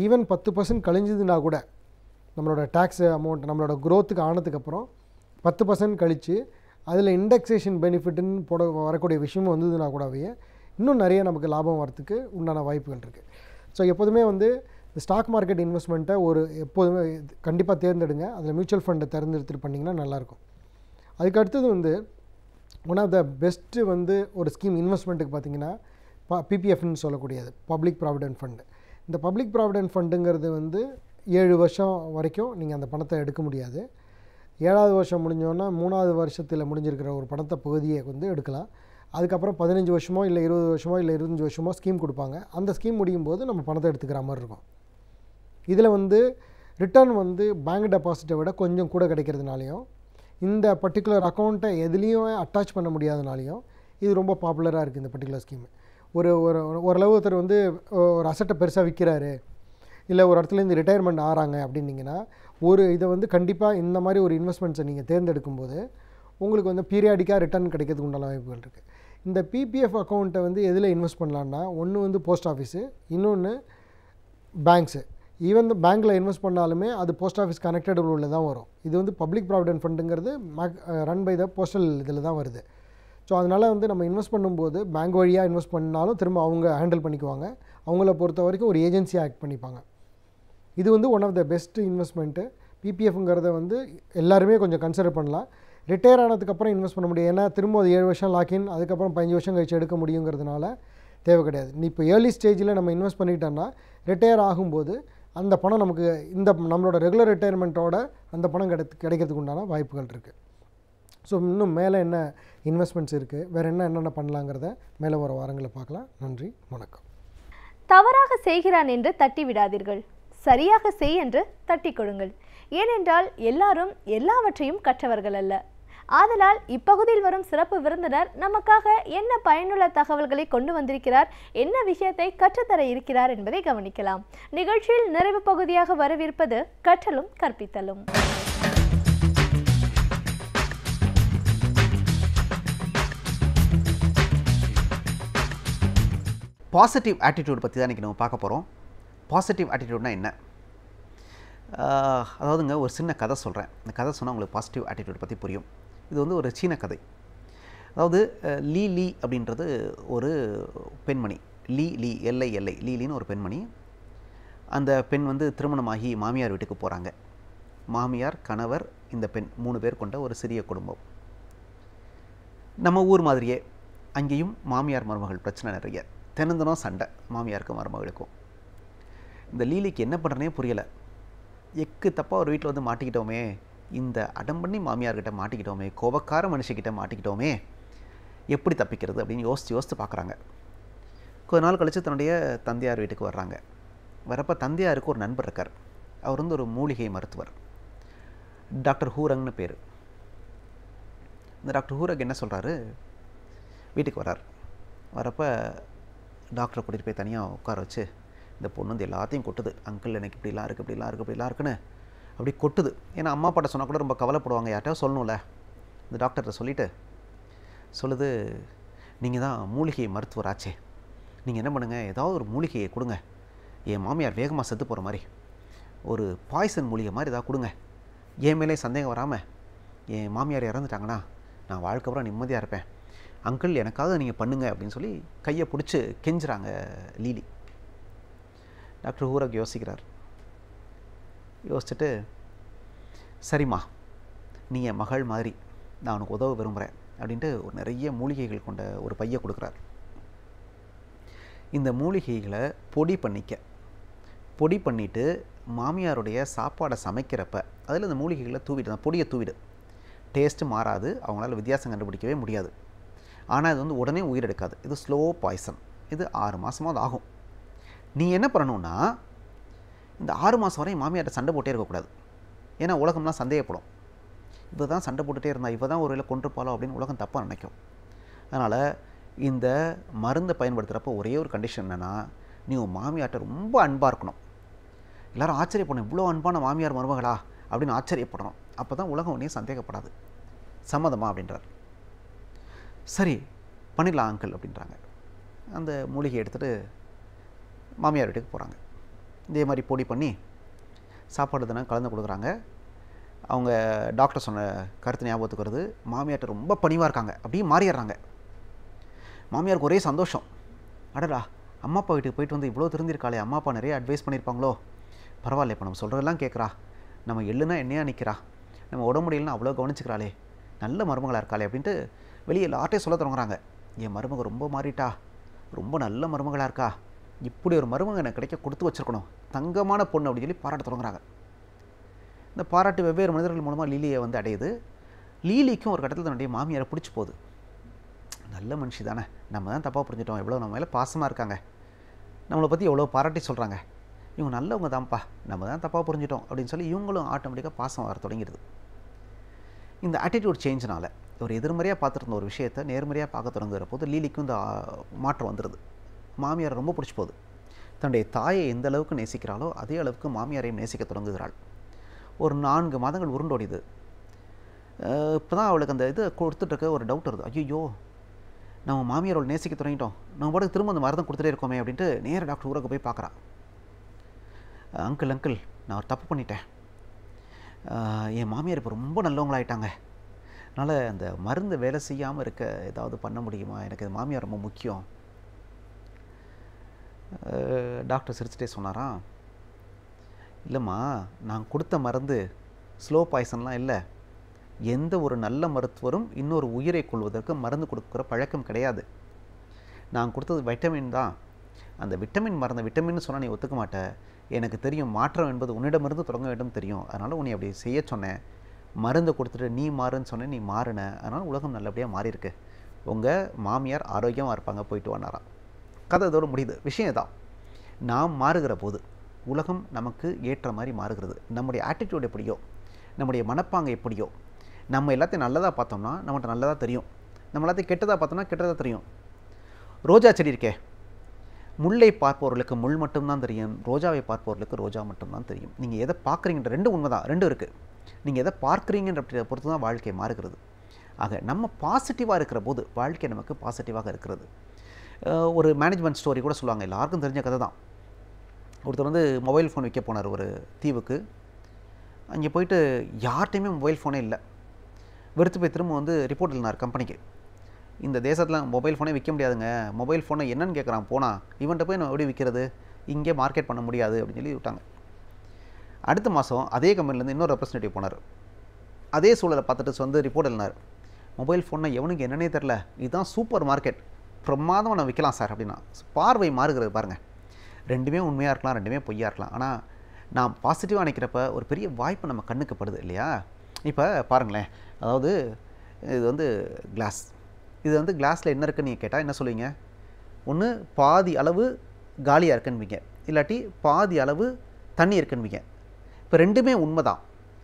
ஈவன் 10% கழிஞ்சதுன்னா கூட நம்மளோட டேக்ஸ் அமௌண்ட் நம்மளோட க்ரோத்துக்கு ஆனதுக்கப்புறம் 10% கழித்து அதில் இண்டெக்ஸேஷன் பெனிஃபிட்டுன்னு வரக்கூடிய விஷயமும் வந்ததுன்னா கூடவே இன்னும் நிறைய நமக்கு லாபம் வரத்துக்கு உண்டான வாய்ப்புகள் இருக்குது. ஸோ எப்போதுமே வந்து ஸ்டாக் மார்க்கெட் இன்வெஸ்ட்மெண்ட்டை எப்போதுமே கண்டிப்பாக தேர்ந்தெடுங்க. அதில் மியூச்சுவல் ஃபண்டை தேர்ந்தெடுத்துட்டு பண்ணிங்கன்னா நல்லாயிருக்கும். அதுக்கு அடுத்தது வந்து ஒன் ஆஃப் த பெஸ்ட்டு வந்து ஒரு ஸ்கீம் இன்வெஸ்ட்மெண்ட்டுக்கு பார்த்திங்கன்னா பிபிஎஃப்னு சொல்லக்கூடியது, பப்ளிக் ப்ராவிடென்ட் ஃபண்டு. இந்த பப்ளிக் ப்ராவிடென்ட் ஃபண்டுங்கிறது வந்து 7 வருஷம் வரைக்கும் நீங்கள் அந்த பணத்தை எடுக்க முடியாது. 7வது வருஷம் முடிஞ்சோன்னா 3வது வருஷத்தில் முடிஞ்சிருக்கிற ஒரு பணத்தை பகுதியை வந்து எடுக்கலாம். அதுக்கப்புறம் 15 வருஷமோ இல்லை 20 வருஷமோ இல்லை 25 வருஷமோ ஸ்கீம் கொடுப்பாங்க. அந்த ஸ்கீம் முடியும் போது நம்ம பணத்தை எடுத்துக்கிற மாதிரி இருக்கும். இதில் வந்து ரிட்டர்ன் வந்து பேங்க் டெபாசிட்டை விட கொஞ்சம் கூட கிடைக்கிறதுனாலையும் இந்த பர்டிகுலர் அக்கௌண்ட்டை எதுலேயும் அட்டாச் பண்ண முடியாதனாலையும் இது ரொம்ப பாப்புலராக இருக்குது இந்த பர்டிகுலர் ஸ்கீம். ஓரளவு ஒருத்தர் வந்து ஒரு அசட்டை பெருசாக விற்கிறாரு, இல்லை ஒரு இடத்துலேருந்து ரிட்டையர்மெண்ட் ஆகிறாங்க அப்படின்னிங்கன்னா இதை வந்து கண்டிப்பாக இந்த மாதிரி ஒரு இன்வெஸ்ட்மெண்ட்ஸை நீங்கள் தேர்ந்தெடுக்கும்போது உங்களுக்கு வந்து பீரியாடிக்காக ரிட்டர்ன் கிடைக்கிறதுக்கு உண்டான வாய்ப்புகள் இருக்குது. இந்த பிபிஎஃப் அக்கௌண்ட்டை வந்து எதில் இன்வெஸ்ட் பண்ணலான்னா, ஒன்று வந்து போஸ்ட் ஆஃபீஸு, இன்னொன்று பேங்க்ஸு. ஈவன் பேங்க்கில் இன்வெஸ்ட் பண்ணாலுமே அது போஸ்ட் ஆஃபீஸ் கனெக்டட் உள்ள தான் வரும். இது வந்து பப்ளிக் ப்ராவிடென்ட் ஃபண்டுங்கிறது ரன் பை த போஸ்டல் இதில் தான் வருது. ஸோ அதனால் வந்து நம்ம இன்வெஸ்ட் பண்ணும்போது பேங்க் வழியாக இன்வெஸ்ட் பண்ணாலும் திரும்ப அவங்க ஹேண்டில் பண்ணிக்குவாங்க. அவங்கள பொறுத்த வரைக்கும் ஒரு ஏஜென்சியாக ஆக்ட் பண்ணிப்பாங்க. இது வந்து one of the best investment. பிபிஎஃப்ங்கிறத வந்து எல்லாருமே கொஞ்சம் கன்சிடர் பண்ணலாம். ரிட்டையர் ஆனதுக்கப்புறம் இன்வெஸ்ட் பண்ண முடியும். ஏன்னா திரும்ப அது 7 வருஷம் லாக்கின், அதுக்கப்புறம் 15 வருஷம் கழிச்சு எடுக்க முடியுங்கிறதுனால தேவை கிடையாது. இப்போ ஏர்லி ஸ்டேஜில் நம்ம இன்வெஸ்ட் பண்ணிட்டோம்னா ரிட்டையர் ஆகும்போது அந்த பணம் நமக்கு நம்மளோட ரெகுலர் ரிட்டையர்மெண்ட்டோட அந்த பணம் கிடைக்கிறதுக்கு உண்டான வாய்ப்புகள் இருக்குது. ஸோ இன்னும் மேலே என்ன இன்வெஸ்ட்மெண்ட்ஸ் இருக்குது, வேறு என்னென்ன பண்ணலாங்கிறத மேலே வர வாரங்களை பார்க்கலாம். நன்றி, வணக்கம். தவறாக செய்கிறான் என்று தட்டி விடாதீர்கள், சரியாக செய் என்று தட்டி கொடுங்கள். ஏனென்றால் எல்லாரும் எல்லாவற்றையும் கற்றவர்கள் அல்ல. ஆதலால் இப்பகுதியில் வரும் சிறப்பு விருந்தினர் நமக்காக என்ன பயனுள்ள தகவல்களை கொண்டு வந்திருக்கிறார், என்ன விஷயத்தை கற்றுத்தர இருக்கிறார் என்பதை கவனிக்கலாம். நிகழ்ச்சியில் நிறைவு பகுதியாக வரவிருப்பது கற்றலும் கற்பித்தலும். பாசிட்டிவ் ஆட்டிடியூட் பற்றி தான் இன்றைக்கி நம்ம பார்க்க போகிறோம். பாசிட்டிவ் ஆட்டிடியூட்னா என்ன? அதாவதுங்க ஒரு சின்ன கதை சொல்கிறேன். இந்த கதை சொன்னால் உங்களுக்கு பாசிட்டிவ் ஆட்டிடியூட் பற்றி புரியும். இது வந்து ஒரு சீன கதை. அதாவது லீ அப்படின்றது ஒரு பெண்மணி. லீலின்னு ஒரு பெண்மணி. அந்த பெண் வந்து திருமணமாகி மாமியார் வீட்டுக்கு போகிறாங்க. மாமியார், கணவர், இந்த பெண் 3 பேர் கொண்ட ஒரு சிறிய குடும்பம். நம்ம ஊர் மாதிரியே அங்கேயும் மாமியார் மருமகள் பிரச்சனை நிறைய. தினந்தனம் சண்டை மாமியாருக்கும் மருமகளுக்கும். இந்த லீலிக்கு என்ன பண்ணுறனே புரியலை. எக்கு தப்பாக ஒரு வீட்டில் வந்து மாட்டிக்கிட்டோமே, இந்த அடம் பண்ணி மாமியார்கிட்ட மாட்டிக்கிட்டோமே, கோபக்கார மனுஷக்கிட்ட மாட்டிக்கிட்டோமே, எப்படி தப்பிக்கிறது அப்படின்னு யோசித்து பார்க்குறாங்க. கொஞ்ச நாள் கழித்து தன்னுடைய தந்தையார் வீட்டுக்கு வர்றாங்க. வரப்போ தந்தையாருக்கு ஒரு நண்பர் இருக்கார். அவர் வந்து ஒரு மூலிகை மருத்துவர், டாக்டர் ஹூரங்னு பேர். இந்த டாக்டர் ஹூரக் என்ன சொல்கிறாரு, வீட்டுக்கு வர்றார். வரப்போ டாக்டரை கூட்டிகிட்டு போய் தனியாக உட்கார வச்சு, இந்த பொண்ணு வந்து எல்லாத்தையும் கொட்டுது, அங்கிள் எனக்கு இப்படிலாம் இருக்குன்னு அப்படி கொட்டுது. ஏன்னா அம்மா அப்பாட்ட சொன்னால் கூட ரொம்ப கவலைப்படுவாங்க, யார்கிட்ட சொல்லணும்ல. இந்த டாக்டர்கிட்ட சொல்லுது, நீங்கள் தான் மூலிகை மருத்துவர் ஆச்சே, நீங்கள் என்ன பண்ணுங்கள், ஏதாவது ஒரு மூலிகையை கொடுங்க, என் மாமியார் வேகமாக செத்து போகிற மாதிரி ஒரு பாய்சன் மூலிகை மாதிரி ஏதாவது கொடுங்க, என் மேலே சந்தேகம் வராமல் என் மாமியார் இறந்துட்டாங்கன்னா நான் வாழ்க்கப்புறம் நிம்மதியாக இருப்பேன், அங்கிள் எனக்காக நீங்கள் பண்ணுங்க அப்படின்னு சொல்லி கையை பிடிச்சி கெஞ்சுறாங்க லீலி. டாக்டர் ஹூரக் யோசிச்சுட்டு சரிம்மா, நீ என் மகள் மாதிரி, நான் உனக்கு உதவ விரும்புகிறேன் அப்படின்ட்டு ஒரு நிறைய மூலிகைகள் கொண்ட ஒரு பையை கொடுக்குறார். இந்த மூலிகைகளை பொடி பண்ணிக்க பொடி பண்ணிவிட்டு மாமியாருடைய சாப்பாடை சமைக்கிறப்ப அதில் இந்த மூலிகைகளை தூவிடு, அந்த பொடியை தூவிடு. டேஸ்ட்டு மாறாது, அவங்களால வித்தியாசம் கண்டுபிடிக்கவே முடியாது. ஆனால் இது வந்து உடனே உயிரெடுக்காது. இது ஸ்லோ பாய்சன். இது 6 மாதமாவது ஆகும். நீ என்ன பண்ணணும்னா, இந்த 6 மாதம் வரையும் மாமியார்ட்ட சண்டை போட்டே இருக்கக்கூடாது. ஏன்னா உலகம்லாம் சந்தேகப்படும். இவ தான் சண்டை போட்டுகிட்டே இருந்தா, இவ தான் ஒரு வேளை கொன்றுப்பாளோ அப்படின்னு உலகம் தப்பாக நினைக்கும். அதனால் இந்த மருந்தை பயன்படுத்துகிறப்போ ஒரே ஒரு கண்டிஷன் என்னென்னா, நீ உன் மாமியார்ட்ட ரொம்ப அன்பாக இருக்கணும். எல்லோரும் ஆச்சரியப்படணும், இவ்வளோ அன்பான மாமியார் மருமகளா அப்படின்னு ஆச்சரியப்படணும். அப்போ தான் உலகம் ஒன்றையும் சந்தேகப்படாது. சம்மதமா அப்படின்றார். சரி பண்ணிடலாம் அங்கிள் அப்படின்றாங்க. அந்த மூலிகை எடுத்துகிட்டு மாமியார் வீட்டுக்கு போகிறாங்க. இதே மாதிரி பொடி பண்ணி சாப்பாடு தானே கலந்து கொடுக்குறாங்க. அவங்க டாக்டர் சொன்ன கருத்து ஞாபகத்துக்கு வருது. மாமியார்ட்ட ரொம்ப பணிவாக இருக்காங்க, அப்படியே மாறிடுறாங்க. மாமியாருக்கு ஒரே சந்தோஷம். அடடா, அம்மா அப்பா வீட்டுக்கு போயிட்டு வந்து இவ்வளோ தெரிஞ்சிருக்காளே, அம்மா அப்பா நிறைய அட்வைஸ் பண்ணியிருப்பாங்களோ, பரவாயில்ல, இப்போ நம்ம சொல்கிறதெல்லாம் கேட்குறா, நம்ம எள்ளுனா என்னையா நிற்கிறா, நம்ம உடம்பு முடியலன்னா அவ்வளோ கவனிச்சுக்கிறாளே, நல்ல மருமகளாக இருக்காளே அப்படின்ட்டு வெளியே எல்லார்ட்டையும் சொல்ல தொடங்குறாங்க. என் மருமக ரொம்ப மாறிட்டா, ரொம்ப நல்ல மருமகளாக இருக்கா, இப்படி ஒரு மருமக எனக்கு கிடைக்க கொடுத்து வச்சுருக்கணும், தங்கமான பொண்ணு அப்படின்னு சொல்லி பாராட்ட தொடங்குறாங்க. இந்த பாராட்டு வெவ்வேறு மனிதர்கள் மூலமாக லீலியை வந்து அடையுது. லீலிக்கும் ஒரு கட்டத்தில் தன்னுடைய மாமியாரை பிடிச்சி போகுது. நல்ல மனுஷி தானே, நம்ம தான் தப்பாக புரிஞ்சிட்டோம், எவ்வளோ நம்ம மேலே பாசமாக இருக்காங்க, நம்மளை பற்றி எவ்வளோ பாராட்டி சொல்கிறாங்க, இவங்க நல்லவங்க தான்ப்பா, நம்ம தான் தப்பாக புரிஞ்சிட்டோம் அப்படின்னு சொல்லி இவங்களும் ஆட்டோமேட்டிக்காக பாசம் வர தொடங்கிடுது. இந்த ஆட்டிடியூட் சேஞ்சினால ஒரு எதிர்மறையாக பார்த்துருந்த ஒரு விஷயத்தை நேர்மறையாக பார்க்க தொடங்குகிற போது லீலிக்கும் இந்த மாற்றம் வந்துடுது. மாமியாரை ரொம்ப பிடிச்சி போகுது. தன்னுடைய தாயை எந்த அளவுக்கு நேசிக்கிறாளோ அதே அளவுக்கு மாமியாரையும் நேசிக்க தொடங்குகிறாள். ஒரு 4 மாதங்கள் உருண்டோடிது. இப்போ தான் அவளுக்கு அந்த இது கொடுத்துட்ருக்க ஒரு டவுட் வருது. ஐயோ, நம்ம மாமியாரோட நேசிக்க தொடங்கிட்டோம், நம்ம பாட்டுக்கு திரும்ப அந்த மருந்து கொடுத்துட்டே இருக்கோமே அப்படின்ட்டு நேராக டாக்டர் ஊருக்கு போய் பார்க்குறான். அங்கிள் நான் ஒரு தப்பு பண்ணிட்டேன், என் மாமியார் இப்போ ரொம்ப நல்லவங்களாயிட்டாங்க, அதனால் அந்த மருந்து வேலை செய்யாமல் இருக்க ஏதாவது பண்ண முடியுமா, எனக்கு இந்த மாமியார் ரொம்ப முக்கியம். டாக்டர் சிரிச்சுட்டே சொன்னாராம், இல்லைம்மா, நான் கொடுத்த மருந்து ஸ்லோ பாய்சன்லாம் இல்லை, எந்த ஒரு நல்ல மருத்துவரும் இன்னொரு உயிரை கொள்வதற்கு மருந்து கொடுக்குற பழக்கம் கிடையாது. நான் கொடுத்தது வைட்டமின் தான். அந்த விட்டமின் மருந்து, விட்டமின்னு சொன்னால் நீ ஒத்துக்க மாட்டேன், எனக்கு தெரியும் மாற்றம் என்பது உன்னிடமிருந்து தொடங்க வேண்டும் தெரியும், அதனால் உன்னை அப்படி செய்ய சொன்னேன், மருந்தை கொடுத்துட்டு நீ மாறுன்னு சொன்னேன், நீ மாறின, அதனால் உலகம் நல்லபடியாக மாறியிருக்கு, உங்கள் மாமியார் ஆரோக்கியமாக இருப்பாங்க, போயிட்டு வந்தாராம். கதை இதோடு முடியுது. விஷயம் தான், நாம் மாறுகிற போது உலகம் நமக்கு ஏற்ற மாதிரி மாறுகிறது. நம்முடைய ஆட்டிடியூட் எப்படியோ, நம்முடைய மனப்பாங்கு எப்படியோ, நம்ம எல்லாத்தையும் நல்லதாக பார்த்தோம்னா நம்மகிட்ட நல்லதாக தெரியும், நம்ம எல்லாத்தையும் கெட்டதாக பார்த்தோம்னா கெட்டதாக தெரியும். ரோஜா செடி இருக்கே, முல்லை பார்ப்பவர்களுக்கு முள் மட்டும்தான் தெரியும், ரோஜாவை பார்ப்பவர்களுக்கு ரோஜா மட்டும்தான் தெரியும். நீங்கள் எதை பார்க்குறீங்கன்ற ரெண்டு உண்மை தான், ரெண்டும் இருக்குது. நீங்கள் எதை பார்க்குறீங்கன்ற பொறுத்து தான் வாழ்க்கை மாறுகிறது. ஆக நம்ம பாசிட்டிவாக இருக்கிற போது வாழ்க்கை நமக்கு பாசிட்டிவாக இருக்கிறது. ஒரு மேனேஜ்மெண்ட் ஸ்டோரி கூட சொல்லுவாங்க, எல்லாருக்கும் தெரிஞ்ச கதை தான். ஒருத்தர் வந்து மொபைல் ஃபோன் விற்க போனார் ஒரு தீவுக்கு. அங்கே போயிட்டு யார்கிட்டையுமே மொபைல் ஃபோனே இல்லை. வெறுத்து போய் திரும்ப வந்து ரிப்போர்ட் எழுதினார் கம்பெனிக்கு, இந்த தேசத்தில் மொபைல் ஃபோனே விற்க முடியாதுங்க, மொபைல் ஃபோனை என்னன்னு கேட்குறான், போனால் இவன்கிட்ட போய் நான் எப்படி விற்கிறது, இங்கே மார்க்கெட் பண்ண முடியாது அப்படின்னு சொல்லி விட்டாங்க. அடுத்த மாதம் அதே கம்பெனிலேருந்து இன்னொரு ரெப்ரஸன்டேட்டிவ் போனார். அதே சூழலை பார்த்துட்டு வந்து ரிப்போர்ட் எழுதினார், மொபைல் ஃபோனை எவனுக்கு என்னன்னே தெரில, இதுதான் சூப்பர் மார்க்கெட், பிரமாதமாக நான் விற்கலாம் சார் அப்படின்னா. பார்வை மாறுகிறது பாருங்கள். ரெண்டுமே உண்மையாக இருக்கலாம், ரெண்டுமே பொய்யாக இருக்கலாம். ஆனால் நான் பாசிட்டிவாக நினைக்கிறப்ப ஒரு பெரிய வாய்ப்பு நம்ம கண்ணுக்கு படுது இல்லையா. இப்போ பாருங்களேன், அதாவது இது வந்து கிளாஸ், இது வந்து கிளாஸில் என்ன இருக்குன்னு நீங்கள் கேட்டால் என்ன சொல்லுவீங்க, ஒன்று பாதி அளவு காலியாக இருக்குன்னுவீங்க, இல்லாட்டி பாதி அளவு தண்ணி இருக்குன்னுவீங்க. இப்போ ரெண்டுமே உண்மை தான்.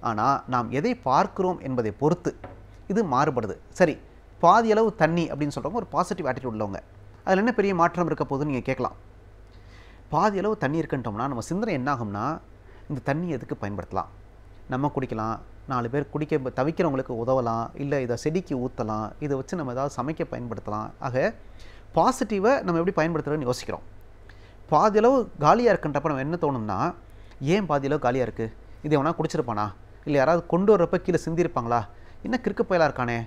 ஆனால் நாம் எதை பார்க்கிறோம் என்பதை பொறுத்து இது மாறுபடுது. சரி, பாதி அளவு தண்ணி அப்படின்னு சொல்கிறவங்க ஒரு பாசிட்டிவ் ஆட்டிடியூட் உள்ளவங்க, அதில் என்ன பெரிய மாற்றம் இருக்க போகுதுன்னு நீங்கள் கேட்கலாம். பாதி அளவு தண்ணி இருக்குன்ட்டோம்னா நம்ம சிந்தனை என்ன ஆகும்னா, இந்த தண்ணி எதுக்கு பயன்படுத்தலாம், நம்ம குடிக்கலாம், 4 பேர் குடிக்க தவிக்கிறவங்களுக்கு உதவலாம், இல்லை இதை செடிக்கு ஊற்றலாம், இதை வச்சு நம்ம ஏதாவது சமைக்க பயன்படுத்தலாம். ஆக பாசிட்டிவை நம்ம எப்படி பயன்படுத்துகிறோன்னு யோசிக்கிறோம். பாதி அளவு காலியாக இருக்குன்றப்ப நம்ம என்ன தோணும்னா, ஏன் பாதி அளவு காலியாக இருக்குது, இதை எவனா குடிச்சிருப்பானா, இல்லை யாராவது கொண்டு வரப்போ கீழே சிந்திருப்பாங்களா, என்ன கிறுக்கு பயலாக இருக்கானே,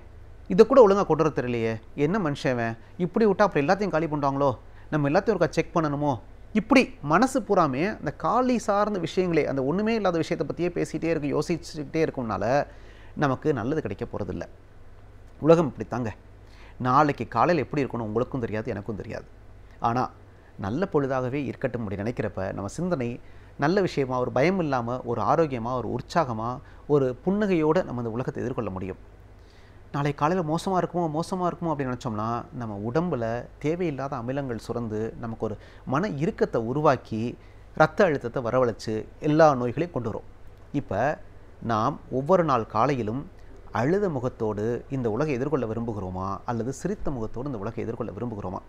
இதை கூட ஒழுங்காக கொண்டு வர தெரியலையே, என்ன மனுஷன் இப்படி விட்டால் அப்புறம் எல்லாத்தையும் காலி பண்ணுவாங்களோ, நம்ம எல்லாத்தையும் ஒருக்கா செக் பண்ணணுமோ, இப்படி மனசு பூராமே அந்த காலி சார்ந்த விஷயங்களே, அந்த ஒன்றுமே இல்லாத விஷயத்தை பற்றியே பேசிகிட்டே இருக்கும், யோசிச்சுக்கிட்டே இருக்கும்னால நமக்கு நல்லது கிடைக்க போகிறதில்ல. உலகம் இப்படி தாங்க, நாளைக்கு காலையில் எப்படி இருக்கணும் உங்களுக்கும் தெரியாது, எனக்கும் தெரியாது. ஆனால் நல்ல பொழுதாகவே இருக்கட்டும் அப்படி நினைக்கிறப்ப நம்ம சிந்தனை நல்ல விஷயமா, ஒரு பயம் இல்லாமல், ஒரு ஆரோக்கியமாக, ஒரு உற்சாகமாக, ஒரு புன்னகையோடு நம்ம இந்த உலகத்தை எதிர்கொள்ள முடியும். நாளை காலையில் மோசமாக இருக்குமோ அப்படின்னு நினச்சோம்னா நம்ம உடம்பில் தேவையில்லாத அமிலங்கள் சுரந்து நமக்கு ஒரு மன இறுக்கத்தை உருவாக்கி இரத்த அழுத்தத்தை வரவழைச்சு எல்லா நோய்களையும் கொண்டு வரும். இப்போ நாம் ஒவ்வொரு நாள் காலையிலும் அழுத முகத்தோடு இந்த உலகை எதிர்கொள்ள விரும்புகிறோமா அல்லது சிரித்த முகத்தோடு இந்த உலகை எதிர்கொள்ள விரும்புகிறோமா?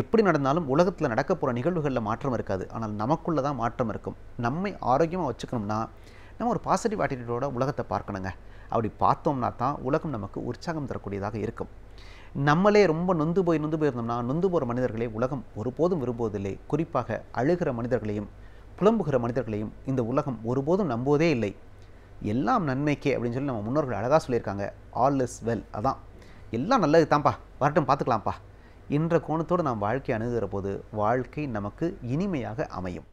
எப்படி நடந்தாலும் உலகத்தில் நடக்க போகிற நிகழ்வுகளில் மாற்றம் இருக்காது, ஆனால் நமக்குள்ளே தான் மாற்றம் இருக்கும். நம்மை ஆரோக்கியமாக வச்சுக்கணும்னா நம்ம ஒரு பாசிட்டிவ் ஆட்டிடியூடோட உலகத்தை பார்க்கணுங்க. அப்படி பார்த்தோம்னா தான் உலகம் நமக்கு உற்சாகம் தரக்கூடியதாக இருக்கும். நம்மளே ரொம்ப நொந்து போயிருந்தோம்னா நொந்து போகிற மனிதர்களை உலகம் ஒருபோதும் விரும்புவதில்லை. குறிப்பாக அழுகிற மனிதர்களையும் புலம்புகிற மனிதர்களையும் இந்த உலகம் ஒருபோதும் நம்புவதே இல்லை. எல்லாம் நன்மைக்கே அப்படின்னு சொல்லி நம்ம முன்னோர்கள் அழகாக சொல்லியிருக்காங்க. All is well. அதான் எல்லாம் நல்லது தான்ப்பா, வரட்டும் பார்த்துக்கலாம்ப்பா என்ற கோணத்தோடு நாம் வாழ்க்கை அணுகுகிற போது வாழ்க்கை நமக்கு இனிமையாக அமையும்.